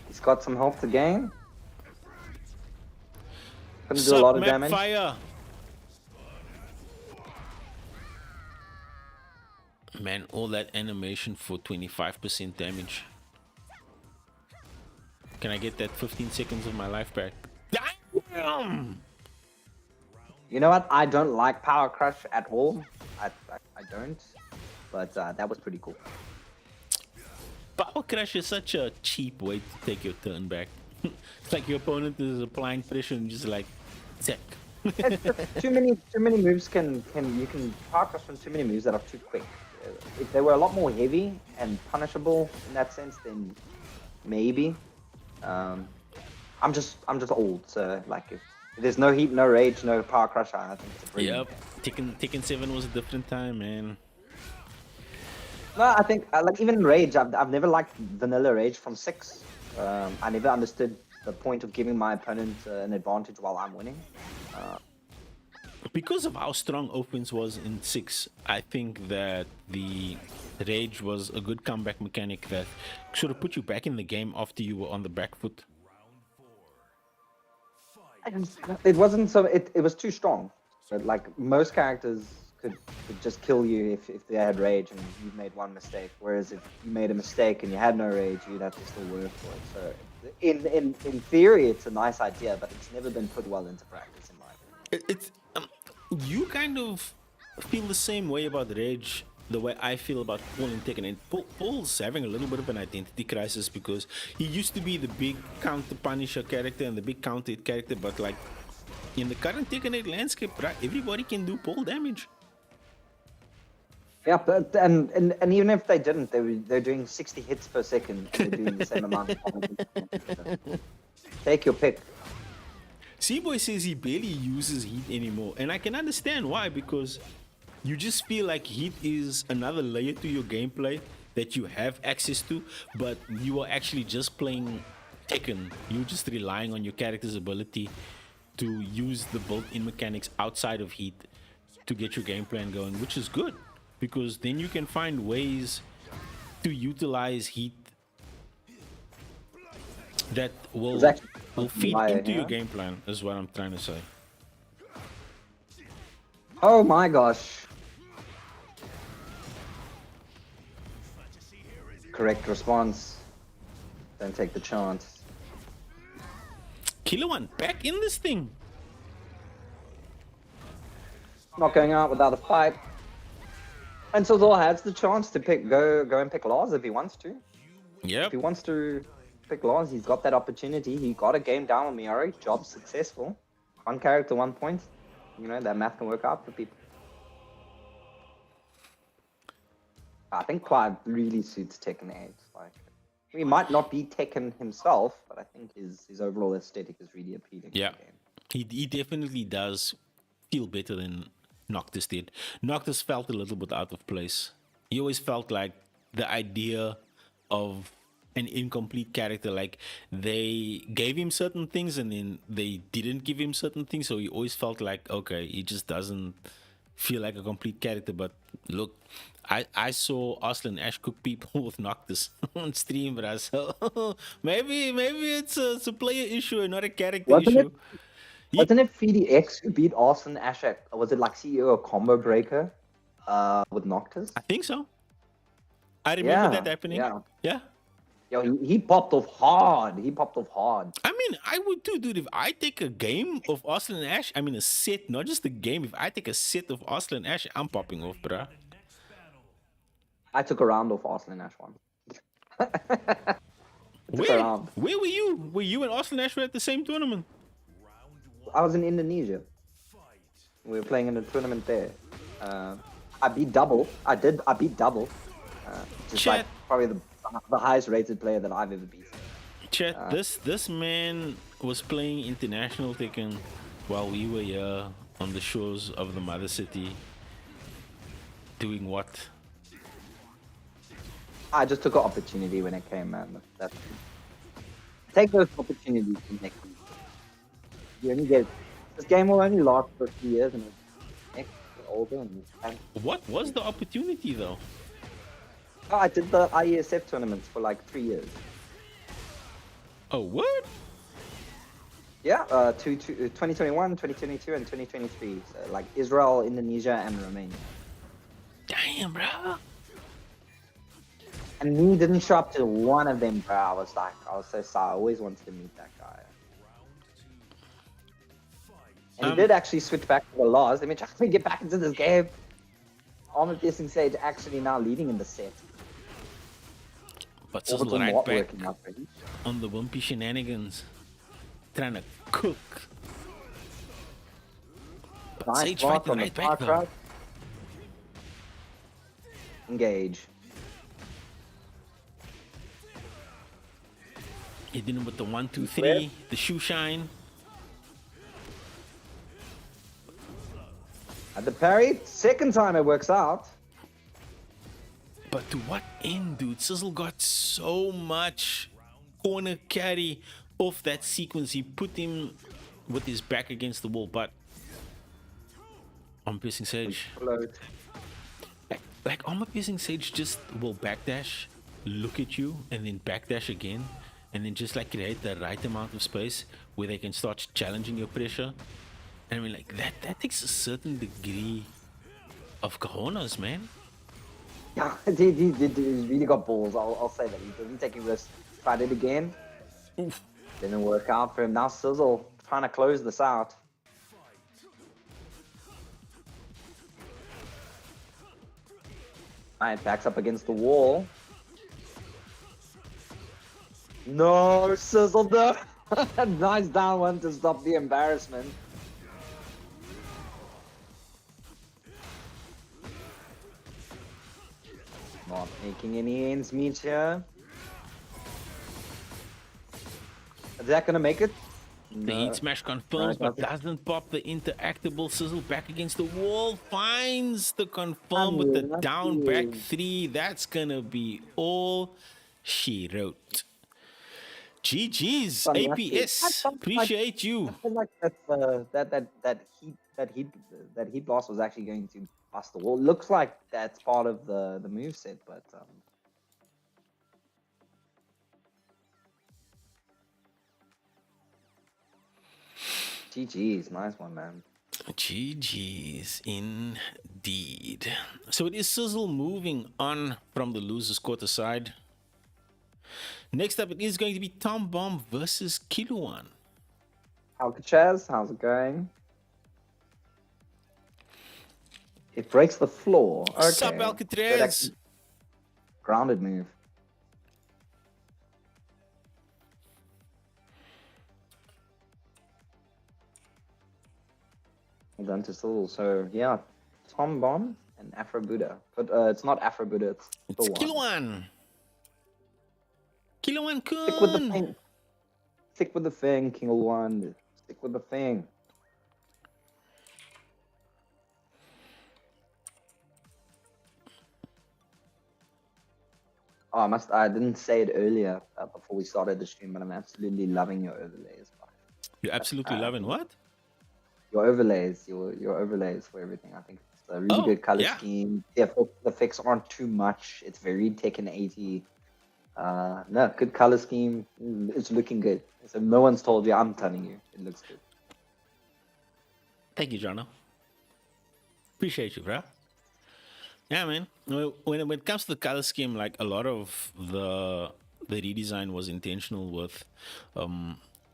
He's got some health to gain. Gonna do a lot of damage. Fire. Man, all that animation for 25% damage. Can I get that 15 seconds of my life back? Damn! You know what? I don't like Power Crush at all. I don't. But that was pretty cool. Power Crush is such a cheap way to take your turn back. It's like your opponent is applying pressure and just like, zap. too many moves you can Power Crush from too many moves that are too quick. If they were a lot more heavy and punishable in that sense, then maybe. I'm just old, so like if there's no heat, no rage, no Power Crush, I think it's a brilliant. Yep, Tekken 7 was a different time, man. No, I think like even rage, I've never liked vanilla rage from 6. I never understood the point of giving my opponent an advantage while I'm winning. Because of how strong offense was in 6, I think that the rage was a good comeback mechanic that sort of put you back in the game after you were on the back foot. It wasn't so. It was too strong. But like most characters could just kill you if they had rage and you made one mistake. Whereas if you made a mistake and you had no rage, you'd have to still work for it. So in theory, it's a nice idea, but it's never been put well into practice, in my opinion. It's you kind of feel the same way about Rage the way I feel about Paul and Tekken. And Paul's having a little bit of an identity crisis because he used to be the big counter punisher character and the big counter hit character, but like in the current Tekken 8 landscape, right, everybody can do Paul damage. Yeah, but and even if they didn't, they're doing 60 hits per second and they're doing the same amount of damage. Take your pick. C-Boy says he barely uses heat anymore, and I can understand why, because you just feel like heat is another layer to your gameplay that you have access to, but you are actually just playing Tekken. You're just relying on your character's ability to use the built-in mechanics outside of heat to get your game plan going, which is good, because then you can find ways to utilize heat that will feed into your game plan, is what I'm trying to say. Oh my gosh. Correct response. Don't take the chance. Killer One back in this thing. Not going out without a fight. And Cyril has the chance to go and pick Lars if he wants to. Yep. If he wants to pick Lars, he's got that opportunity. He got a game down on Miori. Job successful. One character, 1 point. You know, that math can work out for people. I think Clive really suits Tekken 8. Like, he might not be Tekken himself, but I think his overall aesthetic is really appealing. Yeah, to the game. he definitely does feel better than Noctis did. Noctis felt a little bit out of place. He always felt like the idea of an incomplete character, like they gave him certain things and then they didn't give him certain things, so he always felt like, okay, he just doesn't feel like a complete character. But look, I saw Arslan Ash cook people with Noctis on stream, bro. So maybe it's a player issue and not a character issue. Wasn't it FDX who beat Arslan Ash? Was it like CEO or Combo Breaker with Noctis? I think so. I remember that happening. Yeah. Yo, he popped off hard. I mean, I would too, dude. If I take a game of Arslan Ash, I mean a set, not just a game. If I take a set of Arslan Ash, I'm popping off, bruh. I took a round off Arslan Ash one. Where were you? Were you and Arslan Ash at the same tournament? I was in Indonesia. We were playing in a tournament there. I beat double. I beat double. Just like probably the highest rated player that I've ever beaten. Chat, this man was playing international Tekken while we were here on the shores of the mother city. Doing what? I just took an opportunity when it came, man. Take those opportunities to make them. You only get this game will only last for a few years, and it's older. And what was the opportunity though? Oh, I did the IESF tournaments for like 3 years. Oh, what? Yeah, 2021, 2022, and 2023. So like Israel, Indonesia, and Romania. Damn, bro. And me didn't show up to one of them, bro. I was so sad. I always wanted to meet that guy. And he did actually switch back to the laws. Let me try to get back into this game. Armor Piercing Sage actually now leading in the set. But Sizzle right back on the wimpy shenanigans. Trying to cook. But nice Sage fighting right back though. Engage. Hitting him with the 1, 2, 3, the shoe shine. At the parry, second time it works out. But to what end, dude? Sizzle got so much corner carry off that sequence. He put him with his back against the wall, but Armor Piercing Sage. Like Armor Piercing Sage just will backdash, look at you, and then backdash again, and then just like create the right amount of space where they can start challenging your pressure. And I mean, like that takes a certain degree of cojones, man. Yeah, he really got balls. I'll say that. He doesn't take a risk. Tried it again. Didn't work out for him. Now CRZY trying to close this out. Alright, backs up against the wall. No, CRZY, no. Nice down one to stop the embarrassment. Not making any ends meet here. Is that gonna make it? The heat smash confirms, No, but doesn't pop the interactable. CRZY back against the wall. Finds the confirm with the down back 3. That's gonna be all she wrote. GG's, APS. Appreciate you. I feel like that heat blast was actually going to bust the wall. Looks like that's part of the moveset, but GG's, nice one, man. GG's indeed. So it is CRZY moving on from the loser's quarter side. Next up, it is going to be Tom Bomb versus CRZY. Alcatraz, how's it going? It breaks the floor. Okay. Sup, Alcatraz? Grounded move. Well done to CRZY. So yeah, Tom Bomb and Afro Buddha, but it's not Afro Buddha. It's CRZY. CRZY kun. Stick with the thing. Stick with the thing, King of One. Stick with the thing. Oh, I didn't say it earlier before we started the stream, but I'm absolutely loving your overlays. You're absolutely loving what? Your overlays, your overlays for everything. I think it's a really good color scheme. The effects aren't too much. It's very Tekken 80. No, good color scheme. It's looking good. So no one's told you. I'm telling you, it looks good. Thank you, Jono. Appreciate you, bro. Yeah, man. When it comes to the color scheme, like a lot of the redesign was intentional with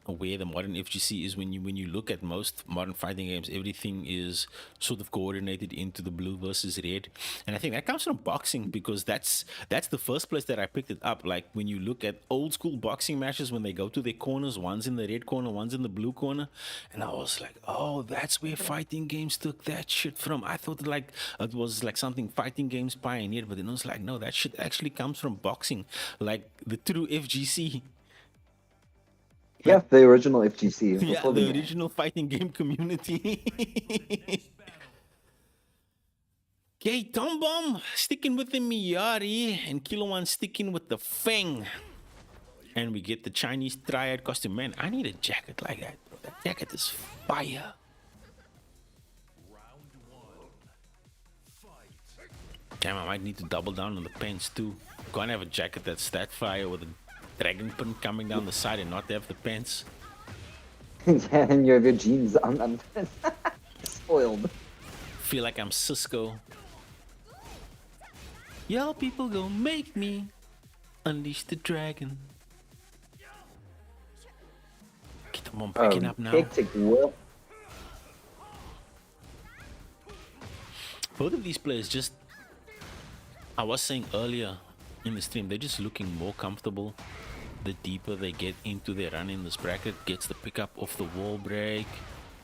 where the modern FGC is. When you look at most modern fighting games, everything is sort of coordinated into the blue versus red, and I think that comes from boxing, because that's the first place that I picked it up. Like when you look at old school boxing matches, when they go to their corners, one's in the red corner, one's in the blue corner, and I was like, oh, that's where fighting games took that shit from. I thought like it was like something fighting games pioneered, but then I was like, no, that shit actually comes from boxing, like the true FGC. Yeah, the original FGC. Yeah, the original fighting game community. Okay, Tom Bomb sticking with the Miyari and CRZY sticking with the Feng. And we get the Chinese triad costume. Man, I need a jacket like that, bro. That jacket is fire. Damn, I might need to double down on the pants too. Can't have a jacket that's that fire with a dragon pin coming down the side and not have the pants. Yeah, and you have your jeans on spoiled. Feel like I'm Cisco. Y'all people go make me unleash the dragon. Get them on picking up now. Hectic work. Both of these players just, I was saying earlier in the stream, they're just looking more comfortable the deeper they get into their run in this bracket. Gets the pickup off the wall break.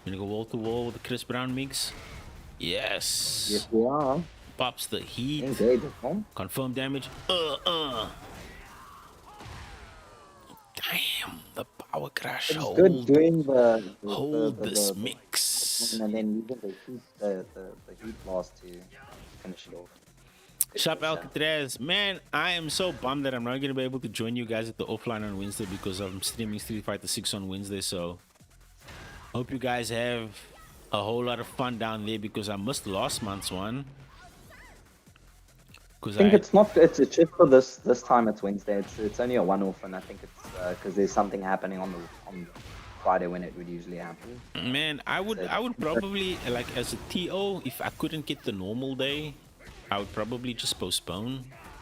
Gonna go wall to wall with the Chris Brown mix. Yes. Yes, we are. Pops the heat. Engage, huh? Confirm damage. Damn, the power crash. It's good doing hold this mix. And then using the heat blast to finish it off. Shop Alcatraz, man, I am so bummed that I'm not going to be able to join you guys at the offline on Wednesday because I'm streaming Street Fighter 6 on Wednesday. So hope you guys have a whole lot of fun down there, because I missed last month's one. I think it's just for this time. It's Wednesday. It's only a one-off, and I think it's because there's something happening on Friday when it would usually happen. Man, I would probably, like, as a TO, if I couldn't get the normal day, I would probably just postpone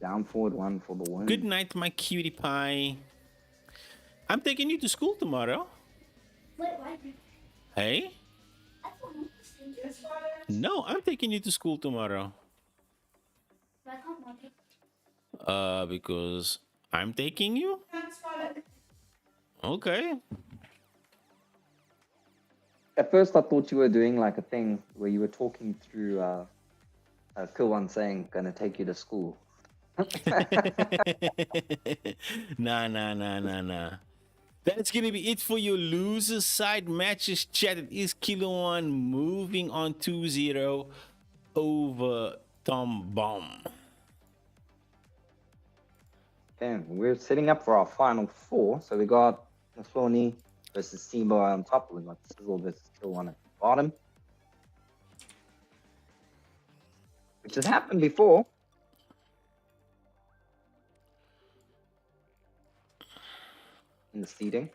Down forward one for the win. Good night, my cutie pie. I'm taking you to school tomorrow. Wait, why? Hey? I don't know. No, I'm taking you to school tomorrow. I can't want it. Because I'm taking you? Okay. At first, I thought you were doing like a thing where you were talking through CRZY saying, "Gonna take you to school." Nah. That's gonna be it for your loser side matches chat. It is Kilo One moving on 2-0 over Tom Bomb. Okay, we're setting up for our final four. So we got Sony versus Simba on top. We got CRZY versus CRZY1 at the bottom, which has happened before. In the seeding.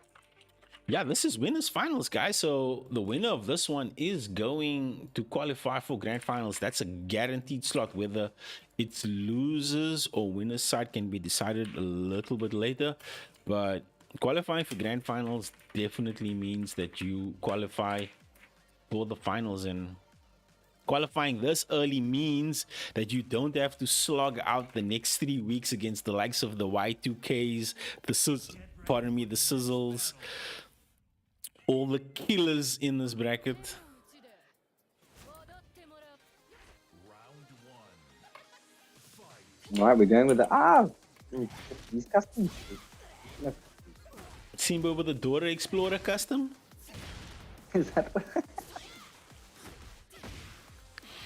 Yeah, this is winners finals, guys. So the winner of this one is going to qualify for grand finals. That's a guaranteed slot. Whether it's losers or winners side can be decided a little bit later, but qualifying for grand finals definitely means that you qualify for the finals, and qualifying this early means that you don't have to slog out the next 3 weeks against the likes of the Y2Ks, the Sizzles, all the killers in this bracket. All right, we're going with the these customs. Simba with the Dora Explorer custom. Is that what?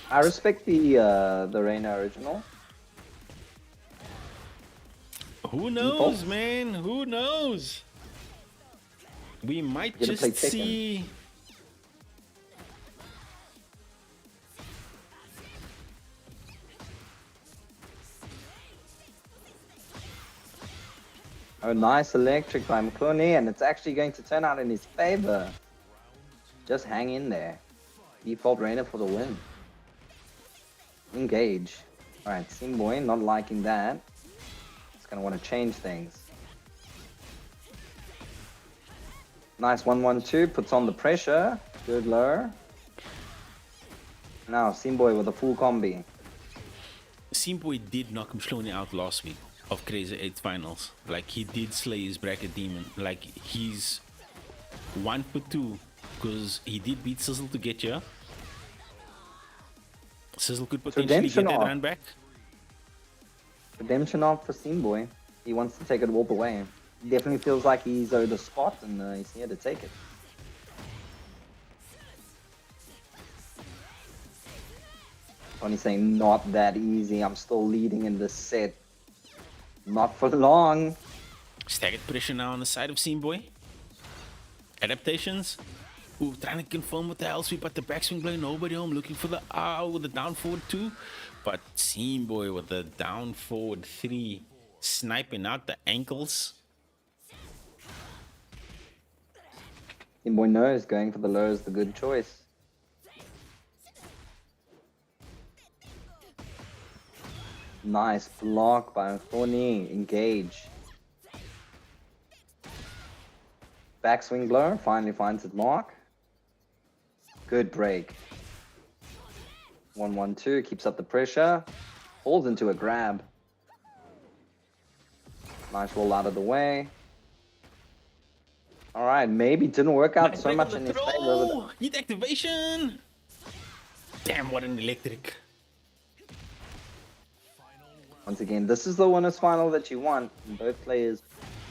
I respect the Reina original. Who knows, man? Who knows? We might You're gonna play just Tekken. see. Oh, nice electric by McClooney, and it's actually going to turn out in his favor. Just hang in there. Default Reina for the win. Engage. Alright, Simboy not liking that. It's gonna want to change things. Nice 1-1-2, puts on the pressure. Good low. Now Simboy with a full combi. Simboy did knock Mshloni out last week of CRZY 8's finals. Like, he did slay his bracket demon. Like, he's 1 for 2 because he did beat CRZY to get here. CRZY could potentially Redemption get that off. run back. Redemption off for Simboy. He wants to take it all the way. He definitely feels like he's owed a spot, and he's here to take it. Tony's saying, not that easy. I'm still leading in this set. Not for long. Staggered pressure now on the side of Simboy. Adaptations. Ooh, trying to confirm with the L sweep, but the backswing play, nobody home. Looking for the R with the down forward 2. But Simboy with the down forward 3. Sniping out the ankles. Simboy knows going for the low is the good choice. Nice block by Thorny. Engage. Backswing blow. Finally finds its mark. Good break. 1-1-2. Keeps up the pressure. Falls into a grab. Nice roll out of the way. Alright, maybe didn't work out so much in his favor. Heat activation. Damn, what an electric. Once again, this is the winners final that you want. Both players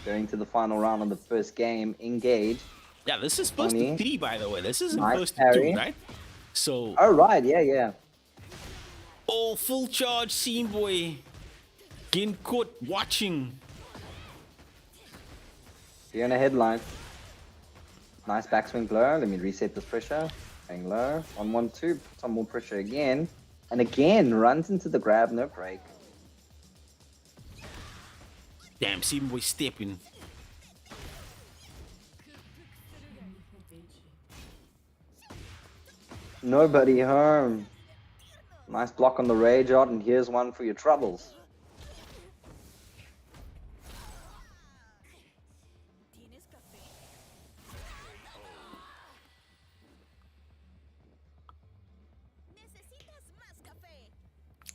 going to the final round of the first game. Engage. Yeah, this is first to 3, by the way. This isn't Nice first to parry. 2, right? So, Oh, right. Yeah. oh, full charge Simboy. Getting caught watching. You're in a headline. Nice backswing blow. Let me reset this pressure. Going low. 1-1-2. Some more pressure again. And again, runs into the grab. No break. Damn, Simboy stepping. Nobody home. Nice block on the rage art, and here's one for your troubles.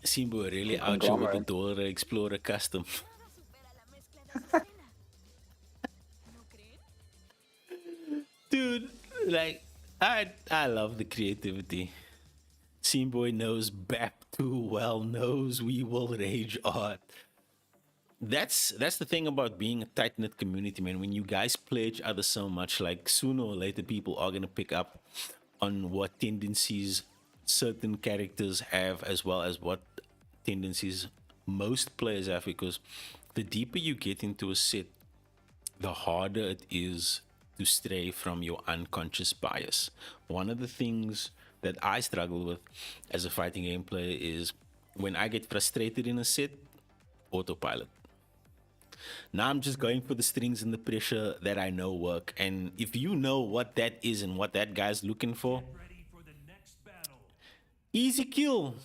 Simbo really Big out here with the conglomerate. Dora Explorer custom. Dude, like I love the creativity. Simboy knows Bap too well, knows we will rage art. That's the thing about being a tight knit community, man. When you guys play each other so much, like sooner or later, people are gonna pick up on what tendencies certain characters have, as well as what tendencies most players have. Because the deeper you get into a set, the harder it is to stray from your unconscious bias. One of the things that I struggle with as a fighting game player is when I get frustrated in a set, autopilot. Now I'm just going for the strings and the pressure that I know work. And if you know what that is and what that guy's looking for, easy kill.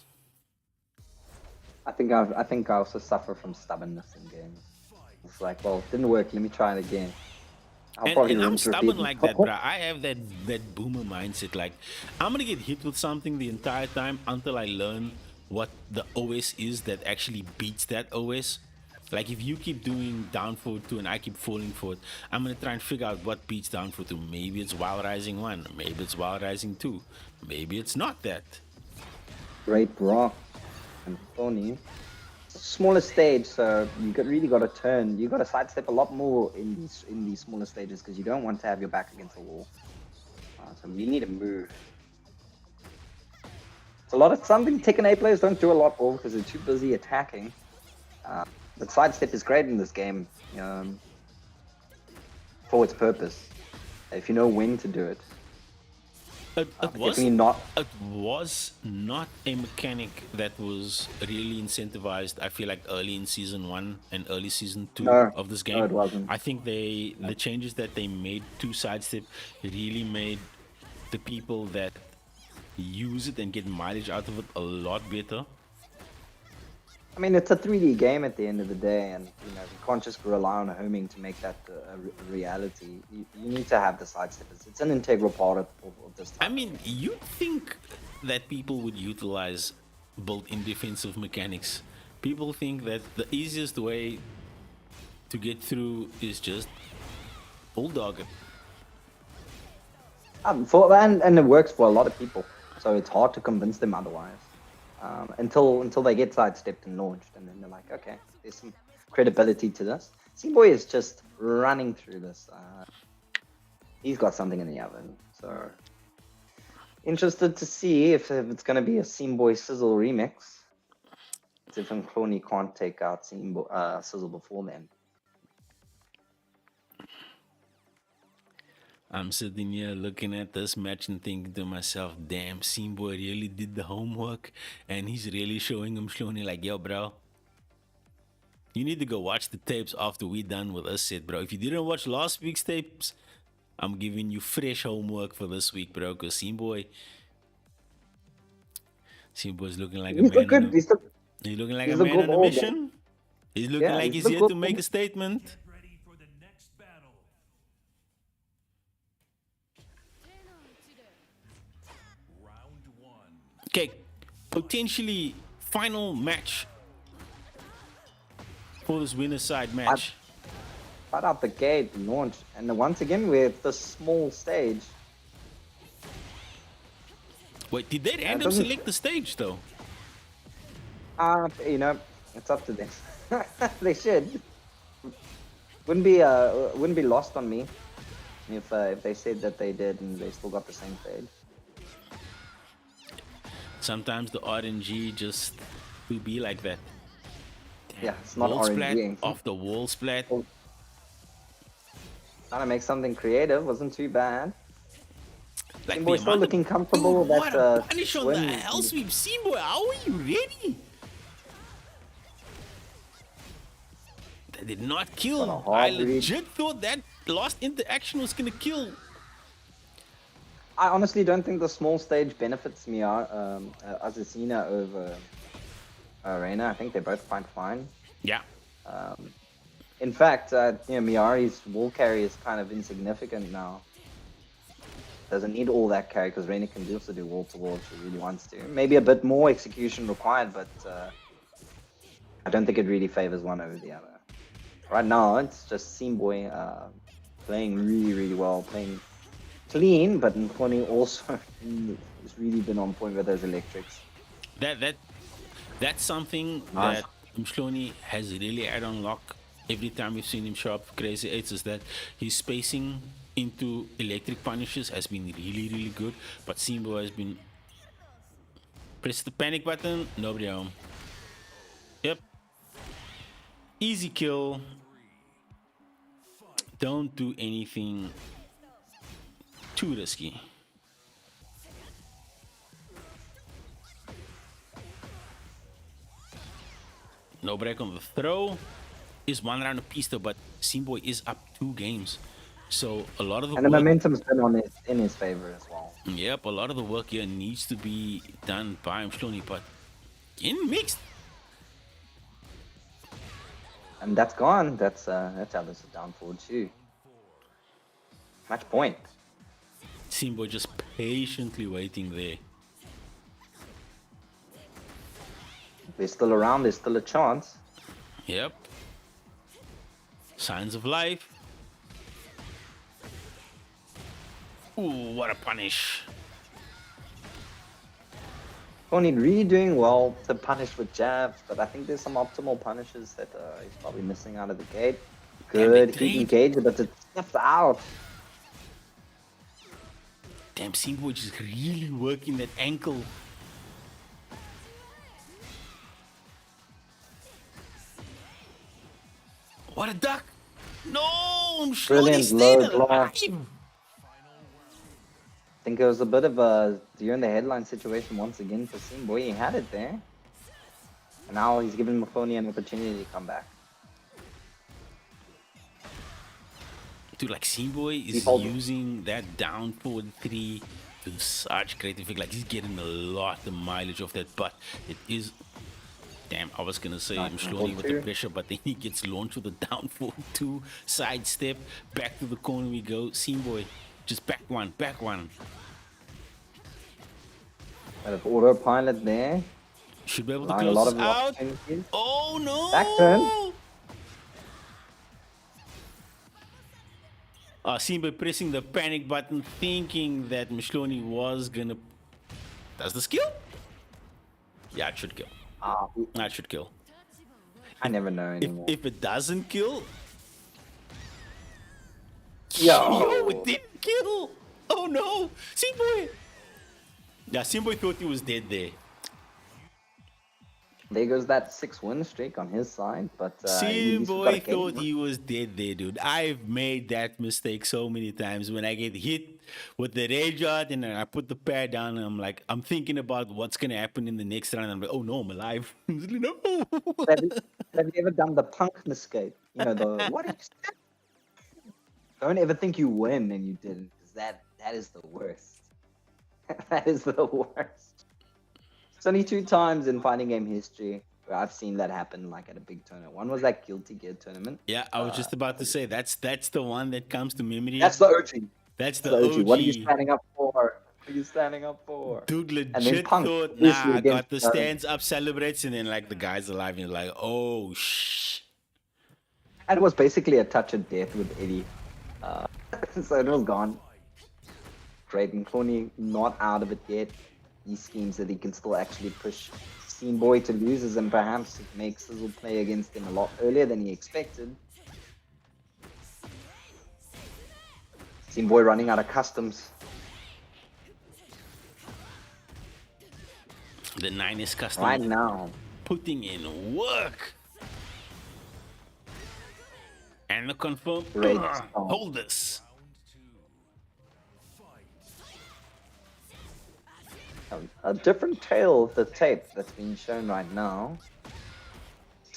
I think I also suffer from stubbornness in games. It's like, well, it didn't work. Let me try it again. I'll probably And I'm rinse, repeat. stubborn like that, bro. I have that boomer mindset. Like I'm gonna get hit with something the entire time until I learn what the OS is that actually beats that OS. Like if you keep doing down forward 2 and I keep falling forward, I'm gonna try and figure out what beats down forward 2. Maybe it's Wild Rising 1, maybe it's Wild Rising 2, maybe it's not that. Great rock and thorny. Smaller stage, so really got to turn. You got to sidestep a lot more in these smaller stages because you don't want to have your back against the wall. So you need to move. It's a lot of something Tekken 8 players don't do a lot of because they're too busy attacking. But sidestep is great in this game for its purpose. If you know when to do it. It was Definitely not. It was not a mechanic that was really incentivized. I feel like early in season 1 and early season 2 No, of this game. no, it wasn't. I think the changes that they made to sidestep really made the people that use it and get mileage out of it a lot better. I mean, it's a 3D game at the end of the day, and you can't just rely on homing to make that a reality. You need to have the sidesteppers. It's an integral part of this. I mean, you'd think that people would utilize built-in defensive mechanics. People think that the easiest way to get through is just bulldog it. And it works for a lot of people, so it's hard to convince them otherwise. Until they get sidestepped and launched, and then they're like, okay, there's some credibility to this. C-Boy is just running through this. He's got something in the oven, so interested to see if it's going to be a C-Boy Sizzle remix. If Cloney can't take out Sizzle before then. I'm sitting here looking at this match and thinking to myself, damn, Simboy really did the homework and he's really showing him Shloni like, yo, bro, you need to go watch the tapes after we done with us set, bro. If you didn't watch last week's tapes, I'm giving you fresh homework for this week, bro, because Simboy's looking like a man. He's looking like a man on a mission. He's looking like he's here to make a statement. Okay, potentially final match for this winner side match. Right out the gate, launch, and once again we're at the small stage. Wait, did they random select the stage though? It's up to them. They should. Wouldn't be lost on me if they said that they did and they still got the same stage. Sometimes the RNG just will be like that. Damn. Yeah, it's not wall RNG. Splat off the wall splat. Trying to make something creative wasn't too bad. Like Boy still looking comfortable. Dude, what a punish on the swim. hell sweep. Boy, how are you ready? That did not kill. I legit thought that last interaction was gonna kill. I honestly don't think the small stage benefits Azucena over Arena. I think they both fight fine. Yeah. In fact, Miari's wall carry is kind of insignificant now. Doesn't need all that carry because Reina can also do wall to wall if she really wants to. Maybe a bit more execution required, but I don't think it really favors one over the other. Right now, it's just Boy playing really, really well, playing clean, but Nkoni also has really been on point with those electrics. That's something Nice. that Mshloni has really had on lock every time we've seen him show up for Crazy Eights, is that his spacing into electric punishes has been really, really good. But Simbo has been press the panic button, nobody home. Yep. Easy kill. Don't do anything too risky. No break on the throw. Is one round apiece though, but Simboy is up 2 games. So a lot of the And the work, momentum's been in his favor as well. yep, a lot of the work here needs to be done by Mshloni, but in mixed. And that's gone. That's how this is down forward too. Match point. Simboy just patiently waiting there. If they're still around, there's still a chance. Yep. Signs of life. Ooh, what a punish. Tony really doing well to punish with jabs, but I think there's some optimal punishes that he's probably missing out of the gate. Good, he engaged, but it's stepped out. Damn, Simboy just really working that ankle. What a duck! No, I'm sure Brilliant he's staying low block. alive. I think it was a bit of a deer in the headline situation once again for Boy. He had it there. And now he's giving Mafoni an opportunity to come back. Dude, like Simboy is using that down forward 3 to such great effect. Like he's getting a lot of mileage off that, but it is. Damn, I was gonna say Mshloni with the pressure, but then he gets launched with a down forward 2 side step. Back to the corner we go. Simboy, just back one, back one. Bit of autopilot there. Should be able to Allowing a close lot this of out. opportunities. Oh no! Back turn. Simba pressing the panic button, thinking that Mshloni was gonna. Does this kill? Yeah, it should kill. That should kill. I never know anymore. If it doesn't kill. Yo, it didn't kill. Oh no, Simboy. Yeah, Simboy thought he was dead there. there goes that 6-win streak on his side, but he's got a Simboy game. thought he was dead there, dude. I've made that mistake so many times when I get hit with the rage art and then I put the pad down and I'm thinking about what's gonna happen in the next round. I'm like, oh no, I'm alive. No. Have you ever done the punk escape? You know, the what do you say? Don't ever think you win and you didn't, because that is the worst. That is the worst. It's only 2 times in fighting game history where I've seen that happen, like at a big tournament. One was that Guilty Gear tournament. Yeah, I was just about to say that's the one that comes to memory. That's the OG. That's the OG. What are you standing up for? What are you standing up for? Dude, then legit Punk, thought, obviously, nah, got against, the stands up, celebrates, and then like the guy's alive, and you're like, oh shh. And it was basically a touch of death with Eddie. So it was gone. Great, and Clooney not out of it yet. He schemes that he can still actually push Boy to losers, and perhaps it makes CRZY play against him a lot earlier than he expected. Boy running out of customs. The 9's custom Right now. putting in work. And the confirm. Great. Hold this. A different tale of the tape that's being shown right now.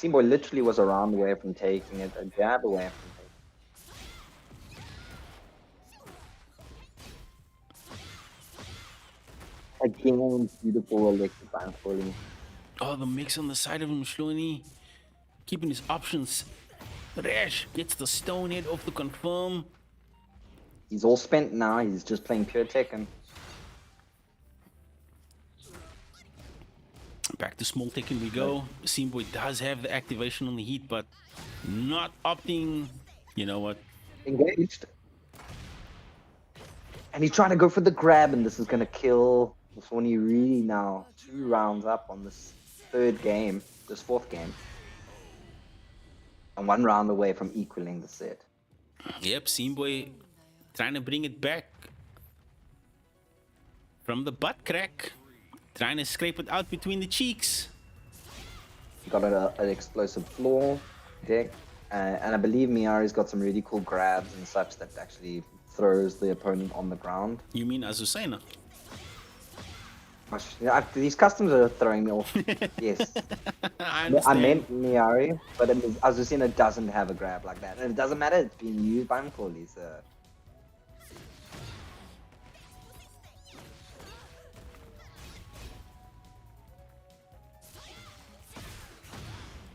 Boy literally was a round away from taking it, a jab away from taking it. Again, beautiful electric bounce falling. Oh, the mix on the side of him, Shloni. Keeping his options. Rash gets the stone head off the confirm. He's all spent now. He's just playing pure Tekken. Back to small Tekken we go. Boy does have the activation on the heat, but not opting. You know what? Engaged. And he's trying to go for the grab, and this is going to kill Swanee really now. 2 rounds up on this fourth game. And 1 round away from equaling the set. Yep, Boy trying to bring it back from the butt crack. Trying to scrape it out between the cheeks. He got an explosive floor deck. And I believe Miyari's got some really cool grabs and such that actually throws the opponent on the ground. You mean Azucena? These customs are throwing me off. Yes. I I meant Miyari, but Azucena doesn't have a grab like that. And it doesn't matter, it's being used by Macaulay, so...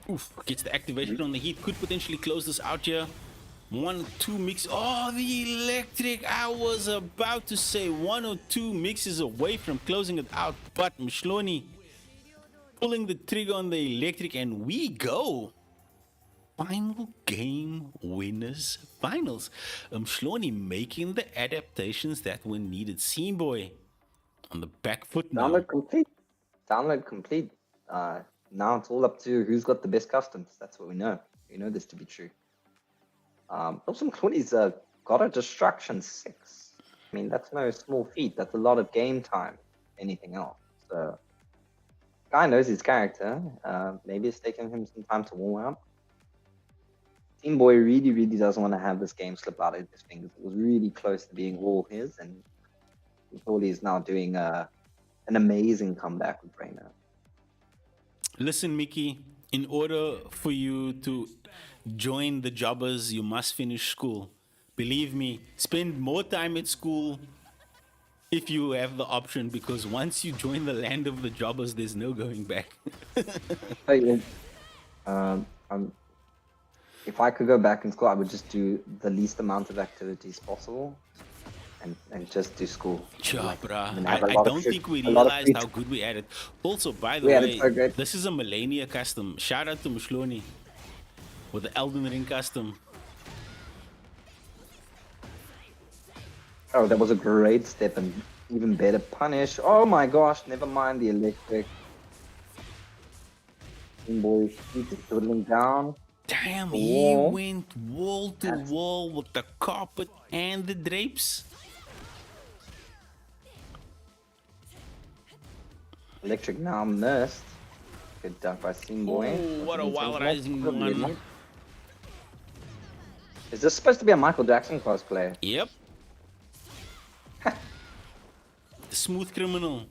Oof, gets the activation on the heat. Could potentially close this out here. 1 or 2 mix. Oh, the electric. I was about to say 1 or 2 mixes away from closing it out. But Mshloni pulling the trigger on the electric, and we go. Final game winners finals. Mshloni making the adaptations that were needed. Boy on the back foot now. Download complete. Now it's all up to who's got the best customs. That's what we know. We know this to be true. Also, Macauley's got a destruction 6. I mean, that's no small feat. That's a lot of game time. Anything else. So, guy knows his character. Maybe it's taking him some time to warm up. Team Boy really, really doesn't want to have this game slip out of his fingers. It was really close to being all his, and Macaulay is now doing an amazing comeback with Brainer. Listen, Mickey, in order for you to join the jobbers, you must finish school. Believe me, spend more time at school if you have the option, because once you join the land of the jobbers, there's no going back. If I could go back in school, I would just do the least amount of activities possible and just do school. Sure, bruh. I don't think we realized how good we had it. Also, by the way, so great. this is a Millennia custom. Shout out to Mshloni with the Elden Ring custom. Oh, that was a great step and even better punish. Oh my gosh, never mind the electric. Team Boy feet is dwindling down. Damn, he went wall to wall with the carpet and the drapes. Electric now missed. Good dunk by Team Boy. Oh, what a wild rising one. Is this supposed to be a Michael Jackson cosplay? Yep. The smooth criminal.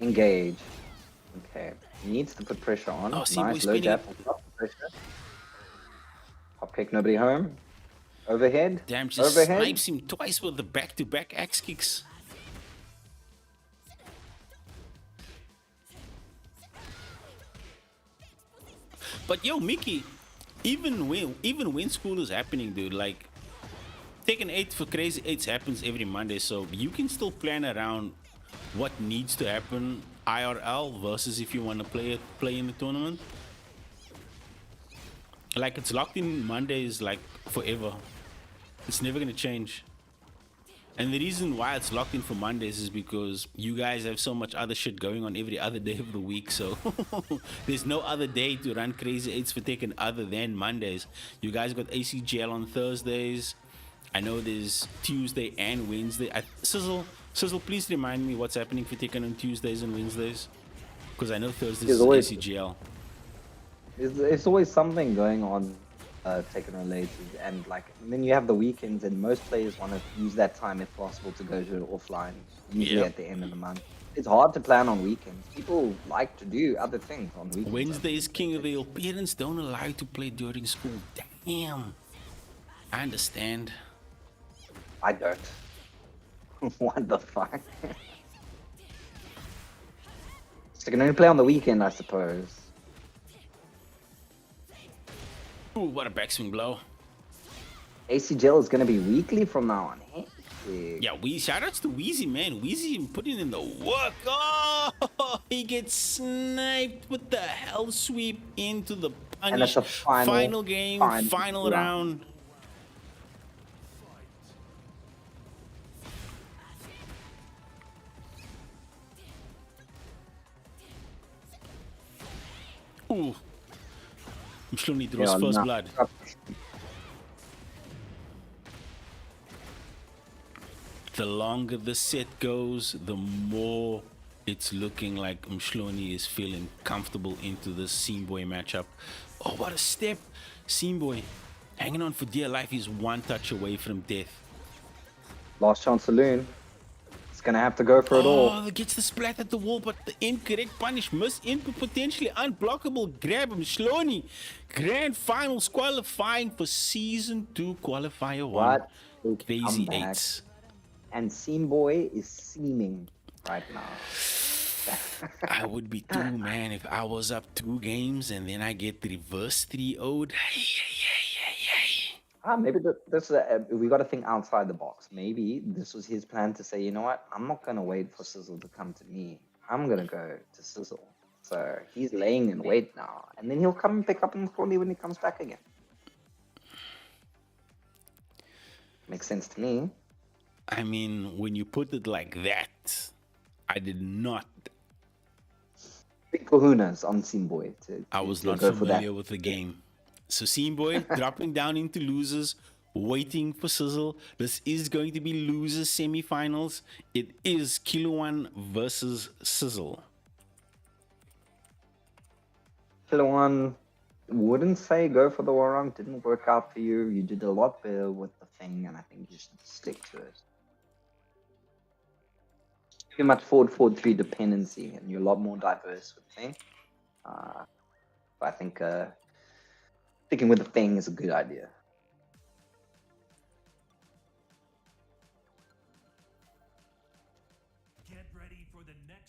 Engage. Okay. He needs to put pressure on. Oh, nice boy low spinning. jab. Pressure. Hop kick, nobody home. Overhead. Damn, just Overhead. snipes him twice with the back-to-back axe kicks. But yo, Mickey, even when school is happening, dude, like Tekken 8 for Crazy 8's happens every Monday, so you can still plan around what needs to happen IRL versus if you want to play in the tournament. Like, it's locked in Mondays like forever. It's never gonna change. And the reason why it's locked in for Mondays is because you guys have so much other shit going on every other day of the week, so there's no other day to run Crazy 8's for Tekken other than Mondays. You guys got ACGL on Thursdays. I know there's Tuesday and Wednesday. Sizzle, please remind me what's happening for Tekken on Tuesdays and Wednesdays, because I know Thursdays is ACGL. It's always something going on Tekken related, and then you have the weekends, and most players want to use that time if possible to go to offline, usually at the end of the month. It's hard to plan on weekends. People like to do other things on weekends. Wednesday is king of the hill. Parents don't allow you to play during school. Damn. I understand. I don't. What the fuck? So you can only play on the weekend, I suppose. Ooh, what a backswing blow. ACGL is going to be weekly from now on. Hectic. Yeah, shoutouts to Wheezy, man. Wheezy putting in the work. Oh, he gets sniped with the hell sweep into the And it's punish. a Final game, final round. round. Ooh. Mshloni draws first nah. blood. The longer the set goes, the more it's looking like Mshloni is feeling comfortable into this Seamboy matchup. Oh, what a step. Seamboy hanging on for dear life. He's one touch away from death. Last chance saloon. It's going to have to go for it all. Oh, gets the splat at the wall, but the incorrect punish. Miss input, potentially unblockable grab. Mshloni. Grand finals qualifying for Season 2 Qualifier 1. What? Crazy 8's. And Seamboy is seaming right now. I would be too, man, if I was up 2 games and then I get reverse 3-0'd. Maybe we got to think outside the box. Maybe this was his plan to say, you know what? I'm not going to wait for CRZY to come to me. I'm going to go to CRZY. So he's laying in wait now. And then he'll come and pick up him for me when he comes back again. Makes sense to me. I mean, when you put it like that, I did not. Big kahunas on Seamboy. I was not go for that. familiar with the game. So Seamboy dropping down into losers, waiting for CRZY. This is going to be losers semifinals. It is Kilo1 versus CRZY. Kilo1, wouldn't say go for the Warung. Didn't work out for you. You did a lot better with the thing, and I think you should stick to it. Too much forward 3 dependency, and you're a lot more diverse with thing. But I think sticking with the thing is a good idea.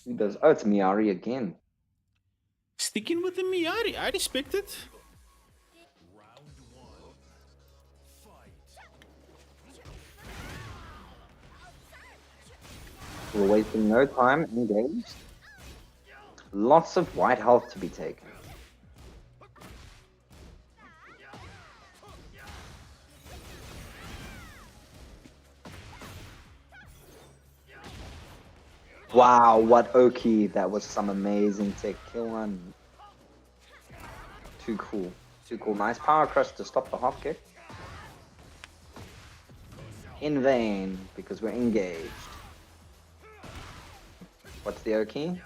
Who does? Oh, it's Miari again. Sticking with the Miari, I respect it. We're wasting no time. Engaged. Lots of white health to be taken. Wow, what Oki. That was some amazing tech. Kill one. Too cool. Too cool. Nice power crush to stop the hop kick. In vain, because we're engaged. What's the Oki?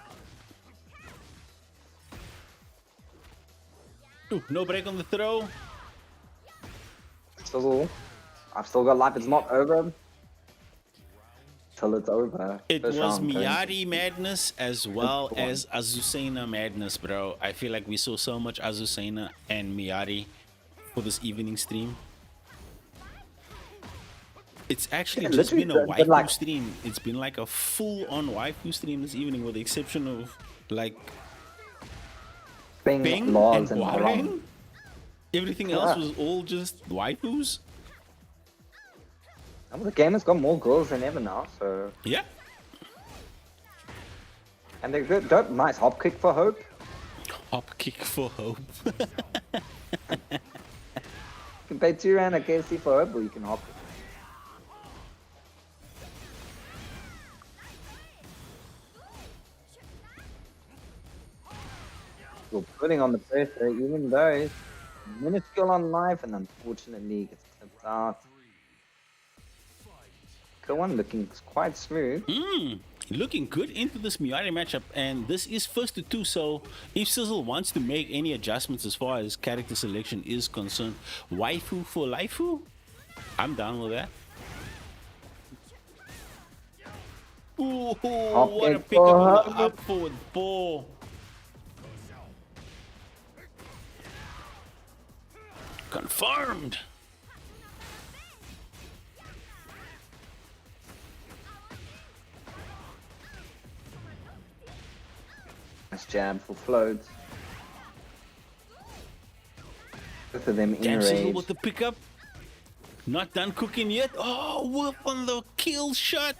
Ooh, no break on the throw. CRZY. I've still got life. It's not over. Till it's over. It First was round, Miari madness as well as Azucena madness, bro. I feel like we saw so much Azucena and Miari for this evening stream. It's actually just been a waifu stream. It's been like a full-on waifu stream this evening, with the exception of like Ping and Warren. Everything else was all just waifus. The game has got more girls than ever now, so yeah. And they're good. Nice hop kick for Hope. Hop kick for Hope. You can pay 2 rand at KFC for Hope, or you can hop kick. We're putting on the pressure, even though it's minuscule on life, and unfortunately gets clipped out. K1 looking quite smooth. Looking good into this Miari matchup, and this is first to 2, so if CRZY wants to make any adjustments as far as character selection is concerned, waifu for laifu, I'm down with that. Ooh, what a pick up on the up forward ball. Confirmed. jab for float. Both of them Damn, Sizzle enraged. with the pickup. Not done cooking yet. Oh, whip on the kill shot.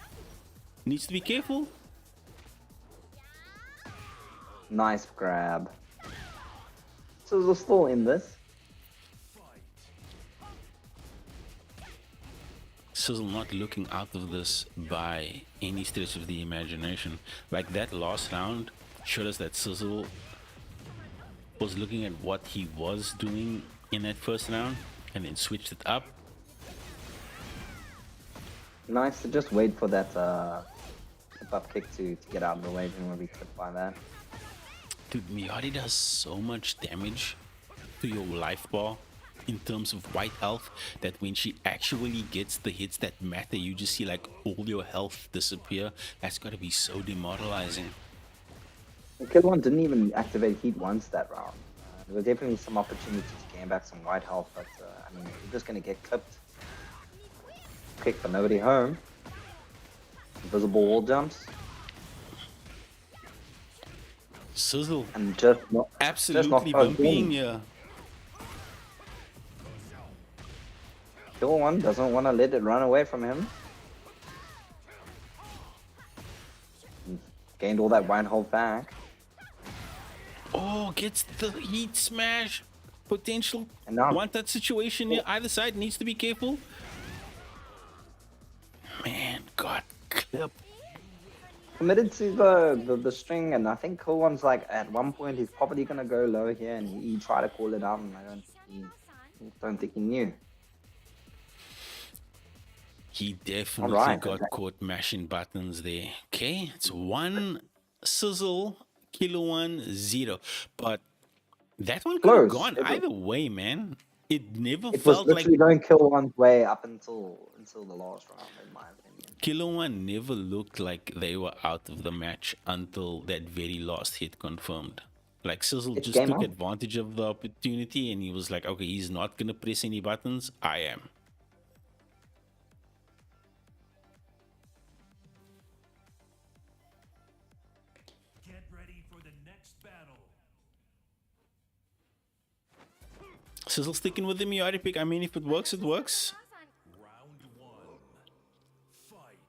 Needs to be careful. Nice grab. So we're still in this. Sizzle not looking out of this by any stretch of the imagination. Like that last round showed us that Sizzle was looking at what he was doing in that first round and then switched it up. Nice to just wait for that up kick to get out of the way. Didn't want to be clipped by that. Dude, Miyari does so much damage to your life bar in terms of white health that when she actually gets the hits that matter, you just see like all your health disappear. That's got to be so demoralizing. Kill1 didn't even activate heat once that round. There were definitely some opportunities to gain back some white health, but I mean, you're just going to get clipped. Kick but nobody home. Invisible wall jumps. Sizzle And just not absolutely just bumping here. Kill1 doesn't want to let it run away from him. Gained all that white health back. Oh, gets the heat smash potential. And now- Want that situation here. Either side needs to be careful. Man, got clipped. Committed to the string, and I think Kill1's like at one point he's probably gonna go low here, and he tried to call it out, and I don't think he knew. He definitely Alright, got okay. caught mashing buttons there. Okay, it's 1 Sizzle, Kilo 0. But that one could have Close. gone either way, man. It never It was felt like literally going Kill1's way up until the last round, in my opinion. Kilo 1 never looked like they were out of the match until that very last hit confirmed. Like Sizzle It's just game took on. advantage of the opportunity and he was like, okay, he's not gonna press any buttons. I am. Get ready for the next battle. Sizzle sticking with the Miyari pick. I mean, if it works, it works. Round one. Fight.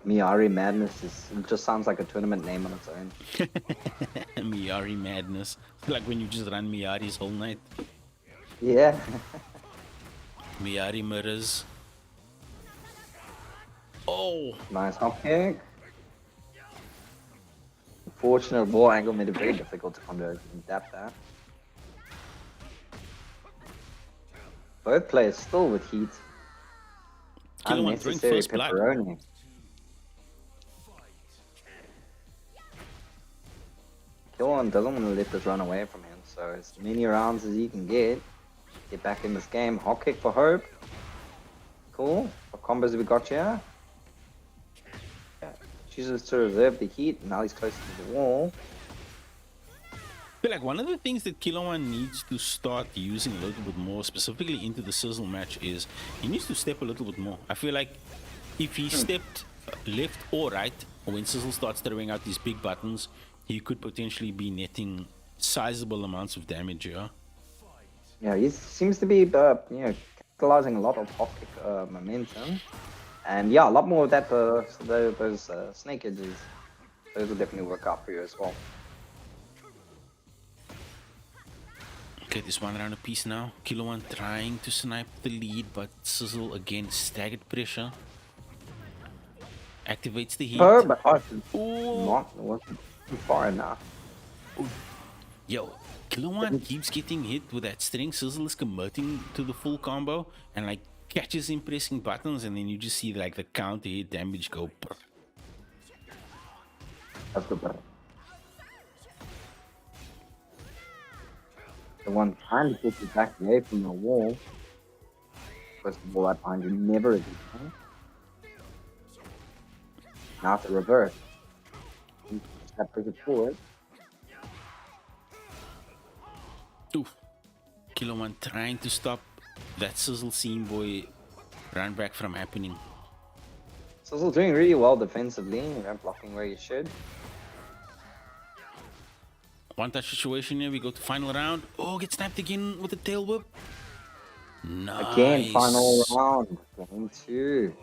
Miyari Madness it just sounds like a tournament name on its own. Miyari madness. Like when you just run Miyari's whole night. Yeah. Miyari mirrors. Oh, Nice hop kick. Unfortunate ball angle made it very difficult to convert and adapt that. Both players still with heat. Kilo 1 drink Unnecessary first blood. pepperoni. Kill1 doesn't want to let this run away from him, so as many rounds as he can get back in this game. Hop kick for Hope. Cool. What combos have we got here? Chooses to reserve the heat. Now he's close to the wall. I feel like one of the things that Kilo 1 needs to start using a little bit more, specifically into the Sizzle match, is he needs to step a little bit more. I feel like if he stepped left or right, when Sizzle starts throwing out these big buttons, he could potentially be netting sizable amounts of damage here. Yeah, he seems to be, capitalizing a lot of hop kick momentum. And yeah, a lot more of that, those snake edges. Those will definitely work out for you as well. Okay, this one round apiece now. Kilo 1 trying to snipe the lead, but Sizzle again staggered pressure. Activates the heat. Oh, but Ooh. it wasn't too far enough. Yo, Kilo 1 keeps getting hit with that string. Sizzle is converting to the full combo and like catches him pressing buttons, and then you just see like the counter hit damage go. That's good. The one trying to push you back away from the wall. First of all, right behind you, never again. Now it's a reverse. Step push it forward. Oof. Kilo 1 trying to stop that Sizzle Scene Boy run back from happening. Sizzle's doing really well defensively, blocking where you should. One touch situation here. We go to final round. Oh, get snapped again with the tail whip. Nice. Again, final round. Game 2.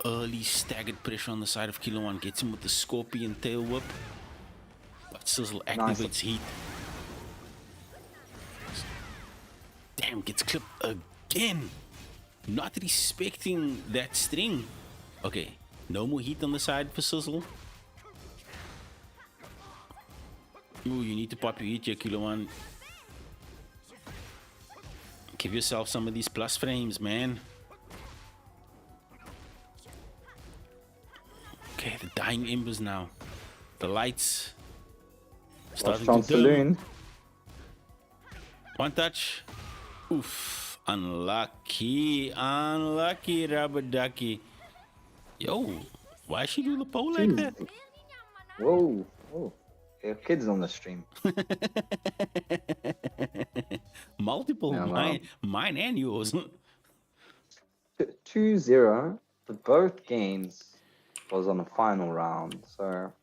Early staggered pressure on the side of Kilo 1 gets him with the scorpion tail whip. But Sizzle activates heat. Damn, gets clipped again. Not respecting that string. Okay, no more heat on the side for Sizzle. Ooh, you need to pop your heat here, Kilo 1. Give yourself some of these plus frames, man. Okay, the dying embers now. The lights starting to dim. Saloon. One touch. Oof. Unlucky. Unlucky, rubber ducky. Yo, why she do the pole like that? Whoa. Whoa. There are kids on the stream. Multiple, Yeah, mine and yours. 2-0 for both games was on the final round. So,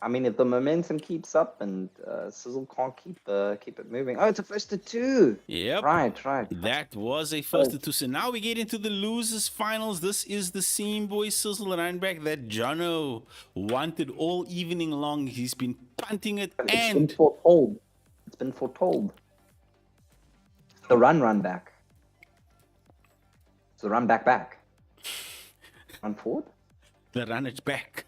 I mean, if the momentum keeps up and Sizzle can't keep it moving. Oh, it's a first to 2. Yep. Right. That was a first to 2. So now we get into the losers finals. This is the Scene Boy Sizzle running back that Jono wanted all evening long. He's been punting it It's and been foretold. It's been foretold. The run back. It's the run back. Run forward. the run it back.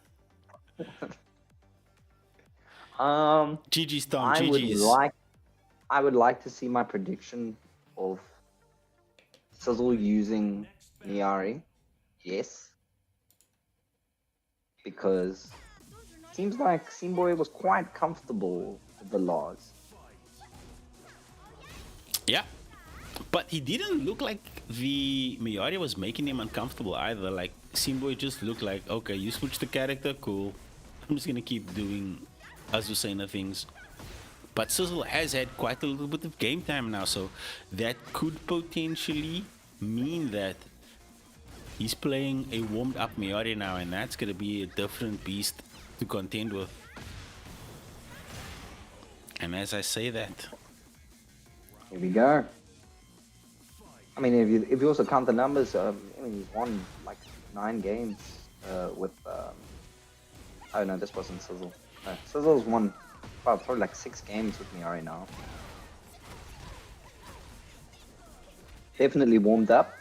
GG's Tom, GG's. I would like to see my prediction of Sizzle using Niari. Yes. Because it seems like Simboy was quite comfortable with the laws. Yeah. But he didn't look like the Miari was making him uncomfortable either. Like, Simboy just looked like, okay, you switched the character, cool. I'm just gonna keep doing Azucena things. But Sizzle has had quite a little bit of game time now, so that could potentially mean that he's playing a warmed up Miari now, and that's gonna be a different beast to contend with. And as I say that, Here we go. I mean, if you also count the numbers, I mean, he's won like 9 games with. Oh no, this wasn't Sizzle. No, Sizzle's won probably like 6 games with Miari now. Definitely warmed up.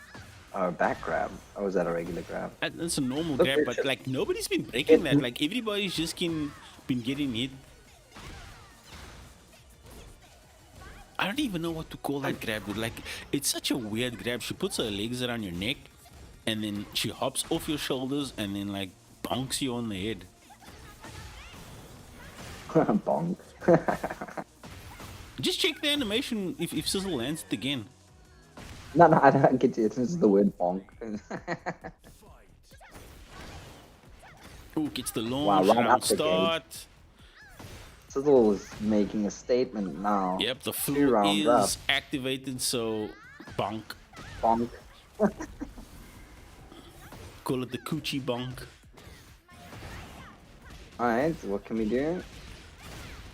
Oh, back grab. Or was that a regular grab? that's a normal grab, but like nobody's been breaking that. Like everybody's just been getting hit. I don't even know what to call that grab, dude. Like, it's such a weird grab. She puts her legs around your neck, and then she hops off your shoulders, and then like bonks you on the head. Bonk. Just check the animation if Sizzle lands it again. No, I don't get it. This is the word bonk. Ooh, gets the launch, right round up the start. Sizzle is making a statement now. Yep, the 2 flu rounds is up. activated, so bonk. Bonk. Call it the coochie bonk. Alright, what can we do?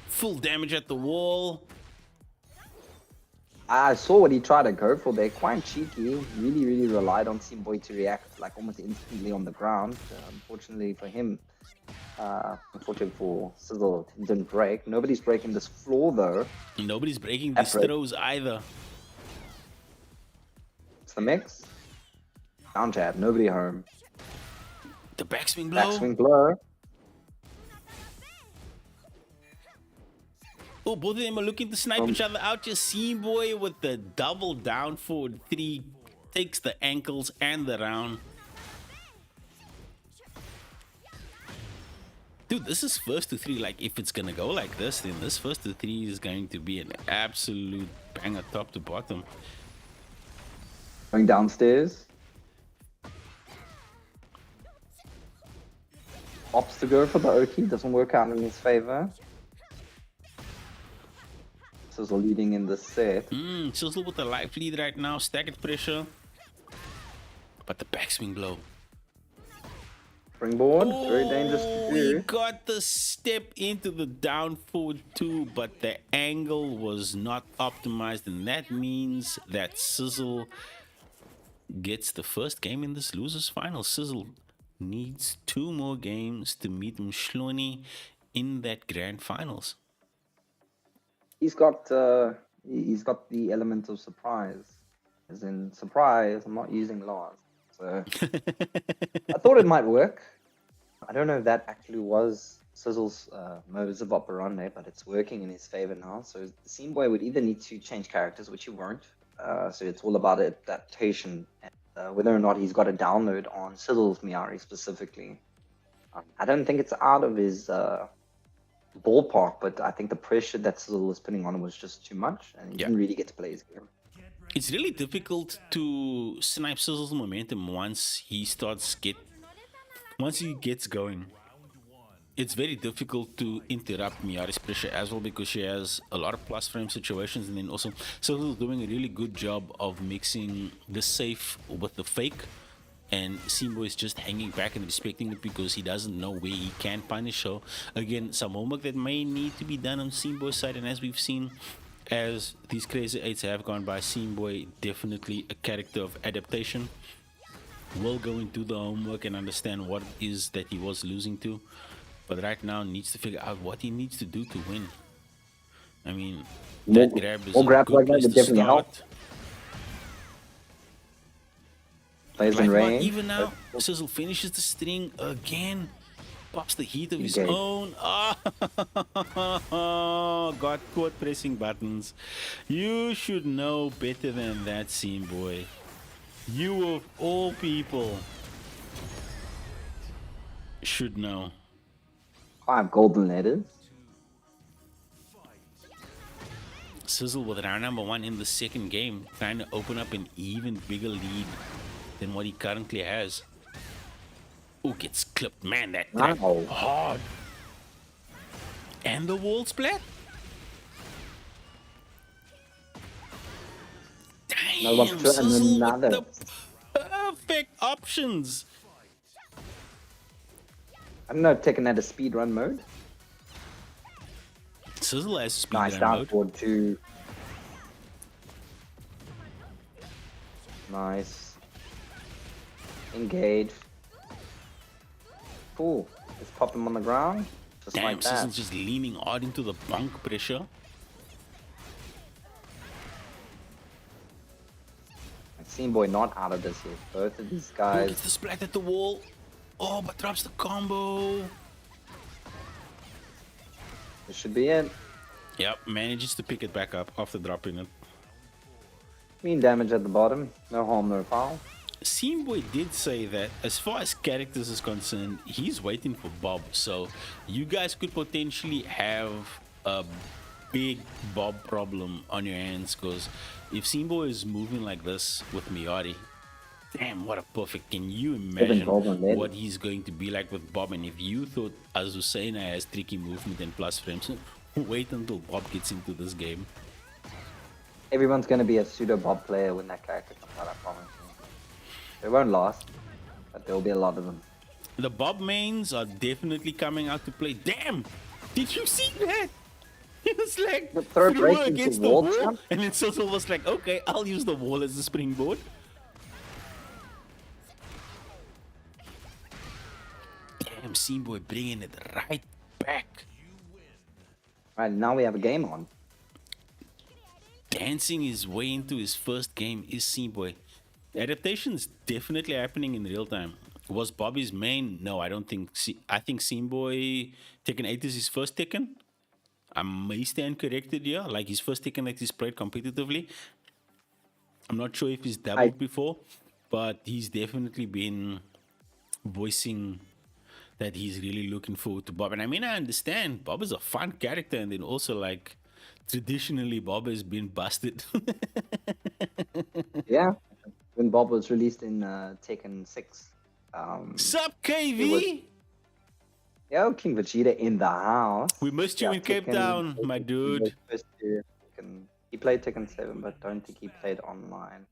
Full damage at the wall. I saw what he tried to go for there. Quite cheeky. Really relied on Simboy to react like almost instantly on the ground. Unfortunately for him, unfortunately for Sizzle, it didn't break. Nobody's breaking this floor though. Nobody's breaking these throws either. It's the mix. Down jab, nobody home. The backswing blow. Backswing blow. Oh, both of them are looking to snipe each other out. Just Scene Boy with the double down forward 3 takes the ankles and the round. Dude, this is first to 3. Like, if it's gonna go like this, then this first to 3 is going to be an absolute banger top to bottom. Going downstairs. Opts to go for the Oki. Doesn't work out in his favor. Sizzle leading in the set. Sizzle with a life lead right now, staggered pressure. But the backswing blow. Springboard, very dangerous to He do. got the step into the down forward too, but the angle was not optimized, and that means that Sizzle gets the first game in this losers final. Sizzle needs 2 more games to meet Mshloni in that grand finals. He's got the element of surprise. As in surprise, I'm not using Lars. So I thought it might work. I don't know if that actually was Sizzle's modus of operandi, but it's working in his favor now. So the Scene Boy would either need to change characters, which he won't. So it's all about adaptation and whether or not he's got a download on Sizzle's Miari specifically. I don't think it's out of his ballpark, but I think the pressure that Sizzle was putting on him was just too much, and he didn't really get to play his game. It's really difficult to snipe Sizzle's momentum once he gets going. It's very difficult to interrupt Miari's pressure as well, because she has a lot of plus frame situations, and then also Sizzle's doing a really good job of mixing the safe with the fake, and Simbo is just hanging back and respecting it because he doesn't know where he can punish. So again, some homework that may need to be done on Simbo's side, and as we've seen, as these crazy 8s have gone by, Simboy definitely a character of adaptation. Will go into the homework and understand what it is that he was losing to, but right now needs to figure out what he needs to do to win. I mean, that grab is a good place to start. Plays in range. Even now, Sizzle finishes the string again. Pops the heat of his own. Oh, got caught pressing buttons. You should know better than that, Scene Boy. You of all people should know. 5 golden letters. Sizzle with round number 1 in the second game, trying to open up an even bigger lead than what he currently has. Oh, gets clipped. Man, that hard. And the wall splat. Damn, Sizzle with the perfect options. I don't know, taking that a speed run mode. Sizzle has speed nice run down mode. forward 2. Nice. Engage. Cool. Just pop him on the ground. Just Damn, like that. Sizzle's just leaning hard into the bunk pressure. Scene Boy not out of this yet. Both of these guys. Gets the splat at the wall. Oh, but drops the combo. This should be it. Yep, manages to pick it back up after dropping it. Mean damage at the bottom. No harm, no foul. Scene Boy did say that as far as characters is concerned, he's waiting for Bob. So you guys could potentially have a big Bob problem on your hands, because if Scene Boy is moving like this with Miari, damn, what a perfect. Can you imagine what he's going to be like with Bob? And if you thought Azucena has tricky movement and plus frames, wait until Bob gets into this game. Everyone's going to be a pseudo Bob player when that character comes out, I promise you. They won't last, but there will be a lot of them. The Bob mains are definitely coming out to play. Damn! Did you see that? He was like, throw threw against the wall, jump? and then Sizzle was like, okay, I'll use the wall as a springboard. Damn, Scene Boy bringing it right back. Right, now we have a game on. Dancing his way into his first game is Scene Boy. Adaptation is definitely happening in real time. Was Bobby's main? No, I don't think. I think Scene Boy Tekken 8 is his first Tekken. I may stand corrected here. Like his first Tekken that he's played competitively. I'm not sure if he's dabbled before, but he's definitely been voicing that he's really looking forward to Bob. And I mean, I understand Bob is a fun character, and then also like traditionally Bob has been busted. Yeah, when Bob was released in Tekken 6. Sup, KV? Yo, King Vegeta in the house. We missed you in Cape Town, my dude. He played Tekken 7, but don't think he played online.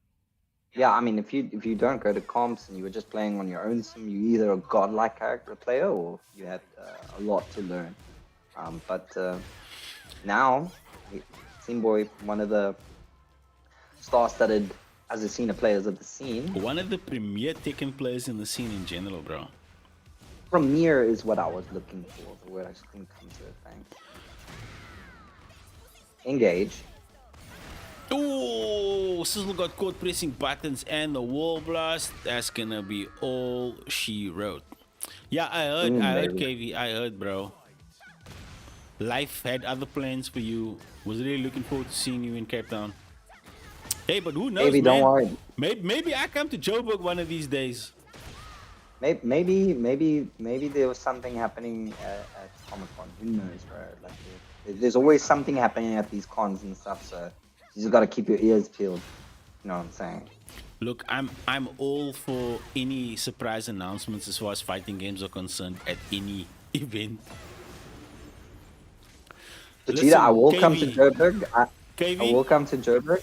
Yeah, I mean, if you don't go to comps and you were just playing on your own sim, you either a godlike character player or you had a lot to learn. But now, Boy, one of the star-studded as a scene of players of the scene. One of the premier Tekken players in the scene in general, bro. Premier is what I was looking for. The word I just couldn't come to it. Thanks. Engage. Oh, Sizzle got caught pressing buttons and the wall blast. That's gonna be all she wrote. Yeah, I heard Baby. KV. I heard, bro. Life had other plans for you. Was really looking forward to seeing you in Cape Town. Hey, but who knows, Baby, man? don't worry. Maybe I come to Joburg one of these days. Maybe there was something happening at Comic-Con. Who knows, bro? Like, there's always something happening at these cons and stuff. So you just gotta keep your ears peeled. You know what I'm saying? Look, I'm all for any surprise announcements as far as fighting games are concerned at any event. Vegeta, I will come to KV. Joburg. I KV, will come to Joburg.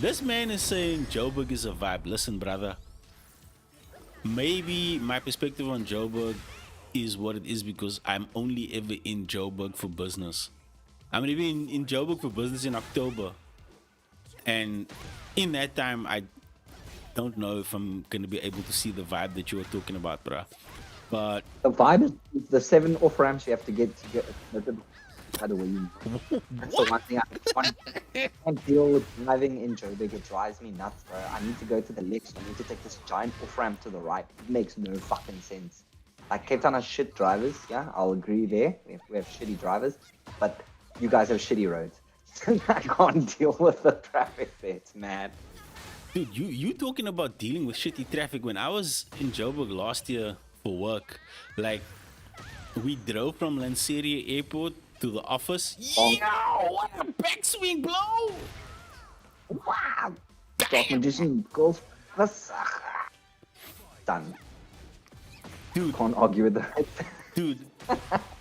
this man is saying Joburg is a vibe. Listen, brother. Maybe my perspective on Joburg is what it is because I'm only ever in Joburg for business. I'm even in Joburg for business in October. And in that time, I don't know if I'm going to be able to see the vibe that you were talking about, bruh. But The vibe is the 7 off ramps you have to get. By the way, that's the one thing I can't deal with driving in Joburg. It drives me nuts, bro. I need to go to the left. I need to take this giant off ramp to the right. It makes no fucking sense. Like Cape Town has shit drivers, yeah, I'll agree there. We have shitty drivers, but you guys have shitty roads. I can't deal with the traffic there. It's mad. dude, you talking about dealing with shitty traffic. When I was in Joburg last year for work, like we drove from Lanseria Airport to the office. Yo, what a backswing blow! Wow! Dark Magician goes done. Dude, Can't argue with that. dude,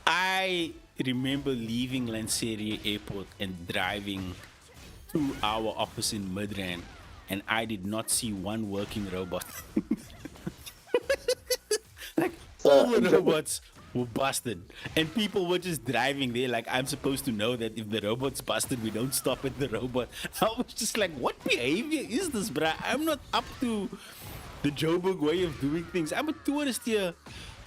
I remember leaving Lanseria Airport and driving to our office in Midrand, and I did not see one working robot. Like all the robots were busted, and people were just driving there. Like I'm supposed to know that if the robot's busted, we don't stop at the robot. I was just like, what behavior is this, bruh? I'm not up to the Joburg way of doing things. I'm a tourist here.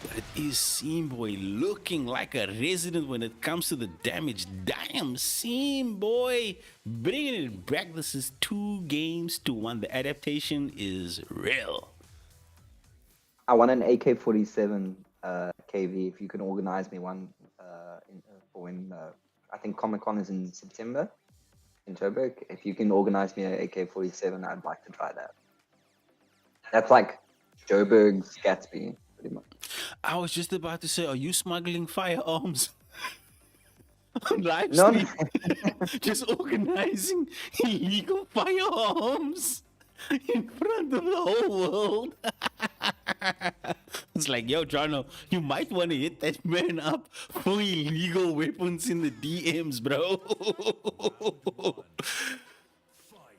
But it is Boy looking like a resident when it comes to the damage. Damn, Boy bringing it back. This is 2 games to 1. The adaptation is real. I want an AK-47 KV. If you can organize me one for when I think Comic-Con is in September in Joburg. If you can organize me an AK-47, I'd like to try that. That's like Joburg's Gatsby, pretty much. I was just about to say, are you smuggling firearms? On live No, stream? Just organizing illegal firearms in front of the whole world. It's like, yo, Jono, you might want to hit that man up for illegal weapons in the DMs, bro.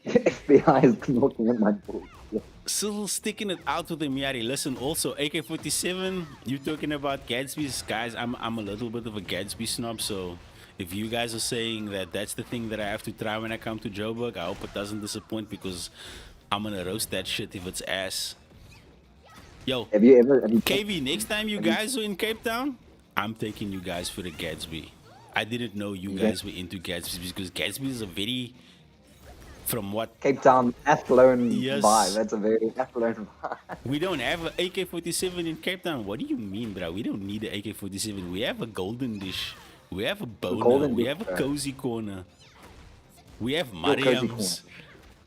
FBI is knocking at my door. Yeah. Still sticking it out with him, Yari. Listen, also, AK-47, you talking about Gatsby's. Guys, I'm a little bit of a Gatsby snob, so if you guys are saying that that's the thing that I have to try when I come to Joburg, I hope it doesn't disappoint because I'm gonna roast that shit if it's ass. Yo, Have you ever? KV, next time you guys are in Cape Town, I'm taking you guys for the Gatsby. I didn't know you guys were into Gatsby because Gatsby is a very, from what Cape Town Athlone Yes. vibe. That's a very Athlone vibe. we don't have an AK-47 in Cape Town. What do you mean, bro? We don't need an AK-47. We have a golden dish. We have a boner. golden We dish, have a bro. cozy corner. We have Cozy Mariams.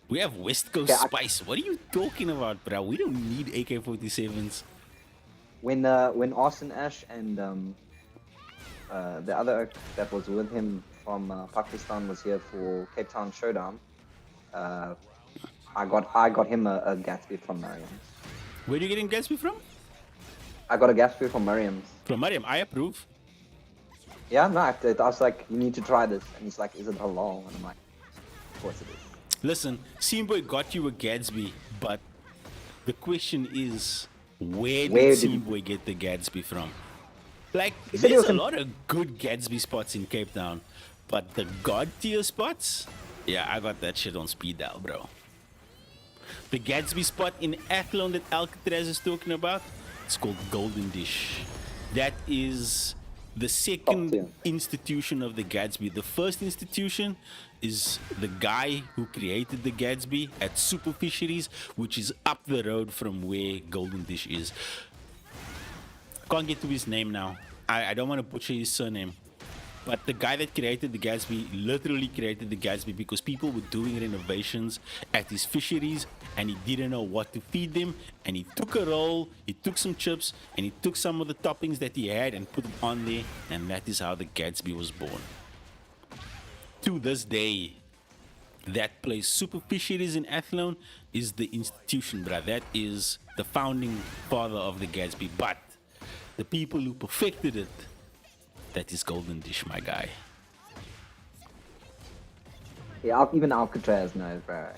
We have West Coast Okay, Spice. What are you talking about, bro? We don't need AK-47s. When Austin Ash and the other that was with him from Pakistan was here for Cape Town Showdown, I got him a Gatsby from Mariam's. Where are you getting Gatsby from? I got a Gatsby from Mariam's. From Mariam. I approve. Yeah, no, I was like, you need to try this. And he's like, is it halal? And I'm like, of course it is. Listen, Seamboy got you a Gatsby, but the question is, where Where did did he- Seamboy get the Gatsby from? Like, He said he there's was a in- lot of good Gatsby spots in Cape Town, but the god tier spots, yeah, I got that shit on speed dial, bro. The Gatsby spot in Athlone that Alcatraz is talking about, it's called Golden Dish. That is the second tier. institution of the Gatsby. The first institution is the guy who created the Gatsby at Super Fisheries, which is up the road from where Golden Dish is. Can't get to his name now. I don't want to butcher his surname. But the guy that created the Gatsby literally created the Gatsby because people were doing renovations at his fisheries and he didn't know what to feed them. And he took a roll, he took some chips, and he took some of the toppings that he had and put them on there. And that is how the Gatsby was born. To this day, that place, Super Fisheries in Athlone, is the institution, bruh. That is the founding father of the Gatsby. But the people who perfected it, that is Golden Dish, my guy. Yeah, even Alcatraz knows, bro.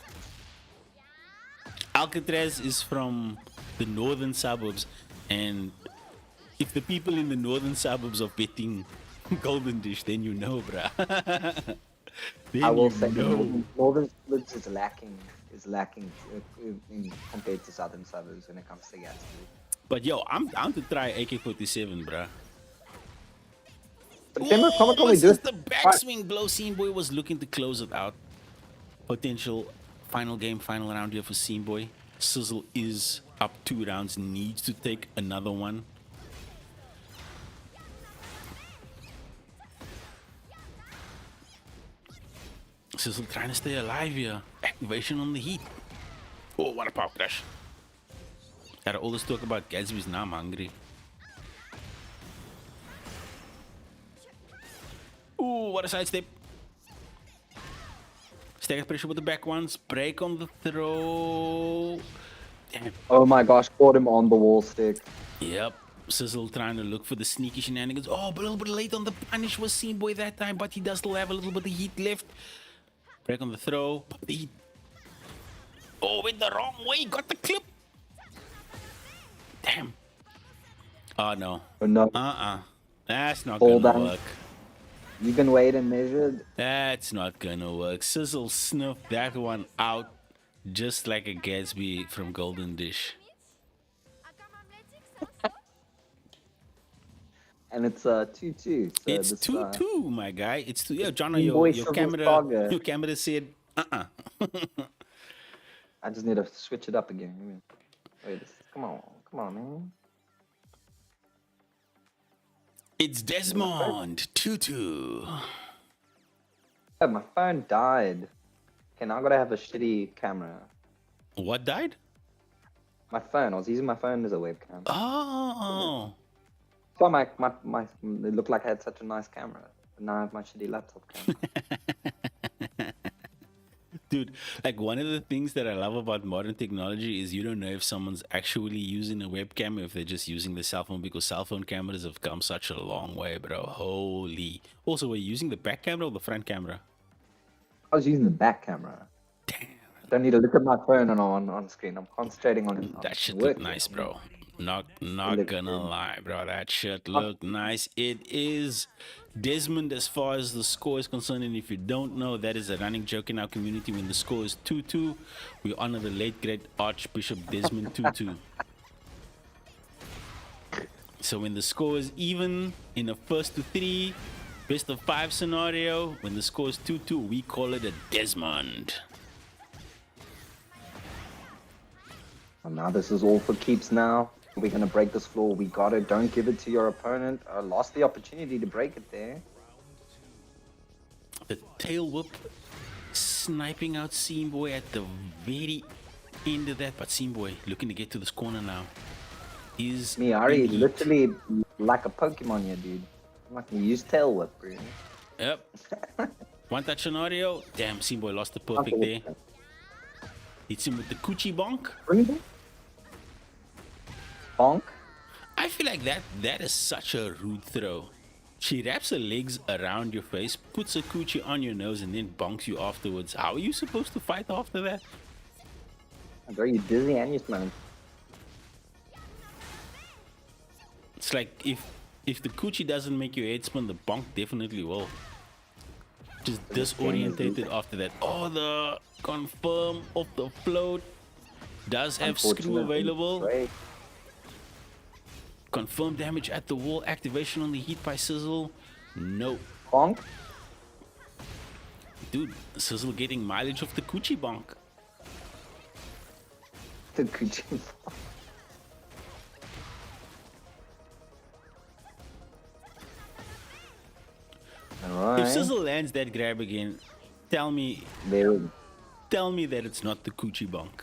Alcatraz is from the northern suburbs, and if the people in the northern suburbs are betting Golden Dish, then you know, bruh. Then I will you say the know. northern splits is lacking compared to southern suburbs when it comes to Gatsby. But yo, I'm down to try AK-47, bruh. September Comic Con we this do is it. the backswing blow. Scene Boy was looking to close it out. Potential final game, final round here for Scene Boy. Sizzle is up 2 rounds, needs to take another one. Sizzle trying to stay alive here. Activation on the heat. Oh, what a power crash. Gotta always talk about Gatsby's, now I'm hungry. Ooh, what a sidestep. Stagger pressure with the back ones. Break on the throw. Damn. Oh my gosh, caught him on the wall stick. Yep. Sizzle trying to look for the sneaky shenanigans. Oh, but a little bit late on the punish was Scene Boy that time, but he does still have a little bit of heat left. Break on the throw. Pop the heat. Oh, went the wrong way. Got the clip. Damn. Oh, no. Oh no, That's not Hold gonna on. work. you've been weighed and measured. That's not gonna work. Sizzle snuffed that one out just like a Gatsby from Golden Dish. And it's 2-2. So It's this, 2-2, my guy. It's 2. Yeah, John, Boy your Sizzle's camera, target. your camera said, I just need to switch it up again. Wait, come on, man. It's Desmond, 2-2. Oh, my phone died. Okay, now I gotta have a shitty camera. What died? My phone. I was using my phone as a webcam. Oh. So it looked like I had such a nice camera. But now I have my shitty laptop camera. Dude, like one of the things that I love about modern technology is you don't know if someone's actually using a webcam or if they're just using the cell phone, because cell phone cameras have come such a long way, bro. Holy. Also, were you using the back camera or the front camera? I was using the back camera. Damn. Don't need to look at my phone on screen. I'm concentrating on That shit work. looked nice, bro. Not looked gonna good. lie, bro. That shit looked nice. It is Desmond as far as the score is concerned, and if you don't know, that is a running joke in our community. When the score is 2-2, we honor the late great Archbishop Desmond Tutu. So when the score is even in a first to 3, best of 5 scenario, when the score is 2-2, we call it a Desmond. And now this is all for keeps now. We're gonna break this floor. We got it. Don't give it to your opponent. I lost the opportunity to break it there. The tail whip sniping out Scene Boy at the very end of that, but Scene Boy looking to get to this corner now. Is Miari is literally like a Pokemon here, dude. I'm not gonna use tail whip, bro. Yep. One touch scenario. Damn, Scene Boy lost the perfect there. Hits him with the coochie bonk. Bonk. I feel like that is such a rude throw. She wraps her legs around your face, puts a coochie on your nose, and then bonks you afterwards. How are you supposed to fight after that? Are you dizzy and you smelling? It's like if the coochie doesn't make your head spin, the bonk definitely will. Just disorientated after that. Oh, the confirm off the float does have screw available. Great. Confirm damage at the wall. Activation on the heat by CRZY. No. Bonk. Dude, CRZY getting mileage off the coochie bonk. The coochie. Alright. If CRZY lands that grab again, tell me There. that it's not the coochie bonk.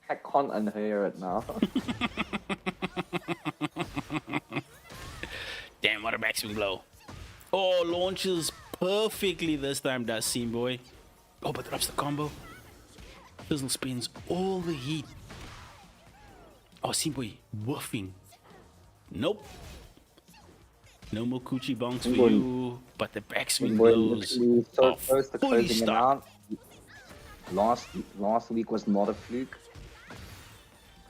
I can't unhear it now. Damn, what a backswing blow. Oh, launches perfectly this time, does Seam Boy. Oh, but drops the combo. CRZY spins all the heat. Oh, Seam Boy woofing. Nope. No more coochie bonks for you, but the backswing blows So are close to fully closing it stopped. out. Last week was not a fluke.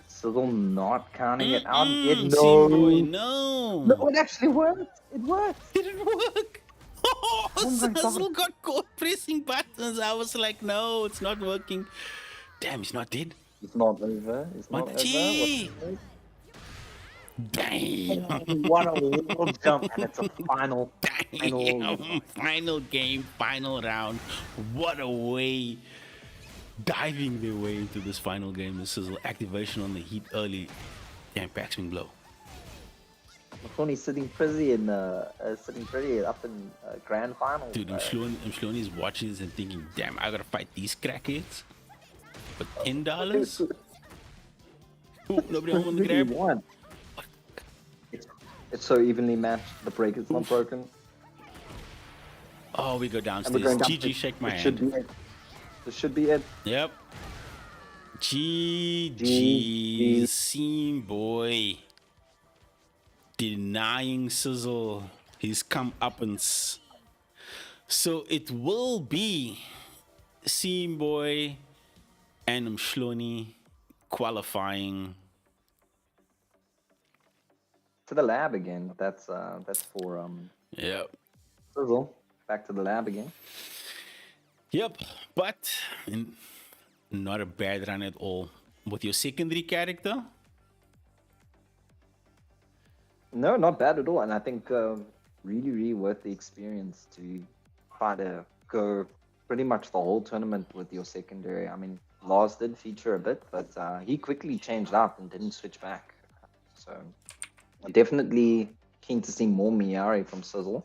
CRZY not counting it out yet. Seam No. Boy, no. No, it actually worked. It worked. Did it work? Oh, my God. CRZY got caught pressing buttons. I was like, no, it's not working. Damn, he's not dead. It's not over. It's not What? over. Gee. What's Damn. What a wall jump, and it's a final. Damn. Final game, final round. What a way. Diving their way into this final game. This is activation on the heat early. Damn, backswing blow. Mahoney's sitting pretty up in grand final. Dude, I'm showing his watches and thinking, damn, I gotta fight these crackheads for $10. Oh, nobody home on the grab. Won. It's so evenly matched. The break is not broken. Oh, we go And we're downstairs. going GG, downstairs. shake my It should hand. be it. This should be it. Yep. GG, GG. Seam Boy. Denying CRZY his comeuppance. So it will be Seam Boy and Mshloni qualifying. To the lab again. That's for Yep. CRZY. Back to the lab again. Yep. But not a bad run at all. With your secondary character, No, not bad at all. And I think really worth the experience to try to go pretty much the whole tournament with your secondary. I mean, Lars did feature a bit, but he quickly changed out and didn't switch back. So definitely keen to see more Miari from CRZY.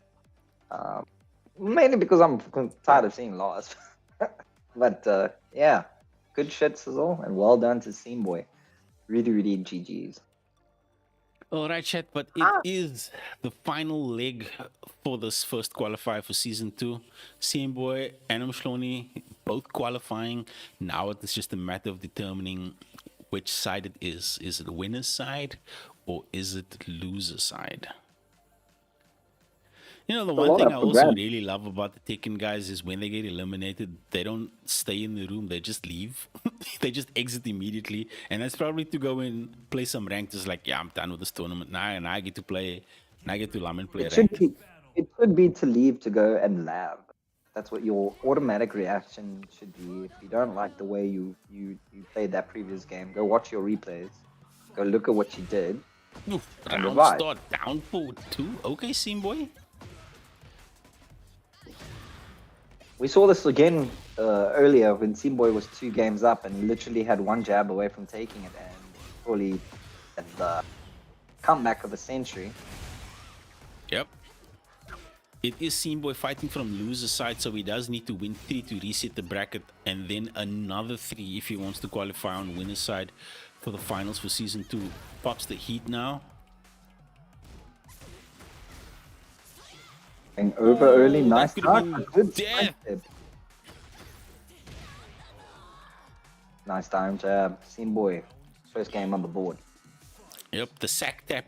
Mainly because I'm tired of seeing Lars. But yeah, good shit, CRZY, and well done to Seam Boy. Really GG's. all right, chat, but it is the final leg for this first qualifier for season 2. Seam Boy and Mshloni both qualifying. Now it's just a matter of determining which side it is. Is it the winner's side or is it the loser's side? You know, the one lot thing up I for also grabs. really love about the Tekken guys is when they get eliminated, they don't stay in the room, they just leave. They just exit immediately. And that's probably to go and play some ranked. It's like, yeah, I'm done with this tournament now, and I get to play, and I get to lam and play It should ranked. be to leave to go and lab. That's what your automatic reaction should be. If you don't like the way you played that previous game, go watch your replays. Go look at what you did. Oof, And round revive. start down for 2. Okay, Seam Boy. We saw this again earlier when Seam Boy was 2 games up and he literally had 1 jab away from taking it, and probably at the comeback of the century. Yep. It is Seam Boy fighting from loser side, so he does need to win 3 to reset the bracket, and then another 3 if he wants to qualify on winner's side for the finals for season 2. Pops the heat now. And over early, that nice could have time. been Good death. strike there. Nice time jab. Seam Boy, first game on the board. Yep, the sack tap.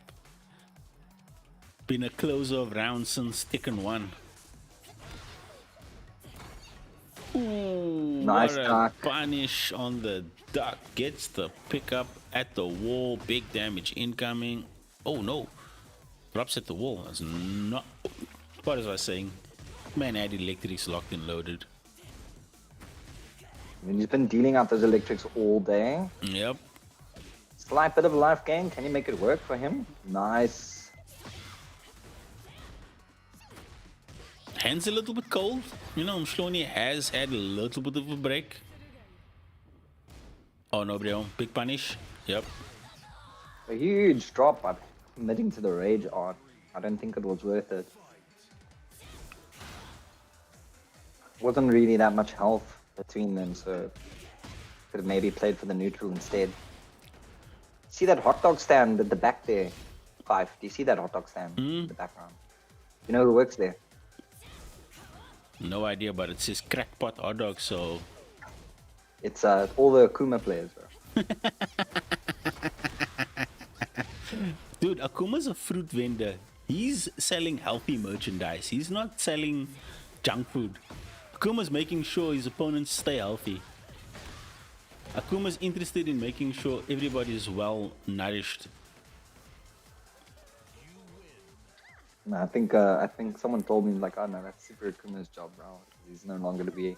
been a closer of rounds since Tekken 1. Ooh, Nice what a duck. punish on the duck. Gets the pickup at the wall. Big damage incoming. Oh no. Drops at the wall. That's not. What was I saying? Man had electrics locked and loaded. I mean, he's been dealing out those electrics all day. Yep. Slight bit of a life gain. Can you make it work for him? Nice. Hands a little bit cold. You know, Mshloni has had a little bit of a break. Oh no, bro. Big punish. Yep. A huge drop, but committing to the rage art. I don't think it was worth it. Wasn't really that much health between them, so could have maybe played for the neutral instead. See that hot dog stand at the back there? Five. Do you see that hot dog stand in the background? You know who works there? No idea, but it says crackpot hot dog, so. It's all the Akuma players, bro. Dude, Akuma's a fruit vendor. He's selling healthy merchandise. He's not selling junk food. Akuma's making sure his opponents stay healthy. Akuma's interested in making sure everybody is well nourished. I think someone told me like, oh no, that's Super Akuma's job, bro. He's no longer to be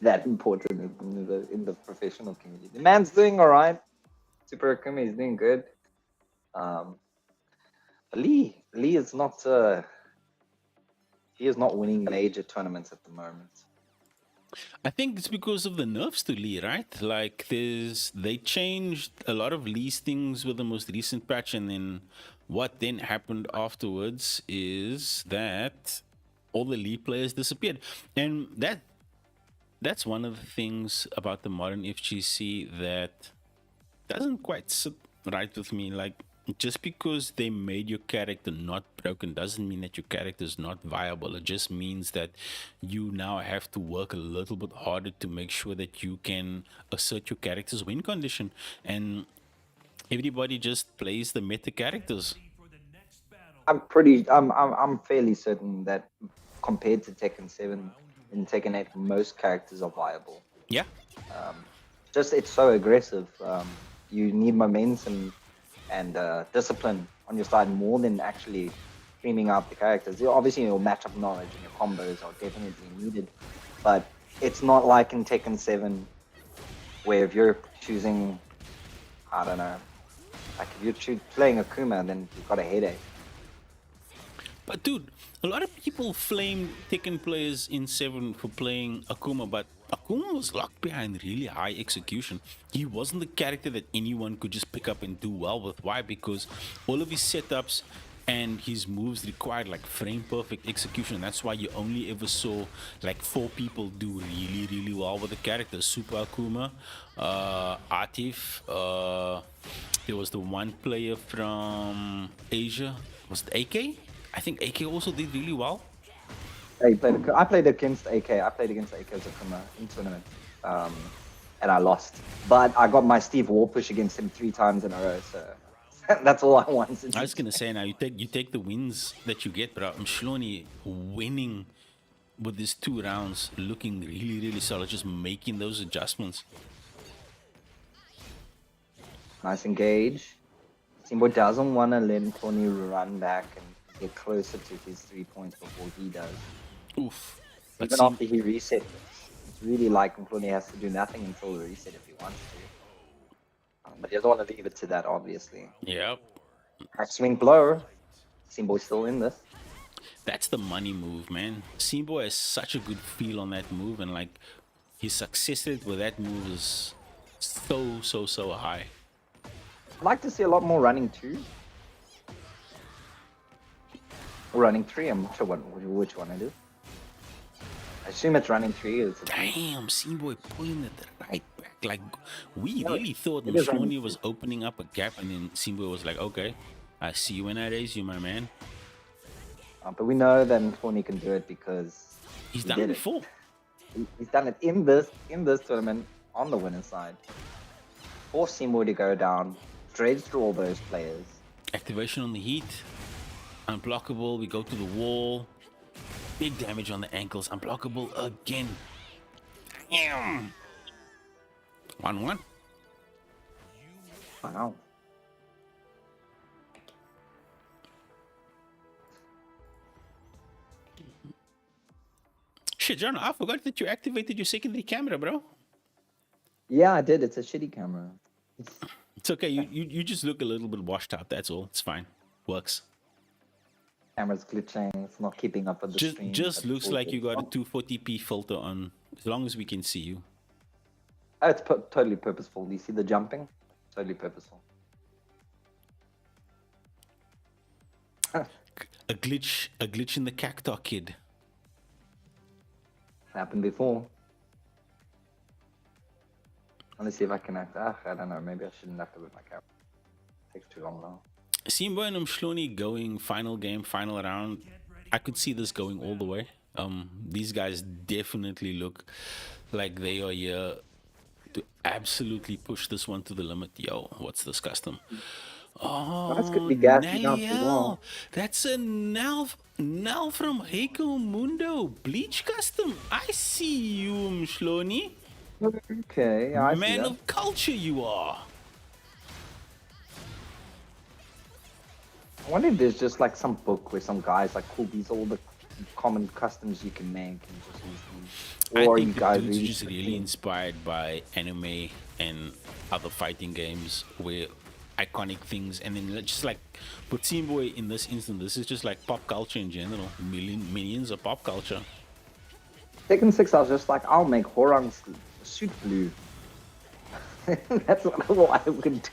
that important in the professional community. The man's doing all right. Super Akuma is doing good. Lee is not he is not winning major tournaments at the moment. I think it's because of the nerfs to Lee, right? Like they changed a lot of Lee's things with the most recent patch, and then what then happened afterwards is that all the Lee players disappeared. And that's one of the things about the modern FGC that doesn't quite sit right with me. Like, just because they made your character not broken doesn't mean that your character is not viable. It just means that you now have to work a little bit harder to make sure that you can assert your character's win condition. And everybody just plays the meta characters. I'm fairly certain that compared to Tekken 7 and Tekken 8, most characters are viable. Yeah. Just it's so aggressive. You need momentum and discipline on your side more than actually streaming out the characters. Obviously, your matchup knowledge and your combos are definitely needed, but it's not like in Tekken 7 where if you're choosing, I don't know, like if you're playing Akuma, then you've got a headache. But dude, a lot of people flame Tekken players in 7 for playing Akuma, but Akuma was locked behind really high execution. He wasn't the character that anyone could just pick up and do well with. Why? Because all of his setups and his moves required like frame perfect execution. That's why you only ever saw like 4 people do really, really well with the character. Super Akuma, Atif, there was the one player from Asia, was it AK? I think AK also did really well. I played against AK. I played against AK as Akuma in tournament, and I lost. But I got my Steve Wall push against him 3 times in a row, so that's all I wanted. I was gonna say, now you take the wins that you get, but Mshloni winning with these 2 rounds, looking really, really solid, just making those adjustments. Nice engage. Simbo doesn't want to let Tony run back and get closer to his 3 points before he does. Oof. Even after he reset, it's really like Tony has to do nothing until the reset if he wants to. But he doesn't want to leave it to that, obviously. Yep. Swing blow. Simbo's still in this. That's the money move, man. Simbo has such a good feel on that move, and like his success rate with that move is so high. I'd like to see a lot more running 2. Or running 3, I'm not sure which one it is. I assume it's running 3. Damn, Simbo pulling it right back. Like, we really thought it is Mshloni was opening up a gap, and then Simbo was like, okay, I see you when I raise you, my man. But we know that Tony can do it because He's he done it did before. He's done it in this tournament on the winning side. Forced Simbo to go down, trades through all those players. Activation on the heat. Unblockable. We go to the wall. Big damage on the ankles. Unblockable again. Damn. 1-1. Wow. Shit, John, I forgot that you activated your secondary camera, bro. Yeah, I did. It's a shitty camera. It's okay. You just look a little bit washed out. That's all. It's fine. Works. Camera's glitching. It's not keeping up with the stream. Just but looks all like good. you got a 240p filter on. As long as we can see you. Oh, it's totally purposeful. You see the jumping? Totally purposeful. A glitch in the cactus kid. Happened before. Let me see if I can act. I don't know. Maybe I shouldn't activate my camera. Takes too long now. Simba and Umshloni going final game, final round. I could see this going all the way. These guys definitely look like they are here to absolutely push this one to the limit. Yo, what's this custom? Oh, That's could be gassing up as Naliel. well. That's a Nal from Heiko Mundo Bleach custom. I see you, Umshloni. Okay, I see Man that. of culture you are. I wonder if there's just like some book where some guys like, cool, these are all the common customs you can make and just use them. I Or think you the guys dude's really just really inspired by anime and other fighting games where iconic things, and then just like put Team Boy in this instance, this is just like pop culture in general. Millions of pop culture. Tekken 6, I was just like, I'll make Horang's suit blue. That's what I would do.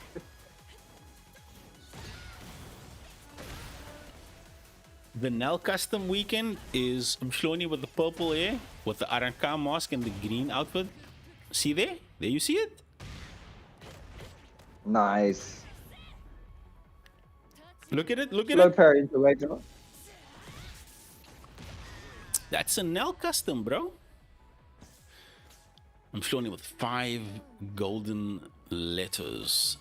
The Nel custom weekend is Mshloni with the purple hair, with the Aranka mask and the green outfit. See there? There you see it? Nice. Look at it, look at Slow it. parry into right now. That's a Nel custom, bro. I'm showing it with 5 golden letters.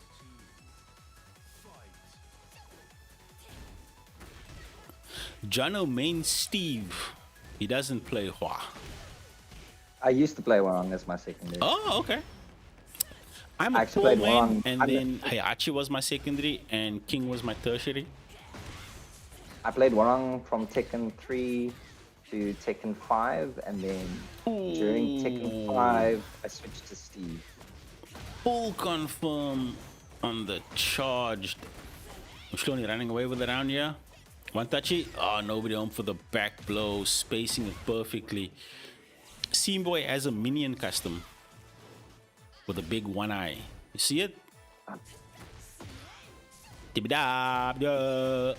Jono main Steve. He doesn't play Hua. I used to play Warang as my secondary. Oh, okay. I'm I a actually Paul played main, Warang. and then Heihachi was my secondary, and King was my tertiary. I played Warang from Tekken 3 to Tekken 5, and then during Tekken 5, I switched to Steve. Full confirm on the charged. I'm slowly running away with it around here. One touchy. Oh, nobody home for the back blow, spacing it perfectly. Seamboy has a minion custom with a big one eye. You see it? Tibida.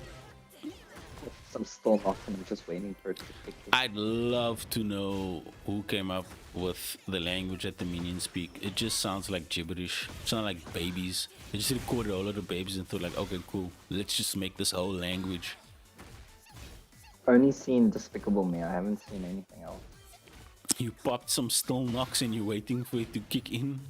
I'm still not, and I'm just waiting for it to pick it. I'd love to know who came up with the language that the minions speak. It just sounds like gibberish. It sounds like babies. They just recorded all of the babies and thought like, okay, cool. Let's just make this whole language. Only seen Despicable Me, I haven't seen anything else. You popped some stone knocks and you're waiting for it to kick in.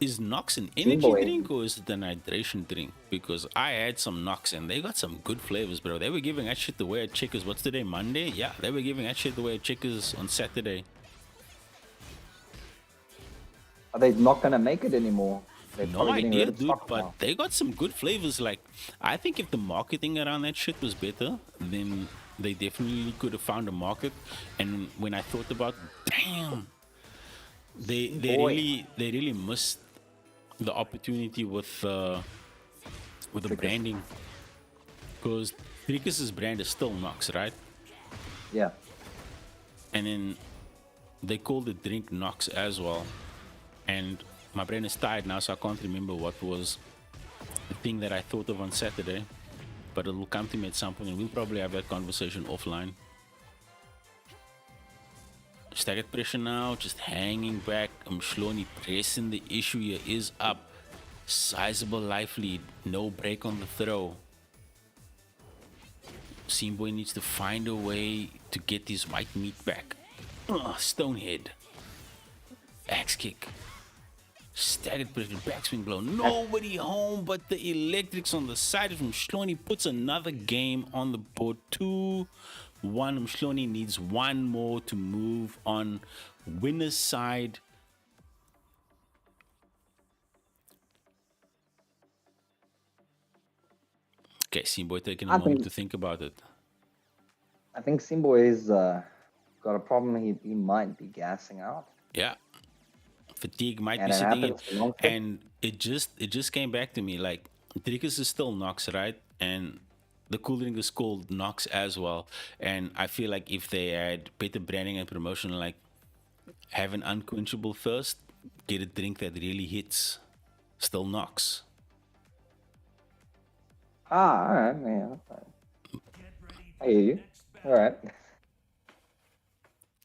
Is Nox an energy Boy. drink or is it an hydration drink? Because I had some Nox and they got some good flavors, bro. They were giving that shit away at Checkers. What's today? Monday? Yeah, they were giving that shit away at Checkers on Saturday. Are they not gonna make it anymore? They're No probably getting idea, rid of dude, stock but now. they got some good flavors. Like, I think if the marketing around that shit was better, then they definitely could have found a market. And when I thought about, damn, they Boy. really missed the opportunity with the branding, because Tricus' brand is still Nox, right? Yeah. And then they called the drink Nox as well. And my brain is tired now, so I can't remember what was the thing that I thought of on Saturday. But it will come to me at some point, and we'll probably have that conversation offline. Staggered pressure now, just hanging back. Mshloni pressing the issue here is up. Sizable life lead, no break on the throw. Seamboy needs to find a way to get his white meat back. Stonehead. Axe kick. Staggered pressure, backswing blow. Nobody home but the electrics on the side of Mshloni puts another game on the board. 2-1. Mshloni needs one more to move on. Winner's side. Okay, Simboy taking a moment to think about it. I think Simboy's got a problem. He might be gassing out. Yeah. Fatigue might And be it sitting in. happens to long fit. And it just came back to me. Like, Trikus is still Nox, right? And the cool drink is called Nox as well. And I feel like if they had better branding and promotion, like have an unquenchable thirst, get a drink that really hits, still Nox. All right, man. I hear you. All right.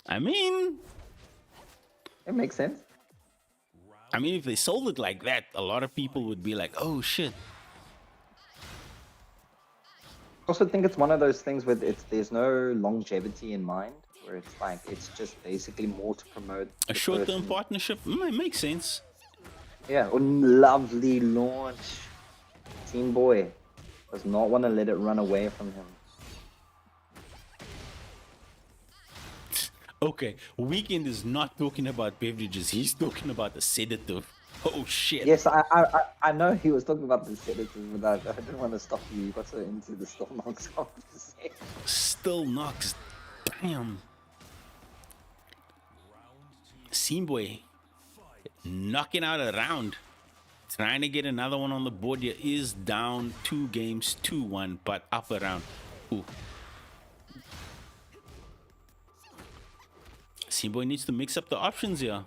I mean, It makes sense. if they sold it like that, a lot of people would be like, oh shit. I also think it's one of those things where there's no longevity in mind, where it's like it's just basically more to promote A the short-term person. partnership, it makes sense. Yeah, lovely launch. Team Boy does not want to let it run away from him. Okay, Weekend is not talking about beverages, he's talking about a sedative. Oh shit. Yes, I know he was talking about the sedative, but I didn't want to stop you. You got so into the Still Knocks conversation. Still Nox. Damn. Simboy knocking out a round. Trying to get another one on the board here. Is down 2 games, 2-1, but up a round. Ooh. Simboy needs to mix up the options here.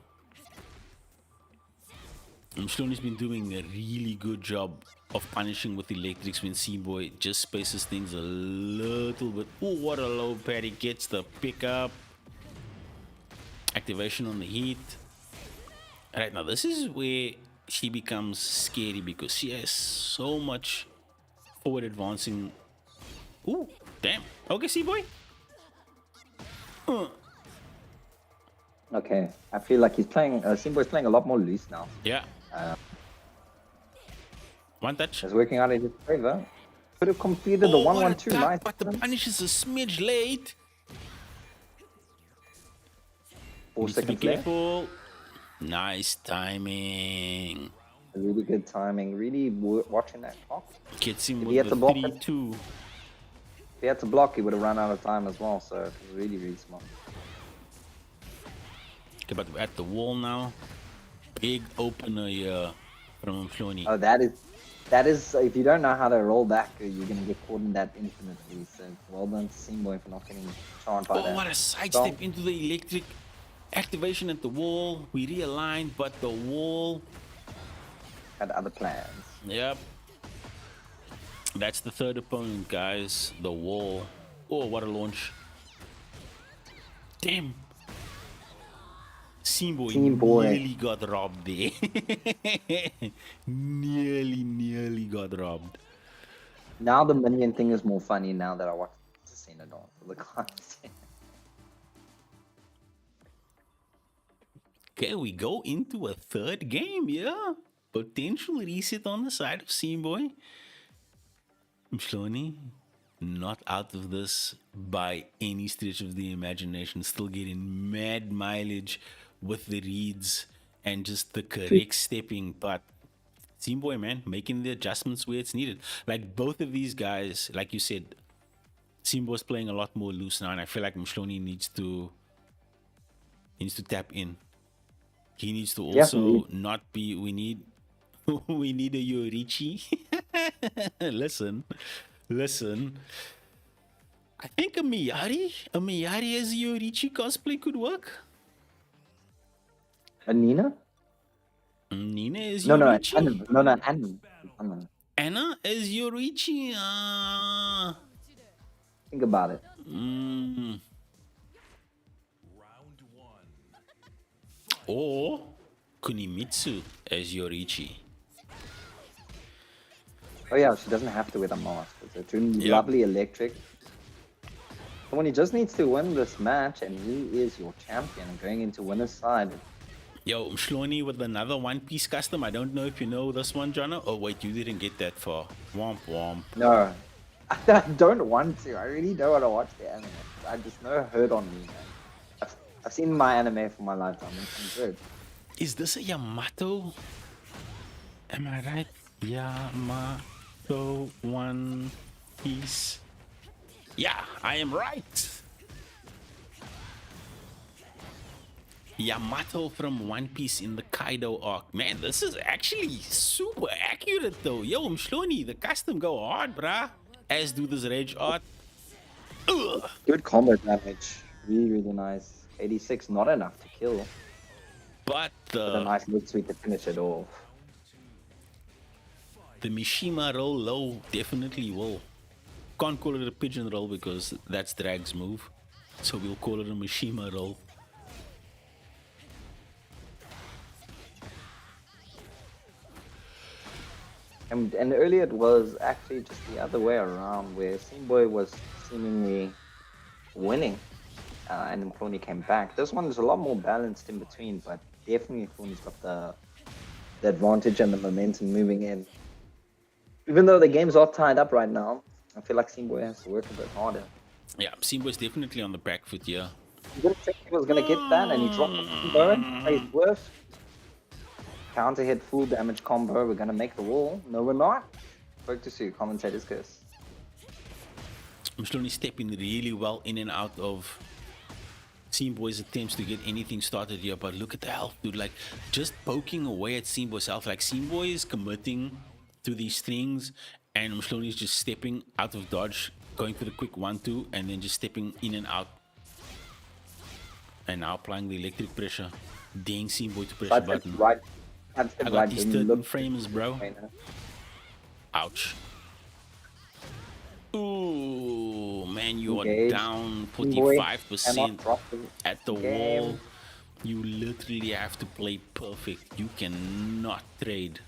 Mshloni's been doing a really good job of punishing with electrics when Simboy just spaces things a little bit. Oh, what a low pad. He gets the pickup. Activation on the heat. Alright, now this is where she becomes scary because she has so much forward advancing. Ooh, damn. Okay, Simboy. Okay, I feel like he's playing. Simboy's playing a lot more loose now. Yeah. One touch. It's working out in his favor. Could have completed the what a 1-1-2, tap, nice. but the punish is a smidge late. 4 Needs to be seconds left. careful. Nice timing. Really good timing. Really watching that clock. Gets him If he with had the to block it. 3-2. If he had to block, he would have run out of time as well. So it was really, really smart. Okay, but we're at the wall now. Big opener here from Mshloni. Oh, that is. If you don't know how to roll back, you're gonna get caught in that infinitely. So well done to Simboy for not getting charmed by that. Oh, what a sidestep into the electric. Activation at the wall. We realigned, but the wall. Had other plans. Yep. That's the third opponent, guys. The wall. Oh, what a launch. Damn. Simboy nearly got robbed there. nearly got robbed. Now the minion thing is more funny now that I watched the scene it on the content. Okay, we go into a third game, yeah. Potential reset on the side of Simboy. Mshloni, not out of this by any stretch of the imagination. Still getting mad mileage with the reads and just the correct stepping. But Simboy, man, making the adjustments where it's needed. Like both of these guys, like you said, Simboy's playing a lot more loose now, and I feel like Mshloni needs to tap in. He needs to also not be. We need a Yorichi. Listen. I think a Miyari as a Yorichi cosplay could work. A Nina? Nina is No, Yorichi. Anna. Anna is Yorichi. Think about it. Or Kunimitsu as Yorichi. Oh yeah, she doesn't have to wear the mask. It's a lovely electric. Someone he just needs to win this match, and he is your champion going into winner's side. Yo, Shloni with another One Piece custom. I don't know if you know this one, Jono. Oh wait, you didn't get that far. Womp womp. No, I don't want to. I really don't want to watch the anime. I just know hurt on me, man. I've seen my anime for my lifetime. I'm good. Is this a Yamato? Am I right? Yamato One Piece. Yeah, I am right. Yamato from One Piece in the Kaido arc. Man, this is actually super accurate though. Yo, Mshloni, the custom go hard, bruh. As do this rage art. Ugh. Good combo damage. Really, really nice. 86, not enough to kill. But But a nice mid sweep to finish it off. the Mishima roll low definitely will. Can't call it a pigeon roll because that's Drag's move. So we'll call it a Mishima roll. And earlier it was actually just the other way around, where Simboy was seemingly winning, and then Cloney came back. This one is a lot more balanced in between, but definitely Cloney's got the advantage and the momentum moving in. Even though the games are tied up right now, I feel like Simboy has to work a bit harder. Yeah, Simbo's definitely on the back foot here. You didn't think he was going to get that, and he dropped the combo. Plays worse. Counter hit, full damage combo. We're going to make the wall. No, we're not. Spoke to Sue, commentator's curse. Mshloni stepping really well in and out of Simboy's attempts to get anything started here, but look at the health, dude. Like, just poking away at Simboy's health. Like, Simboy is committing to these things, and Mshloni is just stepping out of dodge, going for the quick 1-2, and then just stepping in and out. And now applying the electric pressure. Dang Simboy to pressure button. Right. I got these 13 frames, bro. Ouch. Ooh, man, you are down 45% at the wall. You literally have to play perfect. You cannot trade.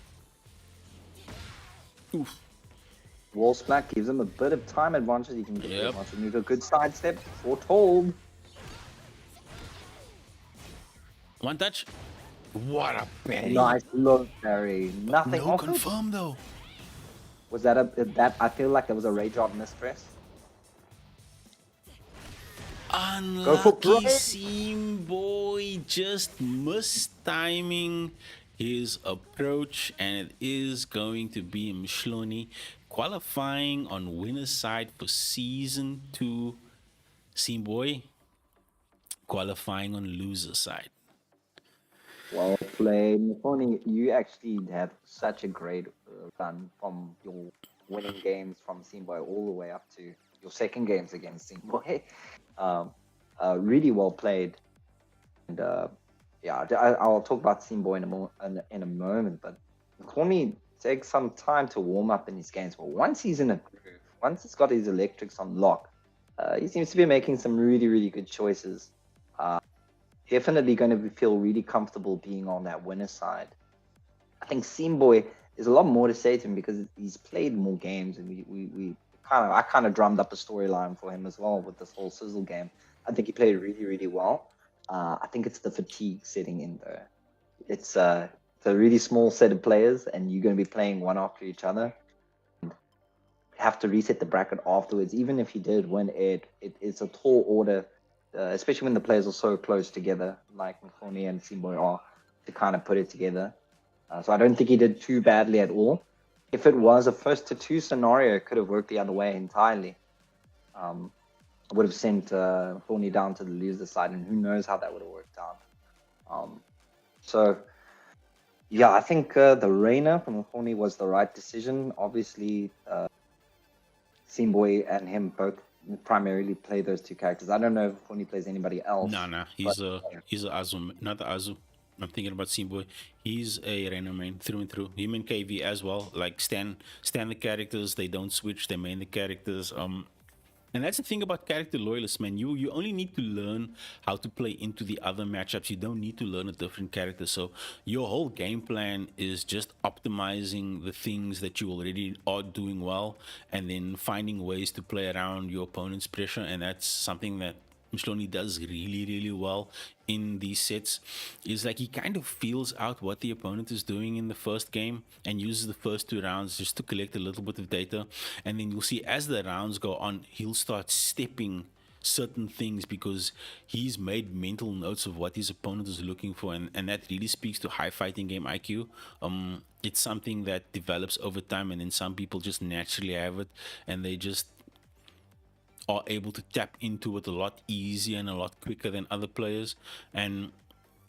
Oof. Wall splat gives him a bit of time advantage. He can get the advantage. Need a good sidestep. Foretold. One touch. What a berry. Nice low berry. Nothing. No confirm though. Was that that? I feel like there was a rage out mispress. Unlucky Simboy just mistiming his approach, and it is going to be Mshloni qualifying on winner's side for season 2. Simboy qualifying on loser side. Well played, Mifoni. You actually had such a great run from your winning games from Simboy all the way up to your second games against Simboy. Really well played. And yeah, I'll talk about Simboy in a moment. But Mifoni takes some time to warm up in his games. But once he's in a groove, once he's got his electrics on lock, he seems to be making some really, really good choices. Definitely going to feel really comfortable being on that winner side. I think Simboy, there's a lot more to say to him because he's played more games, and I kind of drummed up a storyline for him as well with this whole CRZY game. I think he played really, really well. I think it's the fatigue setting in there. It's a really small set of players, and you're going to be playing one after each other. Have to reset the bracket afterwards. Even if he did win it's a tall order. Especially when the players are so close together, like Mifoni and Simboy are, to kind of put it together. So I don't think he did too badly at all. If it was a 1-2 scenario, it could have worked the other way entirely. I would have sent Mifoni down to the loser side, and who knows how that would have worked out. So, yeah, I think the Reina from Mifoni was the right decision. Obviously, Simboy and him both primarily play those two characters. I don't know if Mifoni plays anybody else. No, he's a Azu, not the Azu. I'm thinking about Simboy. He's a Reina main through and through. Him and KV as well. Like stand the characters. They don't switch. They main the characters. And that's the thing about character loyalists, man. You only need to learn how to play into the other matchups. You don't need to learn a different character. So your whole game plan is just optimizing the things that you already are doing well, and then finding ways to play around your opponent's pressure. And that's something that Mshloni does really, really well in these sets is like he kind of feels out what the opponent is doing in the first game and uses the first 2 rounds just to collect a little bit of data. And then you'll see as the rounds go on, he'll start stepping certain things because he's made mental notes of what his opponent is looking for, and that really speaks to high fighting game IQ. It's something that develops over time, and then some people just naturally have it and they just are able to tap into it a lot easier and a lot quicker than other players. And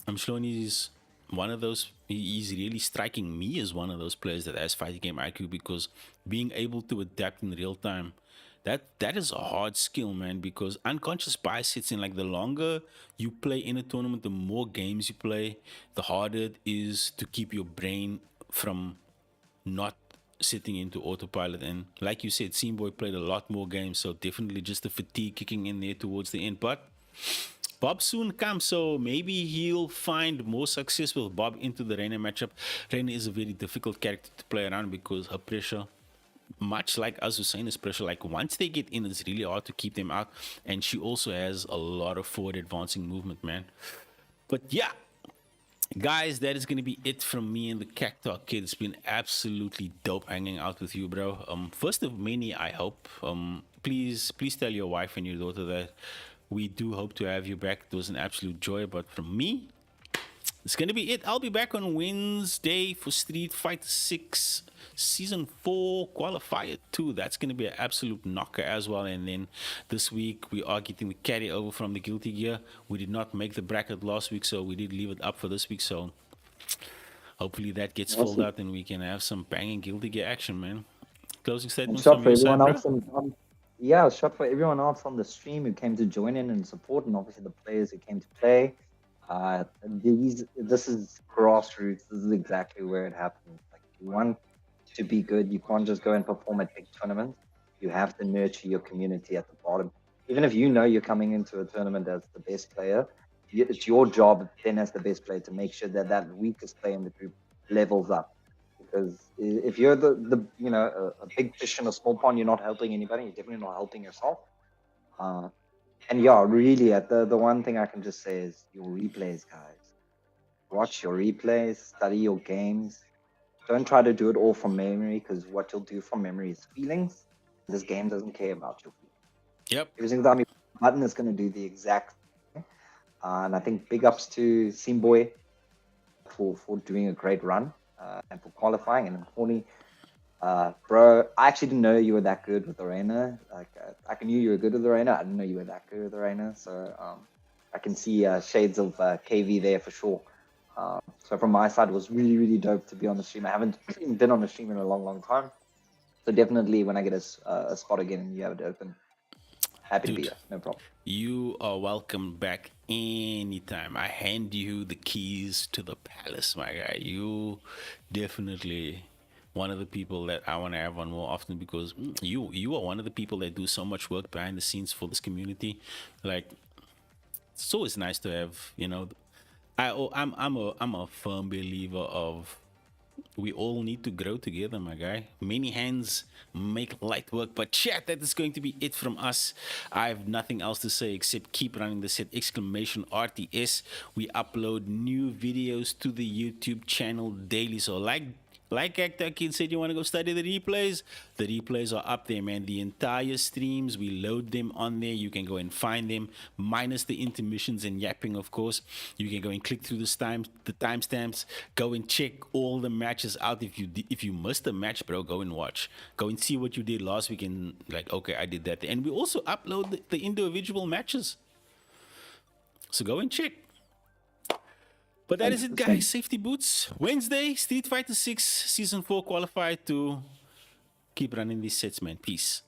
I'm sure he's one of those. He's really striking me as one of those players that has fighting game IQ, because being able to adapt in real time, that is a hard skill, man. Because unconscious bias sits in, like, the longer you play in a tournament, the more games you play, the harder it is to keep your brain from not sitting into autopilot. And like you said, Seamboy played a lot more games, so definitely just the fatigue kicking in there towards the end. But Bob soon comes, so maybe he'll find more success with Bob into the Reina matchup. Reina is a very difficult character to play around because her pressure, much like us Husseina's pressure, like once they get in, it's really hard to keep them out. And she also has a lot of forward advancing movement, man. But yeah, guys, that is going to be it from me and the Cactus Kid. It's been absolutely dope hanging out with you, bro. First of many, I hope. Please tell your wife and your daughter that we do hope to have you back. It was an absolute joy. But from me, it's going to be it. I'll be back on Wednesday for Street Fighter 6 Season 4 Qualifier 2. That's going to be an absolute knocker as well. And then this week, we are getting the carryover from the Guilty Gear. We did not make the bracket last week, so we did leave it up for this week. So hopefully that gets filled out and we can have some banging Guilty Gear action, man. Closing And statements shot from for your side, everyone bro? else yeah, shot for everyone else on the stream who came to join in and support, and obviously the players who came to play. This is grassroots. This is exactly where it happens. Like, you want to be good, you can't just go and perform at big tournaments. You have to nurture your community at the bottom. Even if you know you're coming into a tournament as the best player, it's your job then as the best player to make sure that that weakest player in the group levels up. Because if you're the a big fish in a small pond, you're not helping anybody. You're definitely not helping yourself. And yeah, really, the one thing I can just say is your replays, guys. Watch your replays, study your games. Don't try to do it all from memory, because what you'll do from memory is feelings. This game doesn't care about your feelings. Yep. Every single time you push a button is going to do the exact thing. And I think big ups to Seamboy for doing a great run and for qualifying. And importantly, bro, I actually didn't know you were that good with Arena. Like, I knew you were good with Arena. I didn't know you were that good with Arena. So I can see shades of KV there for sure. So from my side, it was really, really dope to be on the stream. I haven't been on the stream in a long, long time. So definitely when I get a spot again and you have it open, happy to be Dude, here. No problem. you are welcome back anytime. I hand you the keys to the palace, my guy. You definitely one of the people that I want to have on more often, because you are one of the people that do so much work behind the scenes for this community. Like, it's always nice to have, I'm a firm believer of we all need to grow together, my guy. Many hands make light work. But chat, that is going to be it from us. I have nothing else to say except keep running the set, exclamation RTS. We upload new videos to the YouTube channel daily. So like Actor Kid said, you want to go study the replays? The replays are up there, man. The entire streams, we load them on there. You can go and find them, minus the intermissions and yapping, of course. You can go and click through the timestamps. Go and check all the matches out. If you missed a match, bro, go and watch. Go and see what you did last week and like, okay, I did that. And we also upload the individual matches. So go and check. But that is it, guys. Safety boots. Wednesday, Street Fighter 6 Season 4 Qualifier 2. Keep running these sets, man. Peace.